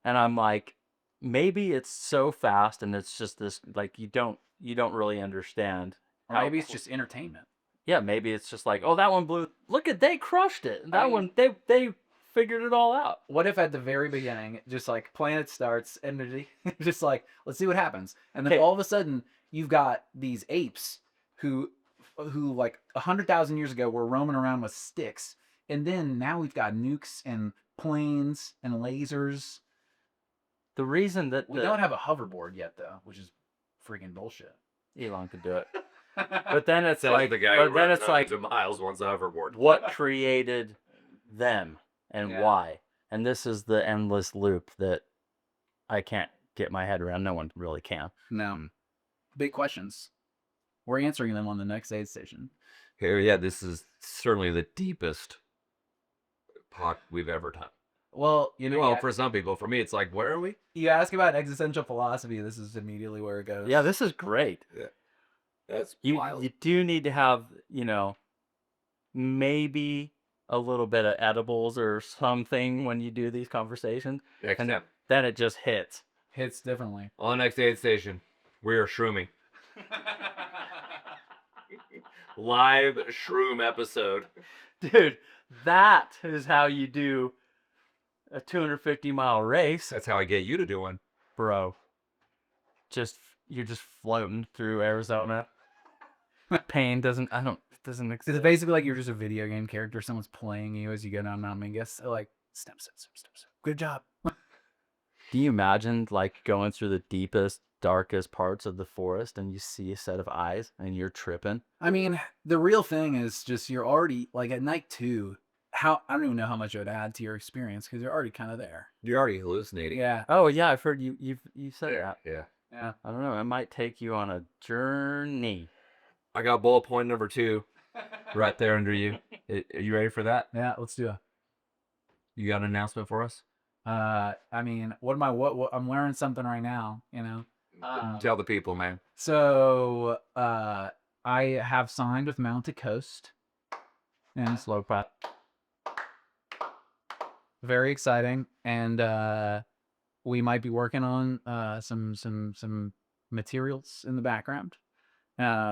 And I'm like, maybe it's so fast, and it's just this, like, you don't really understand. Or maybe it's just entertainment. Yeah, maybe it's just like, oh, that one blew. Look at, they crushed it. That one, they figured it all out. What if at the very beginning, just like planet starts and just like, let's see what happens, and then all of a sudden you've got these apes who like 100,000 years ago were roaming around with sticks, and then now we've got nukes and planes and lasers. The reason that We don't have a hoverboard yet, though, which is freaking bullshit. Elon could do it. But then it's Sounds like, the guy but who then runs it's like, hundreds of miles wants a hoverboard. what created them and Yeah. why? And this is the endless loop that I can't get my head around. No one really can. No. Big questions. We're answering them on the next aid station. Here, yeah, this is certainly the deepest talk we've ever done. Well, you know, Well, for some people, for me, it's like, where are we? you ask about existential philosophy, this is immediately where it goes. Yeah, this is great. That's You do need to have, maybe a little bit of edibles or something when you do these conversations. Next And time. then it just hits. Hits differently. On the next aid station, we are shrooming. Live shroom episode. Dude, that is how you do a 250-mile race, That's how I get you to do one. bro. You're just floating through Arizona. Pain doesn't exist. It's basically like you're just a video game character. Someone's playing you as you go down Mount Mingus. They're like, step. Good job. Do you imagine like going through the deepest, darkest parts of the forest and you see a set of eyes and you're tripping? I mean, the real thing is just you're already, like at night too, I don't even know how much it would add to your experience because you're already kind of there. You're already hallucinating. Yeah. Oh yeah, I've heard you said that. Yeah. Yeah. I don't know. It might take you on a journey. I got bullet point number 2 right there under you. Are you ready for that? Yeah, let's do it. You got an announcement for us? I mean, what I'm wearing something right now, Tell the people, man. So, I have signed with Mounted Coast. And Slow pat. very exciting. And we might be working on some materials in the background,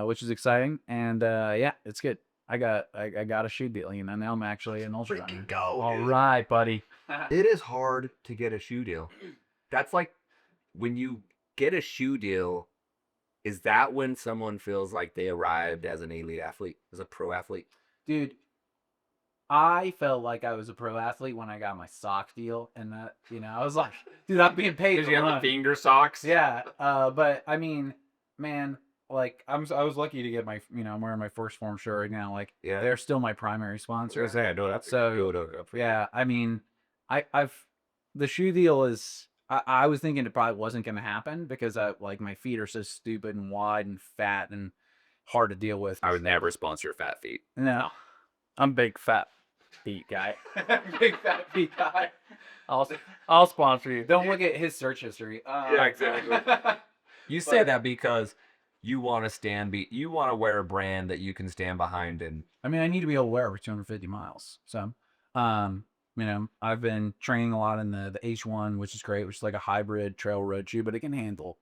which is exciting. And yeah, it's good. I got a shoe deal, now I'm actually an ultrarunner. Go. All right, buddy. It is hard to get a shoe deal. That's like when you get a shoe deal, is that when someone feels like they arrived as an elite athlete, as a pro athlete? Dude, I felt like I was a pro athlete when I got my sock deal, and that, I was like, dude, I'm being paid. Because you to have run. the finger socks? Yeah, but I mean, man, like I was lucky to get my, I'm wearing my First Form shirt right now. Like, Yeah. they're still my primary I was sponsor. gonna say, I know that's So, yeah, I mean, the shoe deal is, I was thinking it probably wasn't gonna happen because my feet are so stupid and wide and fat and hard to deal with. I would never sponsor fat feet. No, I'm a big fat feet guy. big fat feet guy. I'll sponsor you. Don't look at his search history. Yeah, exactly. You say that because you want to you want to wear a brand that you can stand behind and I mean, I need to be able to wear it for 250 miles. So, You know, I've been training a lot in the H1, which is great, which is like a hybrid trail road shoe, but it can handle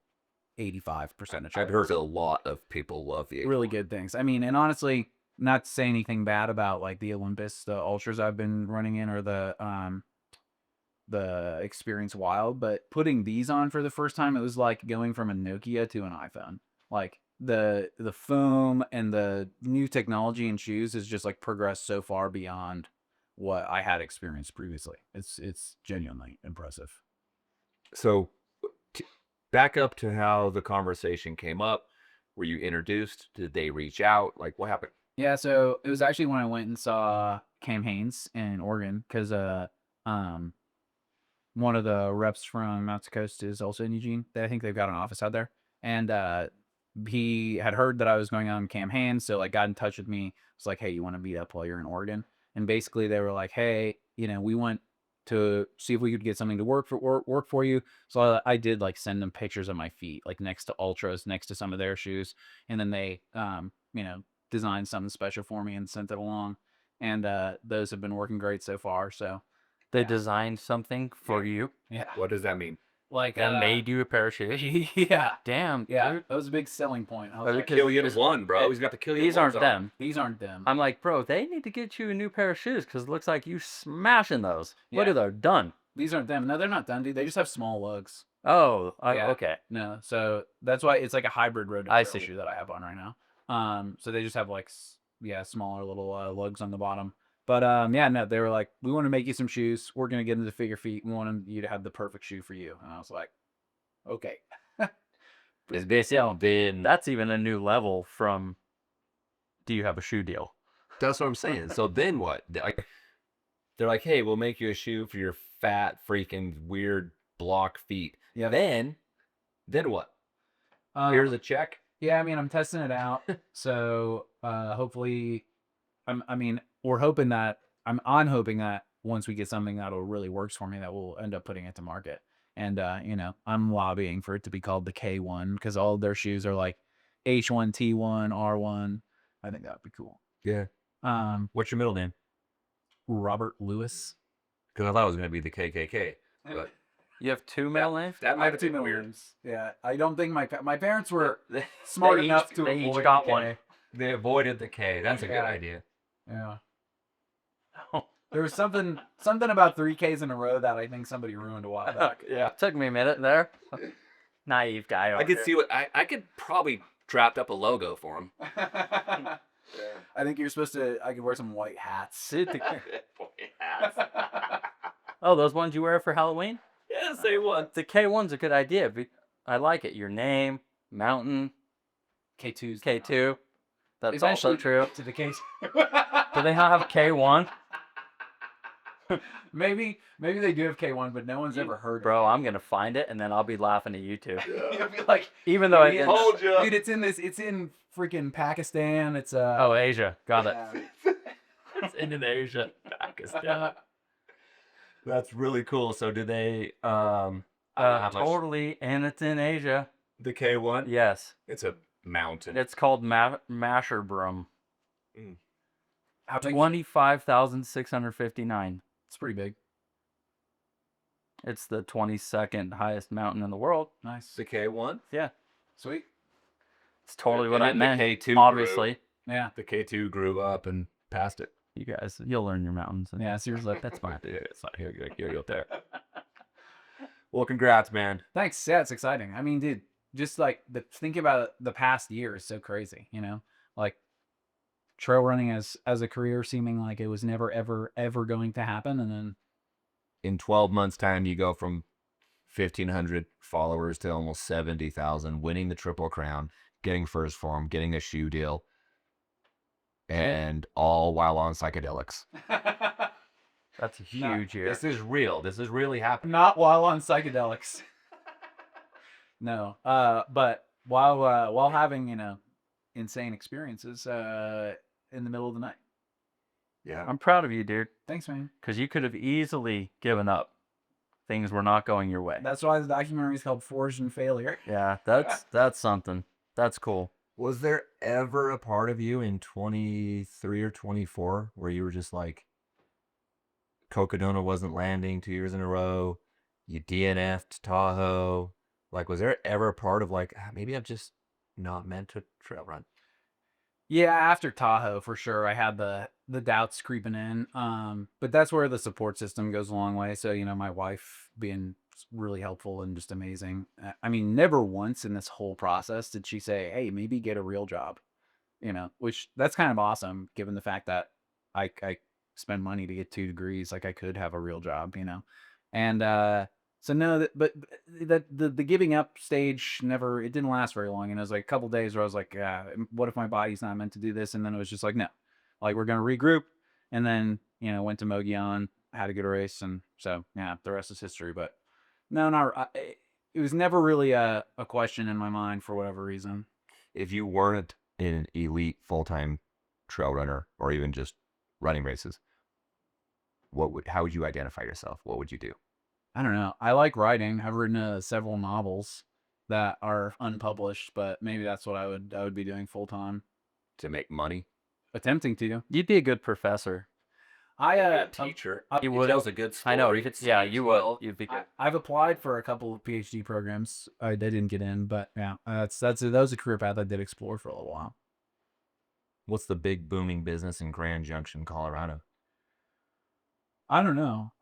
85% of I've trails. heard a lot of people love the Really good things. I mean, and honestly, not to say anything bad about like the Olympus, the ultras I've been running in, or the Experience Wild, but putting these on for the first time, it was like going from a Nokia to an iPhone. Like the foam and the new technology in shoes has just like progressed so far beyond what I had experienced previously. It's genuinely impressive. So, back up to how the conversation came up. Were you introduced? Did they reach out? Like, what happened? Yeah, so it was actually when I went and saw Cam Haynes in Oregon, because one of the reps from Mountain Coast is also in Eugene. I think they've got an office out there, and he had heard that I was going on Cam Haynes, so like got in touch with me. Was like, hey, you want to meet up while you're in Oregon? And basically they were like, hey, you know, we want to see if we could get something to work for you. So I did like send them pictures of my feet, like next to ultras, next to some of their shoes, and then they you know, designed something special for me and sent it along. And those have been working great so far. So They designed something for you yeah, What does that mean? like and made you a pair of shoes. yeah, Damn, yeah, dude. that was a big selling point. I was But like, because Kilian won, bro. He's got the Kilian. these aren't them. these aren't them. I'm like, bro, they need to get you a new pair of shoes because it looks like you smashing those. Look Yeah. at they're done. These aren't them. No, they're not done, dude. They just have small lugs. Oh, Yeah. okay. No, so that's why it's like a hybrid road to I trail see. shoe that I have on right now. So they just have like smaller little lugs on the bottom. But yeah, no, they were like, we want to make you some shoes. We're gonna get into figure feet. We want you to have the perfect shoe for you. And I was like, okay. That's even a new level from. Do you have a shoe deal? That's what I'm saying. So then what? They're like, hey, we'll make you a shoe for your fat, freaking weird block feet. Yeah. Then what? Here's a check. Yeah, I mean, I'm testing it out. So hopefully, we're hoping that I'm hoping that once we get something that'll really works for me, that we'll end up putting it to market. And you know, I'm lobbying for it to be called the K1 because all of their shoes are like H1, T1, R1. I think that would be cool. Yeah. What's your middle name? Robert Lewis. Because I thought it was going to be the KKK. But You have two middle names? that I might have have two been middle weird. names. Yeah, I don't think my parents were smart enough to they each avoid got the one. K. They avoided the K. That's a good Yeah. idea. Yeah. There was something about 3Ks in a row that I think somebody ruined a while back. Yeah. Took me a minute there. Naive guy. I could see what I could probably draft up a logo for him. I think you're supposed to. I could wear some white hats. Oh, those ones you wear for Halloween? Yeah, say what? The K1's a good idea. I like it. Your name, mountain, K2's K2. That's also eventually true. to the K. Do they not have K1? Maybe they do have K1, but no one's ever heard. Bro, I'm gonna find it and then I'll be laughing at you too. You'll be like, Even though "Idiot." Told ya. Dude, it's in freaking Pakistan. It's Oh, Asia. Got it. yeah. It's Indonesia. Pakistan. That's really cool. So do they how much- Totally, and it's in Asia. the K1? Yes. It's a mountain. It's called Masherbrum. How big? 25,659. It's pretty big. It's the 22nd highest mountain in the world. Nice. The K1? Yeah. Sweet. It's totally what And I then the meant. K2 grew. Obviously. Yeah. The K2 grew up and passed it. You guys, you'll learn your mountains. Yeah. Seriously. That's fine. Yeah, it's not here you go there. Well, congrats, man. Thanks. Yeah, it's exciting. I mean, dude, just like think about the past year is so crazy. You know, like trail running as a career seeming like it was never ever going to happen, and then In 12 months' time, you go from 1,500 followers to almost 70,000, winning the Triple Crown, getting first form, getting a shoe deal, and all while on psychedelics. That's a huge year. This is real. This is really happening. not while on psychedelics. No, but while having, you know, insane experiences in the middle of the night. Yeah. I'm proud of you, dude, Thanks, man. because you could have easily given up. Things were not going your way. That's why the documentary is called Forged in Failure. Yeah, that's something. That's cool. Was there ever a part of you in 23 or 24 where you were just like Cocodona wasn't landing 2 years in a row. You DNF'd Tahoe. Like, was there ever a part of like, maybe I'm just not meant to trail run? Yeah, after Tahoe for sure, I had the doubts creeping in. But that's where the support system goes a long way. So my wife being really helpful and just amazing. I mean, never once in this whole process did she say, "Hey, maybe get a real job." Which that's kind of awesome given the fact that I spend money to get 2 degrees. Like I could have a real job. And so no, the giving up stage never, it didn't last very long. And it was like a couple days where I was like, what if my body's not meant to do this? And then it was just like, no, like we're gonna regroup. And then went to Mogollon, had a good race, and so yeah, the rest is history. But no, it was never really a question in my mind for whatever reason. If you weren't an elite full-time trail runner or even just running races, how would you identify yourself? What would you do? I don't know. I like writing. I've written several novels that are unpublished, but maybe that's what I would be doing full time. To make money? Attempting to. You'd be a good professor. Teacher. You would. Tells a good story. I know. Yeah, you will. You'd be good. I've applied for a couple of PhD programs. They didn't get in, but yeah, that was a career path I did explore for a little while. What's the big booming business in Grand Junction, Colorado? I don't know.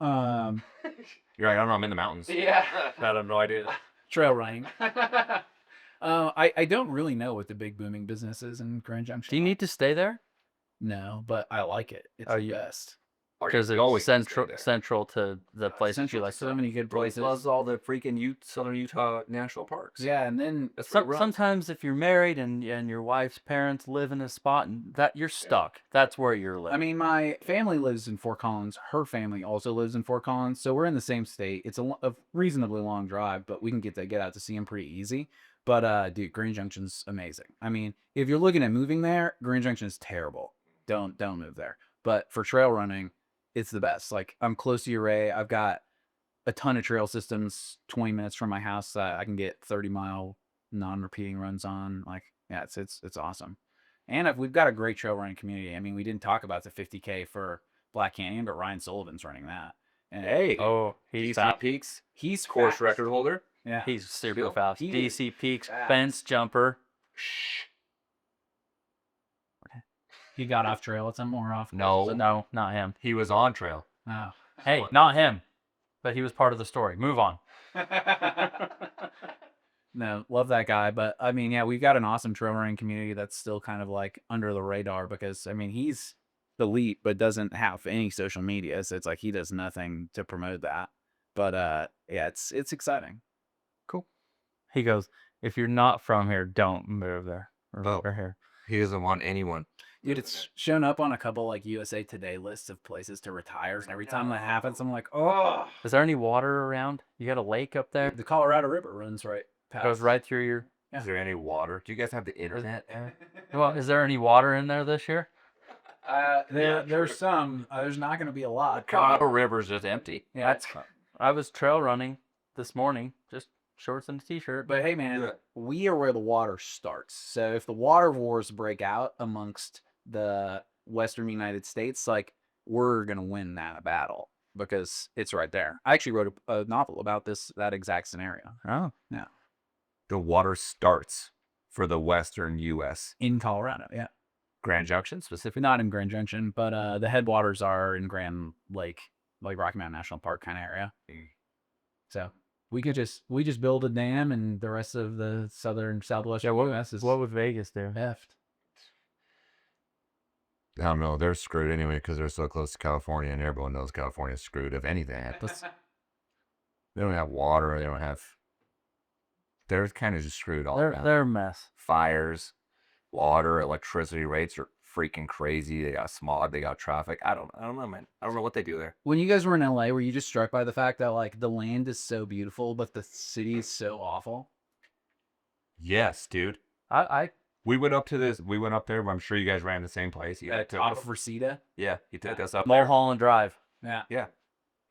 You're right. I don't know. I'm in the mountains. Yeah. I have no idea. Trail running. I don't really know what the big booming business is in Grand Junction. Do you need to stay there? No, but I like it. It's the best. Because it's always central to the place that you like. So many good places. Loves all the freaking Southern Utah national parks. Yeah, and then Sometimes if you're married and your wife's parents live in a spot and that you're stuck, that's where you're living. I mean, my family lives in Fort Collins. Her family also lives in Fort Collins, so we're in the same state. It's a reasonably long drive, but we can get out to see them pretty easy. But dude, Grand Junction's amazing. I mean, if you're looking at moving there, Grand Junction is terrible. Don't move there. But for trail running, it's the best. Like I'm close to Uray. I've got a ton of trail systems 20 minutes from my house that I can get 30-mile non-repeating runs on. Like, yeah, it's awesome. And we've got a great trail running community. I mean, we didn't talk about the 50K for Black Canyon, but Ryan Sullivan's running that. And he's DC Peaks. He's Course fast. record holder. Yeah, he's super Cool. fast. He DC Peaks, fast. fence jumper. he got off trail at some more off. No, No, not him. he was on trail. Oh. Hey, not him. But he was part of the story. Move on. No, love that guy. But I mean, yeah, we've got an awesome trail running community that's still kind of like under the radar because I mean, he's elite, but doesn't have any social media. So it's like he does nothing to promote that. But yeah, it's exciting. Cool. He goes, if you're not from here, don't move there. Oh. Or here. He doesn't want anyone. Dude, it's shown up on a couple like USA Today lists of places to retire. And every time that happens, I'm like, oh. Is there any water around? You got a lake up there? The Colorado River runs right past. Goes right through your... Yeah. Is there any water? Do you guys have the internet? Well, is there any water in there this year? There's some. There's not going to be a lot. Colorado River's just empty. Yeah, I was trail running this morning, just shorts and a t-shirt. but hey, man, Yeah. we are where the water starts. So if the water wars break out amongst the Western United States, like we're gonna win that battle because it's right there. I actually wrote a novel about that exact scenario. Oh. Yeah. The water starts for the Western U.S. In Colorado, yeah. Grand Junction specifically. Not in Grand Junction, but the headwaters are in Grand Lake, like Rocky Mountain National Park kind of area. So we just build a dam, and the rest of the southwest U.S. is What would Vegas do? effed. I don't know. They're screwed anyway because they're so close to California, and everyone knows California's screwed. If anything happens, they don't have water. They don't have. They're kind of just screwed all around. They're a mess. Fires, water, electricity rates are freaking crazy. They got smog. They got traffic. I don't know, man. I don't know what they do there. When you guys were in LA, were you just struck by the fact that like the land is so beautiful, but the city is so awful? Yes, dude. We went up there. I'm sure you guys ran the same place. Top of Reseda. Yeah, he took us up there. Mulholland Drive. Yeah.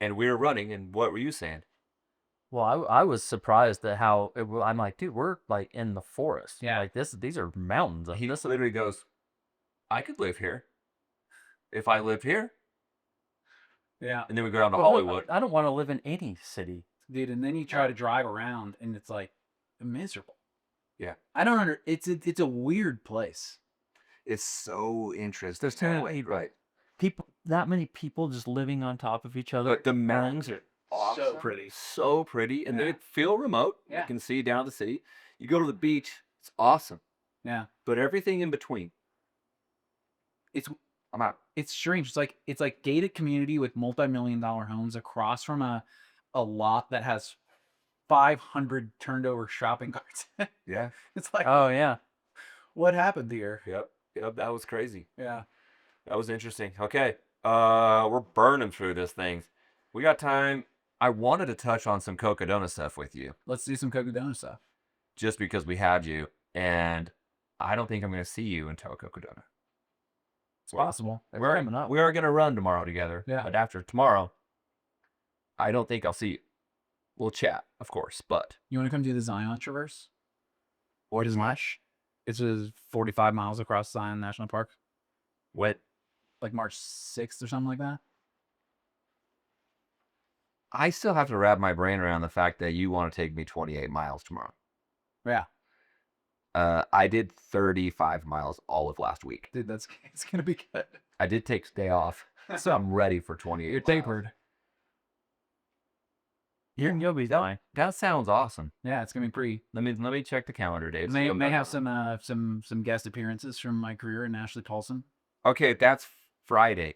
And we were running, and what were you saying? Well, I was surprised at how I'm like, dude, we're like in the forest. Yeah. Like these are mountains. He literally goes, I could live here. If I lived here. Yeah, and then we go down to Well, Hollywood. I don't want to live in any city. dude. And then you try to drive around, and it's like miserable. Yeah. I don't under. It's a weird place. It's so interesting. There's too many people. That many people just living on top of each other. But the mountains are awesome. So pretty. So pretty, and Yeah. they feel remote. Yeah. You can see down the city. You go to the beach, it's awesome. Yeah, But everything in between, I'm out. it's strange. It's like gated community with multi-million-dollar homes across from a lot that has 500 turned over shopping carts. Yeah. It's like, Oh yeah. what happened here? Yep. That was crazy. Yeah. That was interesting. Okay. We're burning through this thing. We got time. I wanted to touch on some Cocodona stuff with you, Let's do some Cocodona stuff. just because we had you, and I don't think I'm going to see you until Cocodona. It's possible. They're We're coming up. we are going to run tomorrow together. Yeah. But after tomorrow, I don't think I'll see you. We'll chat, of course, but You want to come do the Zion Traverse? What is March? It's just 45 miles across Zion National Park, what? like March 6th or something like that. I still have to wrap my brain around the fact that you want to take me 28 miles tomorrow. Yeah, I did 35 miles all of last week. dude, it's gonna be good. I did take a day off, so I'm ready for 28 You're miles. tapered. You'll be fine. That sounds awesome. Yeah, it's gonna be pretty. Let me check the calendar, Dave. May have some guest appearances from my career in Ashley Paulson. Okay, that's Friday.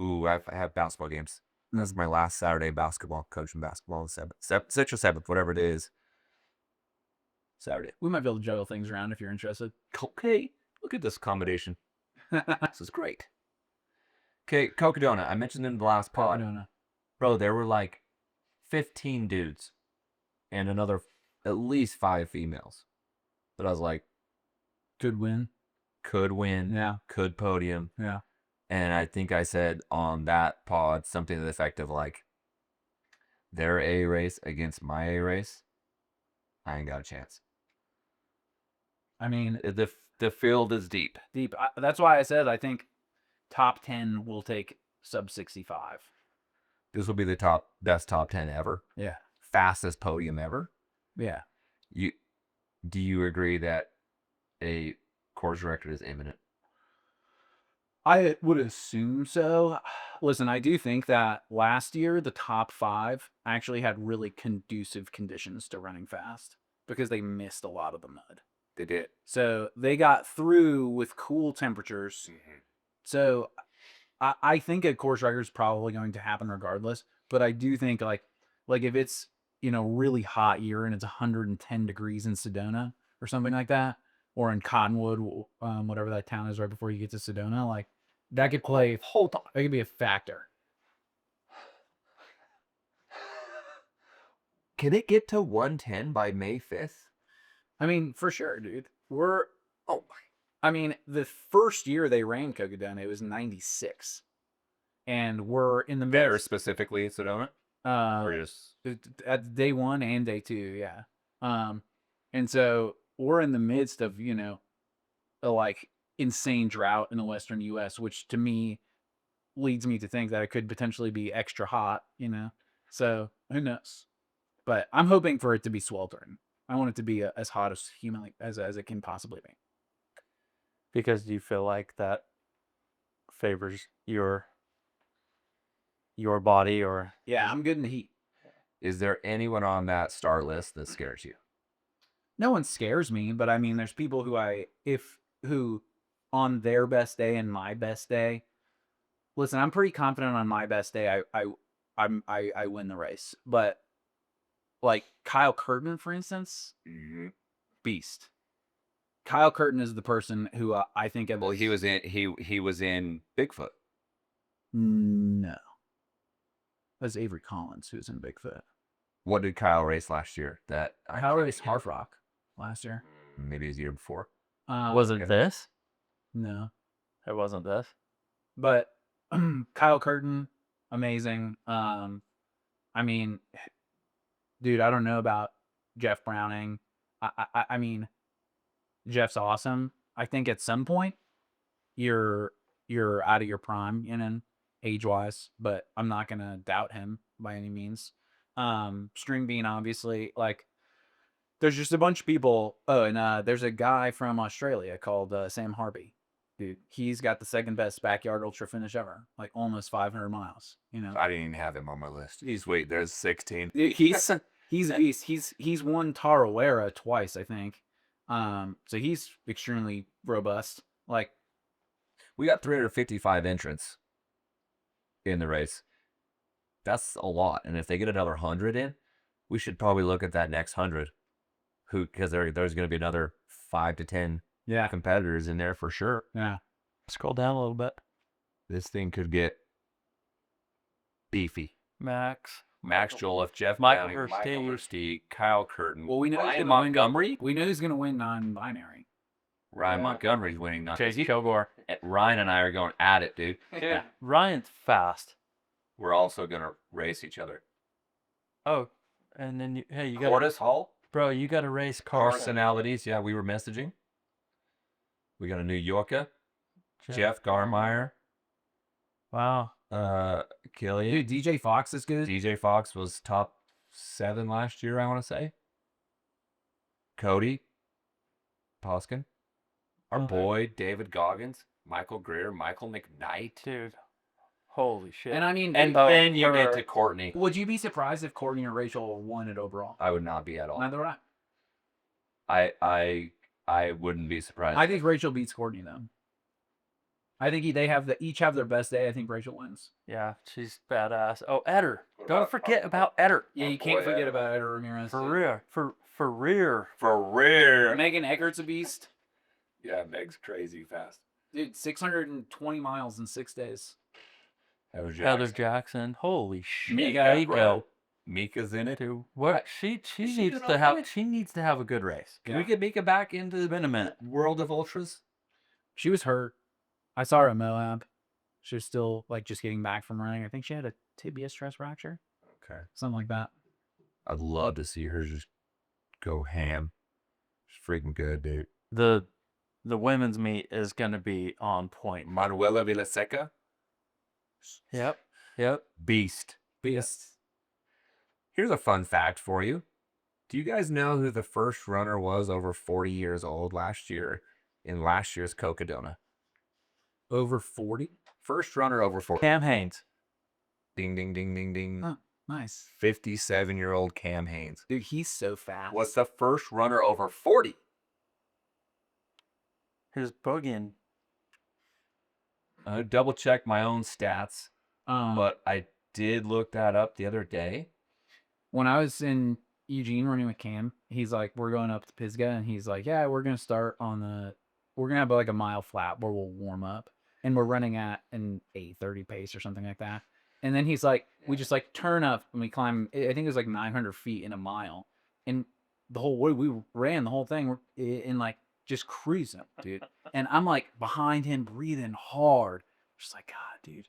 Ooh, I have basketball games. This is my last Saturday basketball, coaching basketball, 6th or 7th, whatever it is. Saturday. We might be able to juggle things around if you're interested. Okay, look at this accommodation. This is great. Okay, Cocodona. I mentioned in the last pod. Cocodona. Bro, there were like 15 dudes and another at least 5 females. But I was like, Good win. could win, Yeah. could podium. Yeah. And I think I said on that pod something to the effect of like, their A race against my A race, I ain't got a chance. I mean, The field is deep. deep. That's why I said I think top 10 will take sub 65. This will be the best top 10 ever. Yeah. Fastest podium ever. Yeah. Do you agree that a course record is imminent? I would assume so. Listen, I do think that last year the top 5 actually had really conducive conditions to running fast because they missed a lot of the mud. They did. So they got through with cool temperatures. So I think a course record is probably going to happen regardless. But I do think like if it's really hot year and it's 110 degrees in Sedona or something like that, or in Cottonwood, whatever that town is right before you get to Sedona, like that could play. Hold on, that could be a factor. Can it get to 110 by May 5th? I mean, for sure, dude. I mean, the first year they ran Cocodona, it was 96, and we're in the Very midst. specifically, Sedona? Uh, Or just... at day 1 and day 2, yeah. And so we're in the midst of a like insane drought in the western U.S., which to me leads me to think that it could potentially be extra hot. So who knows? But I'm hoping for it to be sweltering. I want it to be as hot as humanly as it can possibly be. Because do you feel like that favors your body or Yeah, I'm good in the heat. Is there anyone on that star list that scares you? No one scares me, but I mean, there's people who on their best day and my best day. Listen, I'm pretty confident on my best day. I win the race, but like Kyle Curtin, for instance, beast. Kyle Curtin is the person who I think of. Well, he was in Bigfoot. No, that's Avery Collins who's in Bigfoot. What did Kyle race last year? Kyle raced Hardrock last year. Maybe his year before. was it this? No, It wasn't this. but Kyle Curtin, amazing. I mean, dude, I don't know about Jeff Browning. I mean, Jeff's awesome. I think at some point you're out of your prime, age-wise, but I'm not gonna doubt him by any means. String Bean, obviously, like there's just a bunch of people. Oh, and there's a guy from Australia called Sam Harvey. Dude, he's got the second best backyard ultra finish ever, like almost 500 miles. You know, I didn't even have him on my list. There's 16. Dude, he's a beast. He's won Tarawera twice, I think. So he's extremely robust. Like, We got 355 entrants in the race. That's a lot. And if they get another 100 in, we should probably look at that next 100. Because there's going to be another 5 to 10 yeah, competitors in there for sure. yeah. Scroll down a little bit. This thing could get beefy. Max. Max Jolliffe, Jeff Michael Downing, Versteeg. Michael Versteeg, Kyle Curtin. Well, we know Ryan Montgomery. We know who's gonna win non-binary. Ryan Montgomery's winning. Chase Kilgore. Ryan and I are going at it, dude. Dude, Ryan's fast. We're also going to race each other. Oh, and then you got Cordis Hall. bro. You got to race Carson. Nationalities. Yeah, we were messaging. We got a New Yorker. Jeff Garmeyer. Wow. Kilian. Dude, DJ Fox is good. DJ Fox was top 7 last year, I want to say. Cody Poskin. Our boy, David Goggins. Michael Greer. Michael McKnight. Dude. Holy shit. And I mean, And then you get to Courtney. would you be surprised if Courtney or Rachel won it overall? I would not be at all. Neither would I. I wouldn't be surprised. I think Rachel beats Courtney though. I think each have their best day. I think Rachel wins. Yeah, she's badass. Oh, Eder. Don't forget about Eder. Yeah, you can't forget about Eder Ramirez. For real. For real. For real. Megan Eckert's a beast. Yeah, Meg's crazy fast. Dude, 620 miles in 6 days. Heather Jackson. Holy shit. Mika's in it. Dude, what she needs to have a good race. Can we get Mika back into the world of ultras? She was hurt. I saw her at Moab. She was still like just getting back from running. I think she had a tibia stress fracture. Okay. Something like that. I'd love to see her just go ham. She's freaking good, dude. The women's meet is gonna be on point. Manuela Villaseca. Yep. Beast. Here's a fun fact for you. Do you guys know who the first runner was over 40 years old last year in last year's Cocodona? Over 40? First runner over 40. Cam Haynes. Ding, ding, ding, ding, ding. Huh, nice. 57-year-old Cam Haynes. Dude, he's so fast. Was the first runner over 40. Here's Bogan. I double checked my own stats, but I did look that up the other day. When I was in Eugene running with Cam, he's like, we're going up to Pisgah, and he's like, yeah, we're going to start we're going to have like a mile flat where we'll warm up, and we're running at an 8:30 pace or something like that. And then he's like, we just like turn up and we climb, I think it was like 900 feet in a mile. And the whole way we ran the whole thing in like just cruising, dude. And I'm like behind him breathing hard. Just like, God, dude.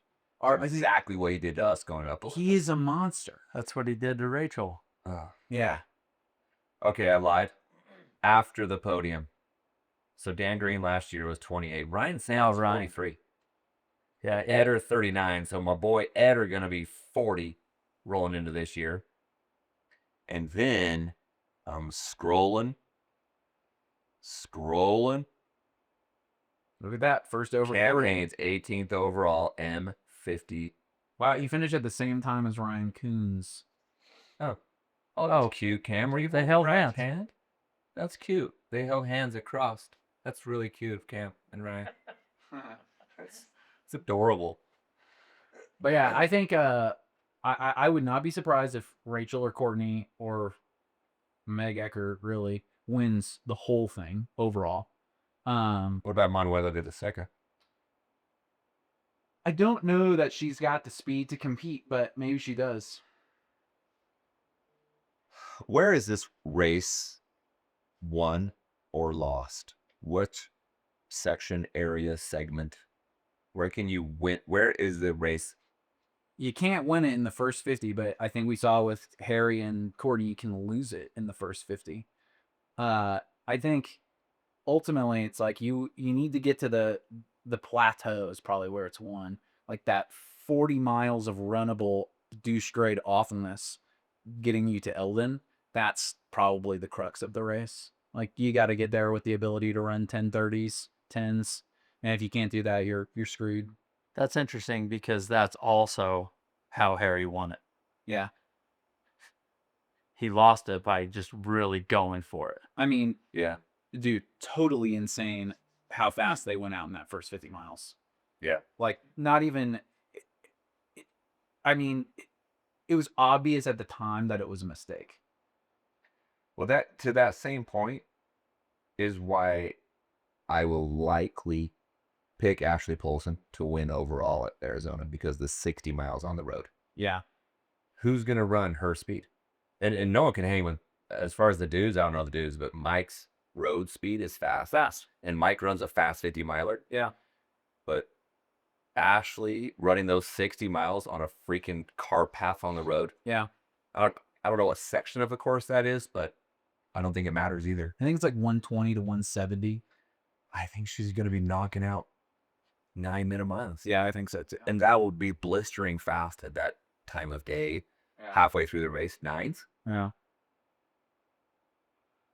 Exactly what he did to us going up. He is a monster. That's what he did to Rachel. Yeah. Okay, I lied. After the podium. So Dan Green last year was 28. Ryan Sanders 23. Yeah, Eder 39. So my boy Eder going to be 40 rolling into this year. And then I'm scrolling. Look at that. First over. Cam Haynes, 18th overall, M50. Wow, you finished at the same time as Ryan Coons. Oh, cute, Cam. Were you They held right hands. hand? That's cute. They held hands across. That's really cute of Cam and Ryan. It's adorable. But yeah, I think I would not be surprised if Rachel or Courtney or Meg Eckert really wins the whole thing overall. What about Manuela de la Seca? I don't know that she's got the speed to compete, but maybe she does. Where is this race won or lost? What section, area, segment? Where can you win? Where is the race? You can't win it in the first 50, but I think we saw with Harry and Courtney, you can lose it in the first 50. I think ultimately it's like you need to get to the plateau is probably where it's won. Like that 40 miles of runnable due straight awfulness getting you to Eldon, that's probably the crux of the race. Like, you got to get there with the ability to run 10:30s, 10s, and if you can't do that, you're screwed. That's interesting because that's also how Harry won it. Yeah. He lost it by just really going for it. I mean, Yeah. dude, totally insane how fast they went out in that first 50 miles. Yeah. Like, not even, I mean, it was obvious at the time that it was a mistake. Well, that to that same point is why I will likely pick Ashley Polson to win overall at Arizona, because the 60 miles on the road. Yeah. Who's going to run her speed? And no one can hang with, as far as the dudes, I don't know the dudes, but Mike's road speed is fast. Fast. And Mike runs a fast 50 miler. Yeah. But Ashley running those 60 miles on a freaking car path on the road. Yeah. I don't know what section of the course that is, but I don't think it matters either. I think it's like 120 to 170. I think she's going to be knocking out 9-minute miles. Yeah, I think so too. And that would be blistering fast at that time of day, halfway through the race, 9s. Yeah.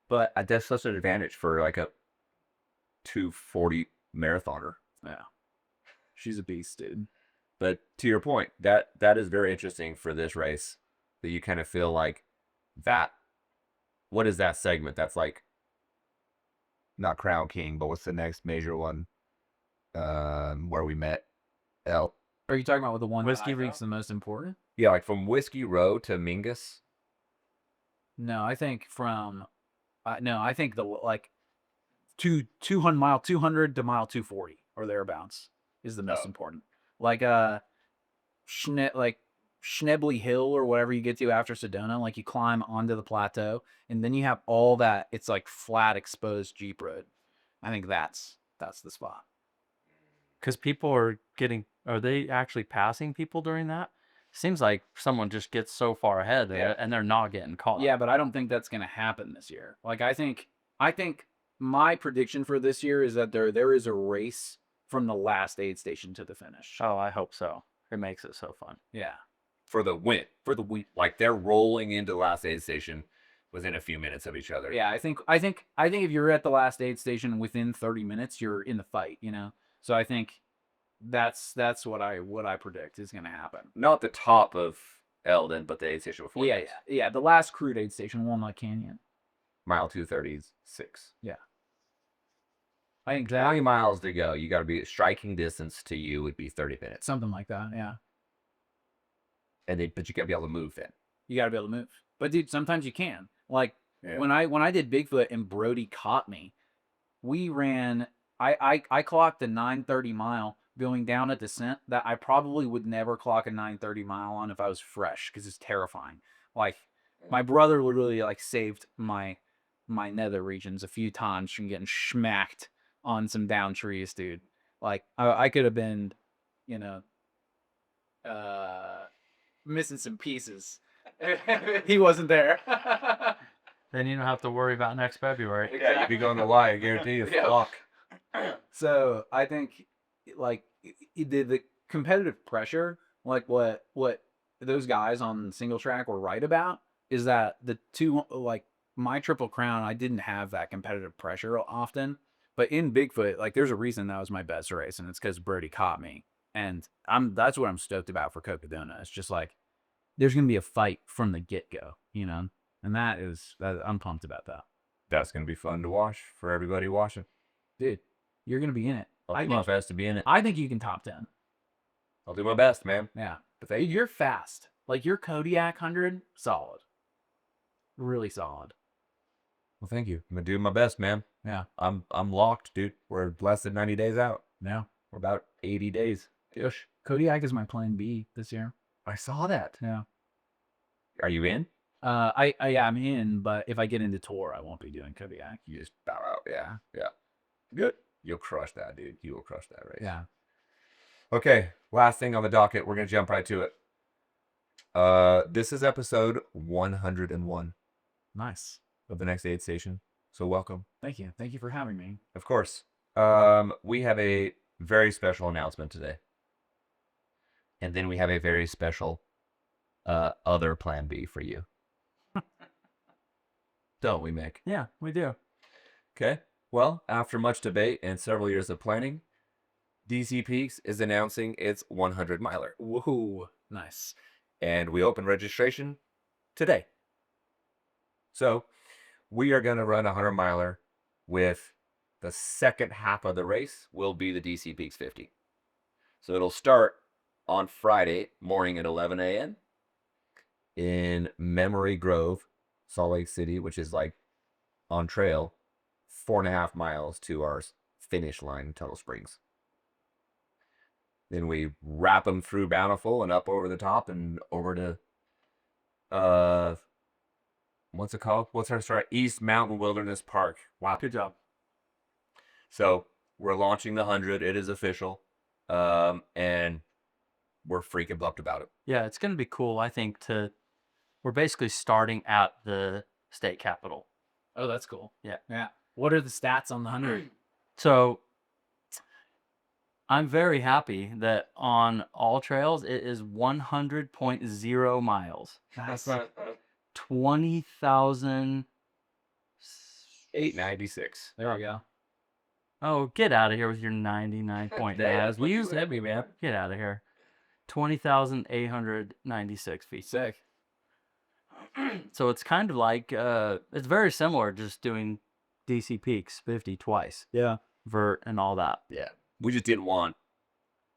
But that's such an advantage for like a 2:40 marathoner. Yeah. She's a beast, dude. But to your point, that is very interesting for this race, that you kind of feel like that. What is that segment? That's like not Crown King, but what's the next major one? Where we met El. Are you talking about the one Whiskey that I think's the most important? Yeah, like from Whiskey Row to Mingus. No, I think from no, I think the like 200 mile 200 to mile 240 or thereabouts is the most important. Like Schnebley Hill or whatever you get to after Sedona, like you climb onto the plateau and then you have all that, it's like flat exposed Jeep road. I think that's the spot. Because people are they actually passing people during that? Seems like someone just gets so far ahead and they're not getting caught. Yeah, but I don't think that's going to happen this year. Like, I think my prediction for this year is that there is a race from the last aid station to the finish. Oh, I hope so. It makes it so fun. Yeah. For the win. Like they're rolling into the last aid station within a few minutes of each other. Yeah, I think if you're at the last aid station within 30 minutes, you're in the fight, you know? So I think that's what I predict is going to happen. Not the top of Eldon, but the aid station before. Yeah. The last crude aid station, Walnut Canyon. Mile 236. Yeah. I think 20 miles to go. You got to be striking distance to you would be 30 minutes. something like that. Yeah. But you got to be able to move then. You got to be able to move. But dude, sometimes you can. Like Yeah. when I did Bigfoot and Brody caught me, we ran. I clocked a 9:30 mile going down a descent that I probably would never clock a 9:30 mile on if I was fresh, because it's terrifying. Like my brother literally like saved my nether regions a few times from getting smacked on some down trees, dude. Like I could have been, you know, missing some pieces. He wasn't there. Then you don't have to worry about next February. Yeah, you'd be going to lie, I guarantee you. Yeah. Fuck. So I think like the competitive pressure, like what those guys on single track were right about, is that the two, like my Triple Crown, I didn't have that competitive pressure often, but in Bigfoot, like there's a reason that was my best race, and it's because Brody caught me, and that's what I'm stoked about for Cocodona. It's just like there's gonna be a fight from the get go, you know, and I'm pumped about that. That's going to be fun to watch for everybody watching. Dude, you're gonna be in it. I'll do my best to be in it. I think you can top 10. I'll do my best, man. Yeah. But you're fast. Like your Kodiak 100, solid. Really solid. Well, thank you. I'm going to do my best, man. Yeah. I'm locked, dude. We're less than 90 days out. Yeah. We're about 80 days. Ish. Kodiak is my plan B this year. I saw that. Yeah. Are you in? I'm in, but if I get into tour, I won't be doing Kodiak. You just bow out. Yeah. Yeah. Good. You'll crush that, dude. You will crush that race. Yeah. Okay. Last thing on the docket. We're going to jump right to it. This is episode 101 Nice. of the next aid station. So welcome. Thank you. Thank you for having me. Of course. We have a very special announcement today. And then we have a very special other plan B for you. Don't we, Mick? Yeah, we do. Okay. Well, after much debate and several years of planning, DC Peaks is announcing its 100 miler. Woohoo! Nice. And we open registration today. So we are going to run a 100 miler with the second half of the race will be the DC Peaks 50. So it'll start on Friday morning at 11 a.m. in Memory Grove, Salt Lake City, which is like on trail, 4.5 miles to our finish line in Tuttle Springs. Then we wrap them through Bountiful and up over the top and over to what's it called? East Mountain Wilderness Park. Wow, Good job. So we're launching the 100. It is official, and we're freaking pumped about it. Yeah, it's going to be cool. I think we're basically starting at the state capitol. Oh, that's cool. Yeah. Yeah. What are the stats on the 100? So I'm very happy that on all trails it is 100.0 miles. Nice. 20,000. 896. There we go. Oh, get out of here with your 99.9. That's what you said, man. Get out of here. 20,896 feet. Sick. So it's kind of like, it's very similar, just doing DC Peaks 50 twice. Yeah. Vert and all that. Yeah. We just didn't want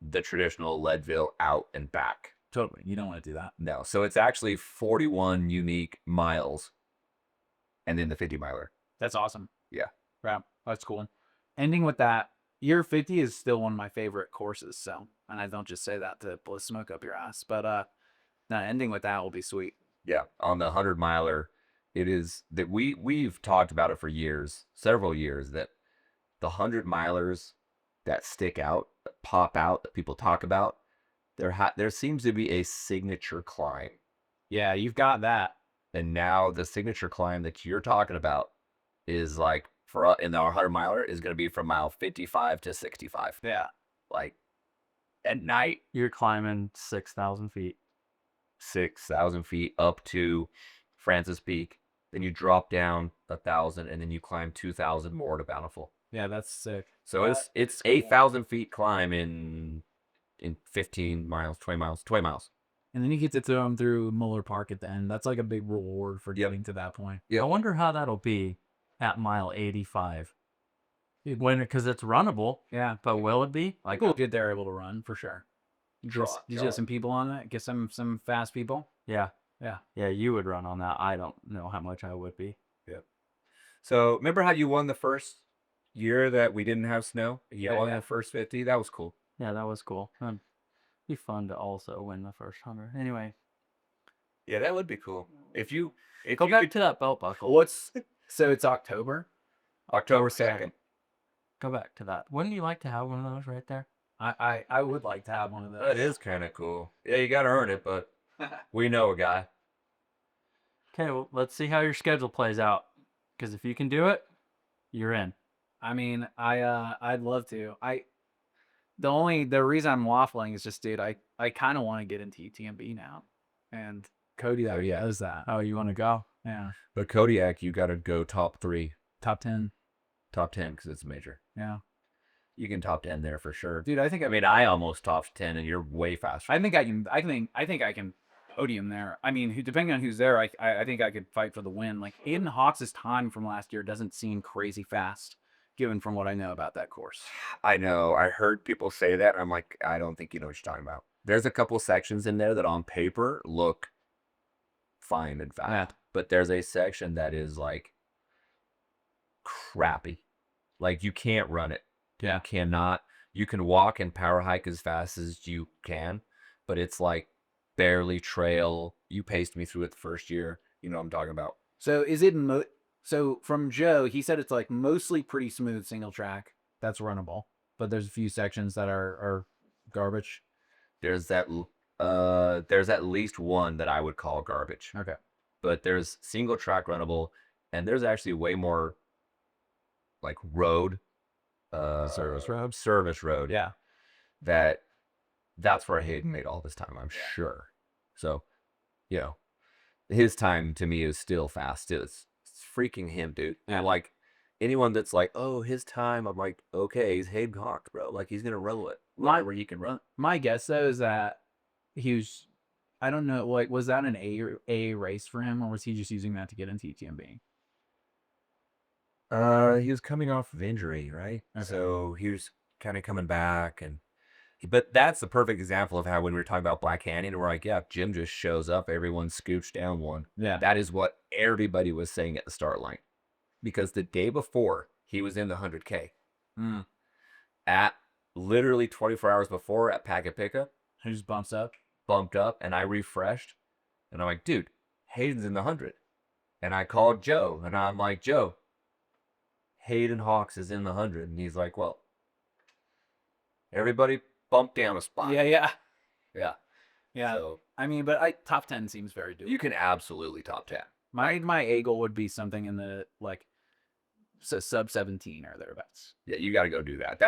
the traditional Leadville out and back. Totally. You don't want to do that. No. So it's actually 41 unique miles and then the 50 miler. That's awesome. Yeah. Right. That's cool. Ending with that, year 50 is still one of my favorite courses. So, and I don't just say that to blow smoke up your ass, but no, ending with that will be sweet. Yeah. On the 100 miler, it is that we've talked about it for years, several years, that the 100 milers that stick out, that pop out, that people talk about, there seems to be a signature climb. Yeah, you've got that. And now the signature climb that you're talking about is like in our 100 miler is going to be from mile 55 to 65. Yeah. Like at night, You're climbing 6,000 feet. 6,000 feet up to Francis Peak. Then you drop down 1,000 and then you climb 2,000 more to Bountiful. Yeah, that's sick. So it's 8,000 feet climb in 15 miles, 20 miles. And then you get to throw them through Muller Park at the end. That's like a big reward for getting to that point. Yeah. I wonder how that'll be at mile 85. Because it's runnable. Yeah. But will it be? Like, we'll get there able to run for sure. You get some people on it. Get some fast people. Yeah. Yeah. Yeah, you would run on that. I don't know how much I would be. Yep. So remember how you won the first year that we didn't have snow? Yeah, won yeah. the first 50. That was cool. Yeah, that was cool. It'd be fun to also win the first 100. Anyway, Yeah, that would be cool. If go you back to that belt buckle. So it's October. October 2nd. Go back to that. Wouldn't you like to have one of those right there? I would like to have one of those. That is kind of cool. Yeah, you got to earn it, but we know a guy. Okay, well, let's see how your schedule plays out. Because if you can do it, you're in. I mean, I'd love to. The reason I'm waffling is just, dude, I kind of want to get into UTMB now, and Kodiak does that. Oh, you want to go? Yeah, But Kodiak, you got to go top 3, top 10. top 10 because it's major. Yeah, You can top 10 there for sure. dude, I mean, I almost topped 10, and you're way faster. I think I can. I think I can podium there. I mean, depending on who's there, I think I could fight for the win. Like Aiden Hawks' time from last year doesn't seem crazy fast, given from what I know about that course. I know. I heard people say that. I'm like, I don't think you know what you're talking about. There's a couple sections in there that on paper look fine and fast. Yeah. But there's a section that is like crappy. Like you can't run it. Yeah. You cannot. You can walk and power hike as fast as you can, but it's like barely trail. You paced me through it the first year. You know what I'm talking about. So is it so from Joe, he said it's like mostly pretty smooth single track. That's runnable, but there's a few sections that are garbage. There's at least one that I would call garbage. Okay. But there's single track runnable, and there's actually way more like road, service road, Yeah. that That's where Hayden made all this time, I'm sure. So, you know, his time to me is still fast. It's freaking him, dude. And like anyone that's like, oh, his time, I'm like, okay, he's Hayden Hawk, bro. Like he's gonna roll it where you can run. My guess though is that he was, I don't know, like was that an A race for him, or was he just using that to get into UTMB? He was coming off of injury, right? Okay. So he was kind of coming back, but that's the perfect example of how when we were talking about Black Canyon, we're like, yeah, Jim just shows up, everyone scoops down one. Yeah. That is what everybody was saying at the start line, because the day before he was in the 100K at literally 24 hours before at Pacapicca, He just bumped up, and I refreshed, and I'm like, dude, Hayden's in the 100, and I called Joe, and I'm like, Joe, Hayden Hawks is in the 100, and he's like, well, everybody bumped down a spot. Yeah. So I mean, but top 10 seems very doable. you can absolutely top 10. My A goal would be something in the like sub 17 or thereabouts. Yeah, you got to go do that.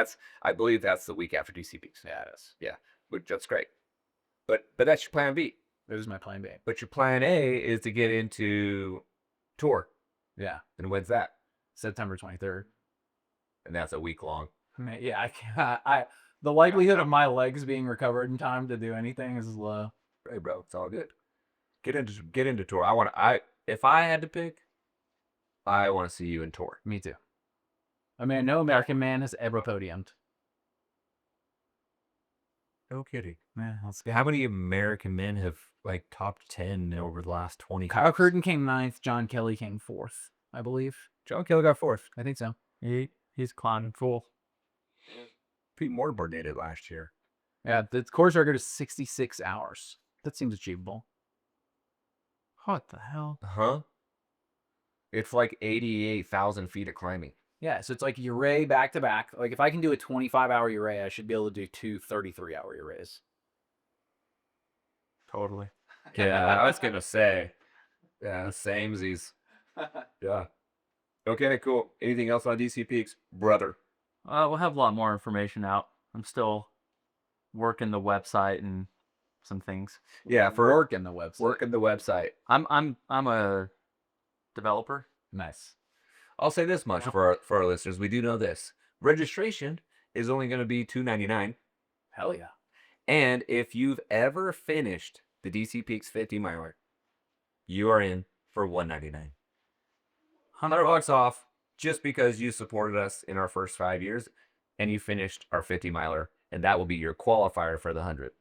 I believe that's the week after DCPs. Yeah, it is. Yeah, which that's great. But that's your plan B. That is my plan B. But your plan A is to get into tour. Yeah, And when's that? September 23rd. And that's a week long. Yeah, I can't. The likelihood of my legs being recovered in time to do anything is low. Hey, bro, it's all good. Get into tour. If I had to pick, I want to see you in tour. Me too. I mean, no American man has ever podiumed. No kidding. Yeah, How many American men have like top 10 over the last 20 Kyle years? Curtin came 9th. John Kelly came 4th, I believe. John Kelly got 4th. I think so. He's climbing full. Pete Mortimer did it last year. Yeah, the course record is 66 hours. That seems achievable. What the hell? Huh? It's like 88,000 feet of climbing. Yeah, so it's like Uray back to back. Like if I can do a 25-hour Uray, I should be able to do 2 33-hour Urays. Totally. Yeah, I was gonna say. Yeah, samesies. Yeah. Okay, cool. Anything else on DC Peaks, brother? We'll have a lot more information out. I'm still working the website and some things. Yeah, for Working the website. working the website. I'm a developer. Nice. I'll say this much for our listeners: we do know this. Registration is only going to be $2.99, Hell yeah. and if you've ever finished the DC Peaks 50 miler, you are in for $199. $100 off just because you supported us in our first 5 years and you finished our 50 miler, and that will be your qualifier for the 100.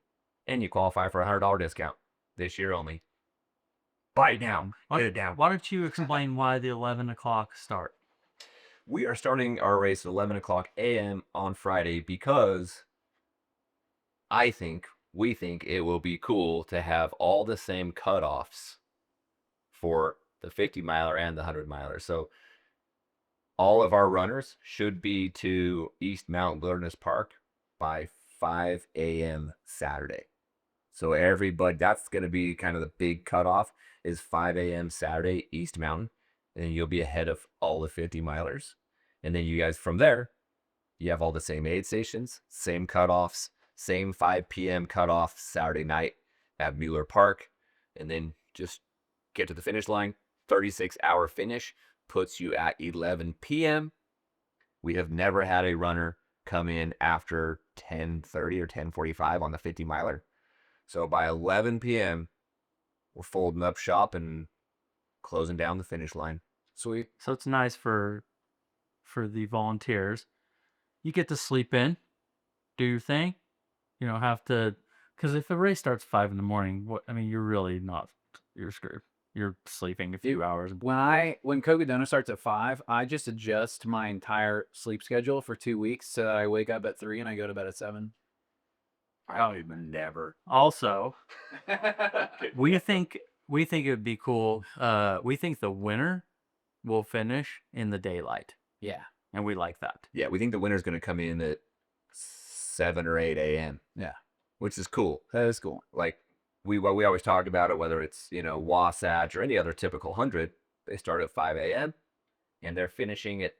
And you qualify for a $100 discount this year only. Buy it now. Get it down. Why don't you explain why the 11 o'clock start? We are starting our race at 11 o'clock a.m. on Friday because we think it will be cool to have all the same cutoffs for the 50 miler and the 100 miler. So all of our runners should be to East Mount Wilderness Park by 5 a.m. Saturday. So everybody, that's going to be kind of the big cutoff, is 5 a.m. Saturday, East Mountain. And you'll be ahead of all the 50 milers. And then you guys from there, you have all the same aid stations, same cutoffs, same 5 p.m. cutoff Saturday night at Mueller Park. And then just get to the finish line. 36-hour finish puts you at 11 p.m. We have never had a runner come in after 10:30 or 10:45 on the 50 miler. So by 11 p.m., we're folding up shop and closing down the finish line. Sweet. So it's nice for the volunteers. You get to sleep in, do your thing. You don't have to, because if a race starts 5 in the morning, you're really not, you're screwed. You're sleeping a few hours. When Cocodona starts at 5, I just adjust my entire sleep schedule for 2 weeks so that I wake up at 3 and I go to bed at 7. I don't even never. Also, we think it would be cool. We think the winner will finish in the daylight. Yeah. And we like that. Yeah, we think the winner's going to come in at 7 or 8 a.m. Yeah. Which is cool. That is cool. Like, we always talk about it, whether it's, Wasatch or any other typical 100, they start at 5 a.m. and they're finishing at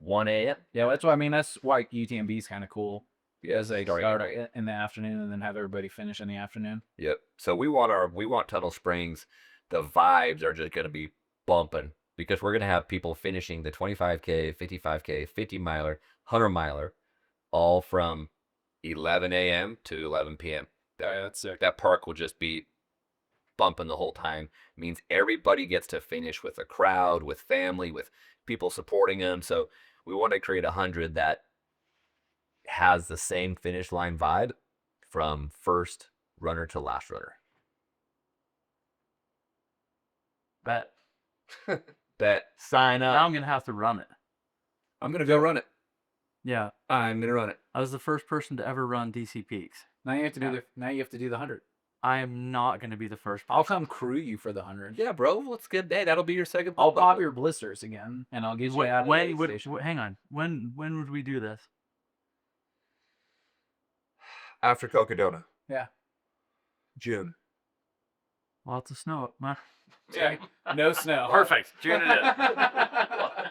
1 a.m. Yeah, that's why UTMB is kind of cool. as a start in the afternoon and then have everybody finish in the afternoon. Yep. So we want Tunnel Springs. The vibes are just gonna be bumping because we're gonna have people finishing the 25K, 55K, 50 miler, 100 miler, all from 11 a.m. to 11 p.m. That's sick. That park will just be bumping the whole time. It means everybody gets to finish with a crowd, with family, with people supporting them. So we want to create 100 that has the same finish line vibe from first runner to last runner. Bet. Bet. Sign Now up. I'm gonna have to run it. I'm gonna go run it. Yeah, I'm gonna run it. I was the first person to ever run DC Peaks. Now you have to do the 100. I am not gonna be the first. I'll come crew you for the 100. Yeah, bro. Let's get that. That'll be your second. I'll pop your blisters again, and I'll get you out of the aid When station. hang on. When would we do this? After Cocodona. Yeah. June. Lots of snow. Yeah. No snow. Perfect. June it is.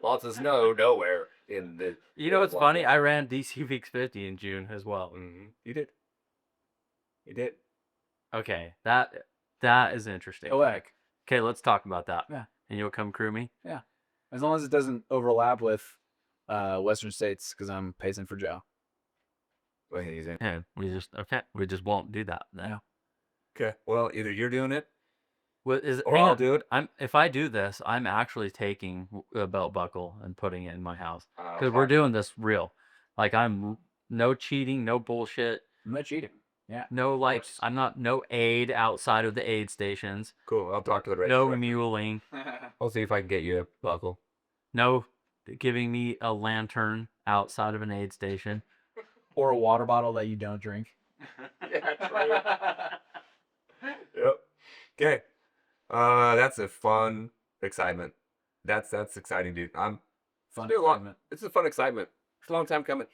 Lots of snow nowhere in the. You know what's funny? I ran DC Peaks 50 in June as well. Mm-hmm. You did. You did. Okay, that is interesting. Go back. Okay, let's talk about that. Yeah. And you'll come crew me? Yeah. As long as it doesn't overlap with Western States, because I'm pacing for Joe. Wait, he's in. Yeah, we just won't do that. No. Okay. Well, either you're doing it What is it? or hang I'll on. do it. If I do this, I'm actually taking a belt buckle and putting it in my house Oh, because we're doing this real. Like I'm no cheating, no bullshit, I'm not cheating. Yeah. no like course. I'm not no aid outside of the aid stations, Cool. I'll talk to the race no director. muling, I'll see if I can get you a buckle. no giving me a lantern outside of an aid station. Or a water bottle that you don't drink. Yeah, Yep. Okay. That's a fun excitement. That's exciting, dude. Fun It's a lot. excitement. It's a fun excitement. It's a long time coming.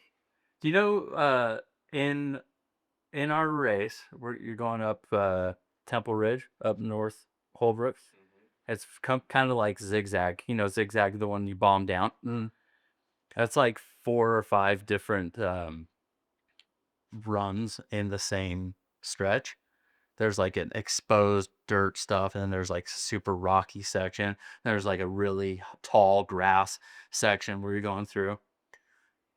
Do you know in our race you're going up Temple Ridge up north Holbrooks? It's kind of like Zigzag. You know Zigzag, the one you bomb down. Mm. That's like 4 or 5 different runs in the same stretch. There's like an exposed dirt stuff, and then there's like super rocky section. There's like a really tall grass section where you're going through.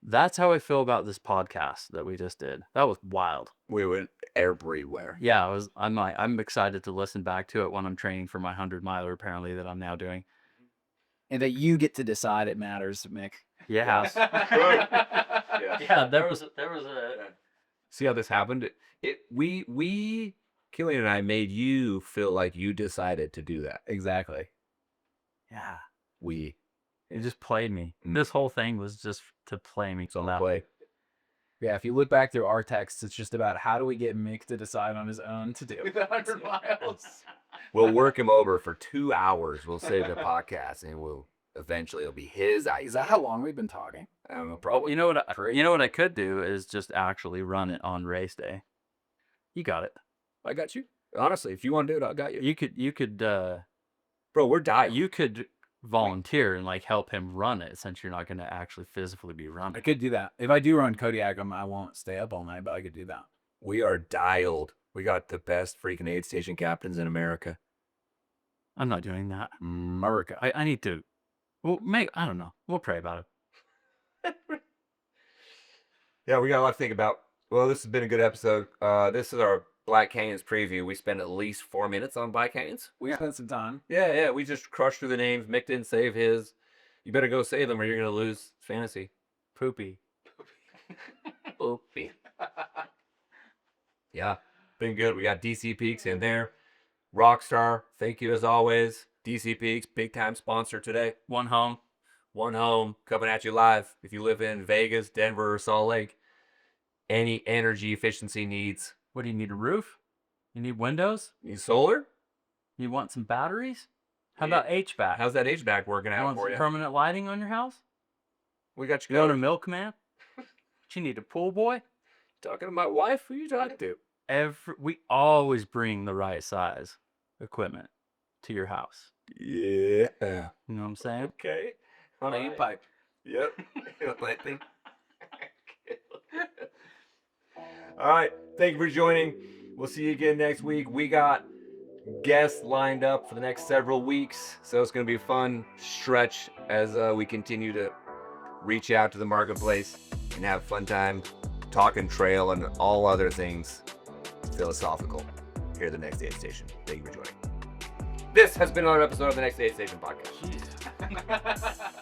That's how I feel about this podcast that we just did. That was wild. We went everywhere. Yeah, I'm excited to listen back to it when I'm training for my 100 miler apparently that I'm now doing. And that you get to decide it matters, Mick. Yeah. Yeah. Yeah, there was a See how this happened? We Kilian and I made you feel like you decided to do that. Exactly. yeah. We. It just played me. Mm. This whole thing was just to play me. It's on the play. Yeah, if you look back through our texts, it's just about how do we get Mick to decide on his own to do the 100 miles. We'll work him over for 2 hours. We'll save the podcast, and eventually it'll be his idea. Is that how long we've been talking? I don't know, probably. You know what I could do is just actually run it on race day. You got it. I got you. Honestly, if you want to do it, I got you. You could Bro, we're dying. you could volunteer and like help him run it since you're not going to actually physically be I running. could do that. If I do run Kodiak, I won't stay up all night, but I could do that. We are dialed. We got the best freaking aid station captains in America. I'm not doing that. America. I need to. Well, I don't know. We'll pray about it. Yeah, we got a lot to think about. Well, this has been a good episode. This is our Black Canyons preview. We spent at least 4 minutes on Black Canyons. We spent some time. Yeah, we just crushed through the names. Mick didn't save his. You better go save them or you're going to lose fantasy. Poopy. Poopy. Yeah, been good. We got DC Peaks in there. Rockstar, thank you as always. DC Peaks, big time sponsor today. One home. One home coming at you live. If you live in Vegas, Denver, or Salt Lake, any energy efficiency needs. What do you need? A roof? You need windows? Need solar? You want some batteries? How Yeah. about HVAC? How's that HVAC working You out want for some you? permanent lighting on your house? We got you You want a covered. milkman? You need a pool boy? Talking to my wife? Who you talking to? We always bring the right size equipment to your house. Yeah. You know what I'm saying? Okay. On a Alright. pipe. Yep. I think. All right. Thank you for joining. We'll see you again next week. We got guests lined up for the next several weeks, so it's going to be a fun stretch as we continue to reach out to the marketplace and have a fun time talking trail and all other things philosophical here at the Next Aid Station. Thank you for joining. This has been another episode of the Next Aid Station podcast.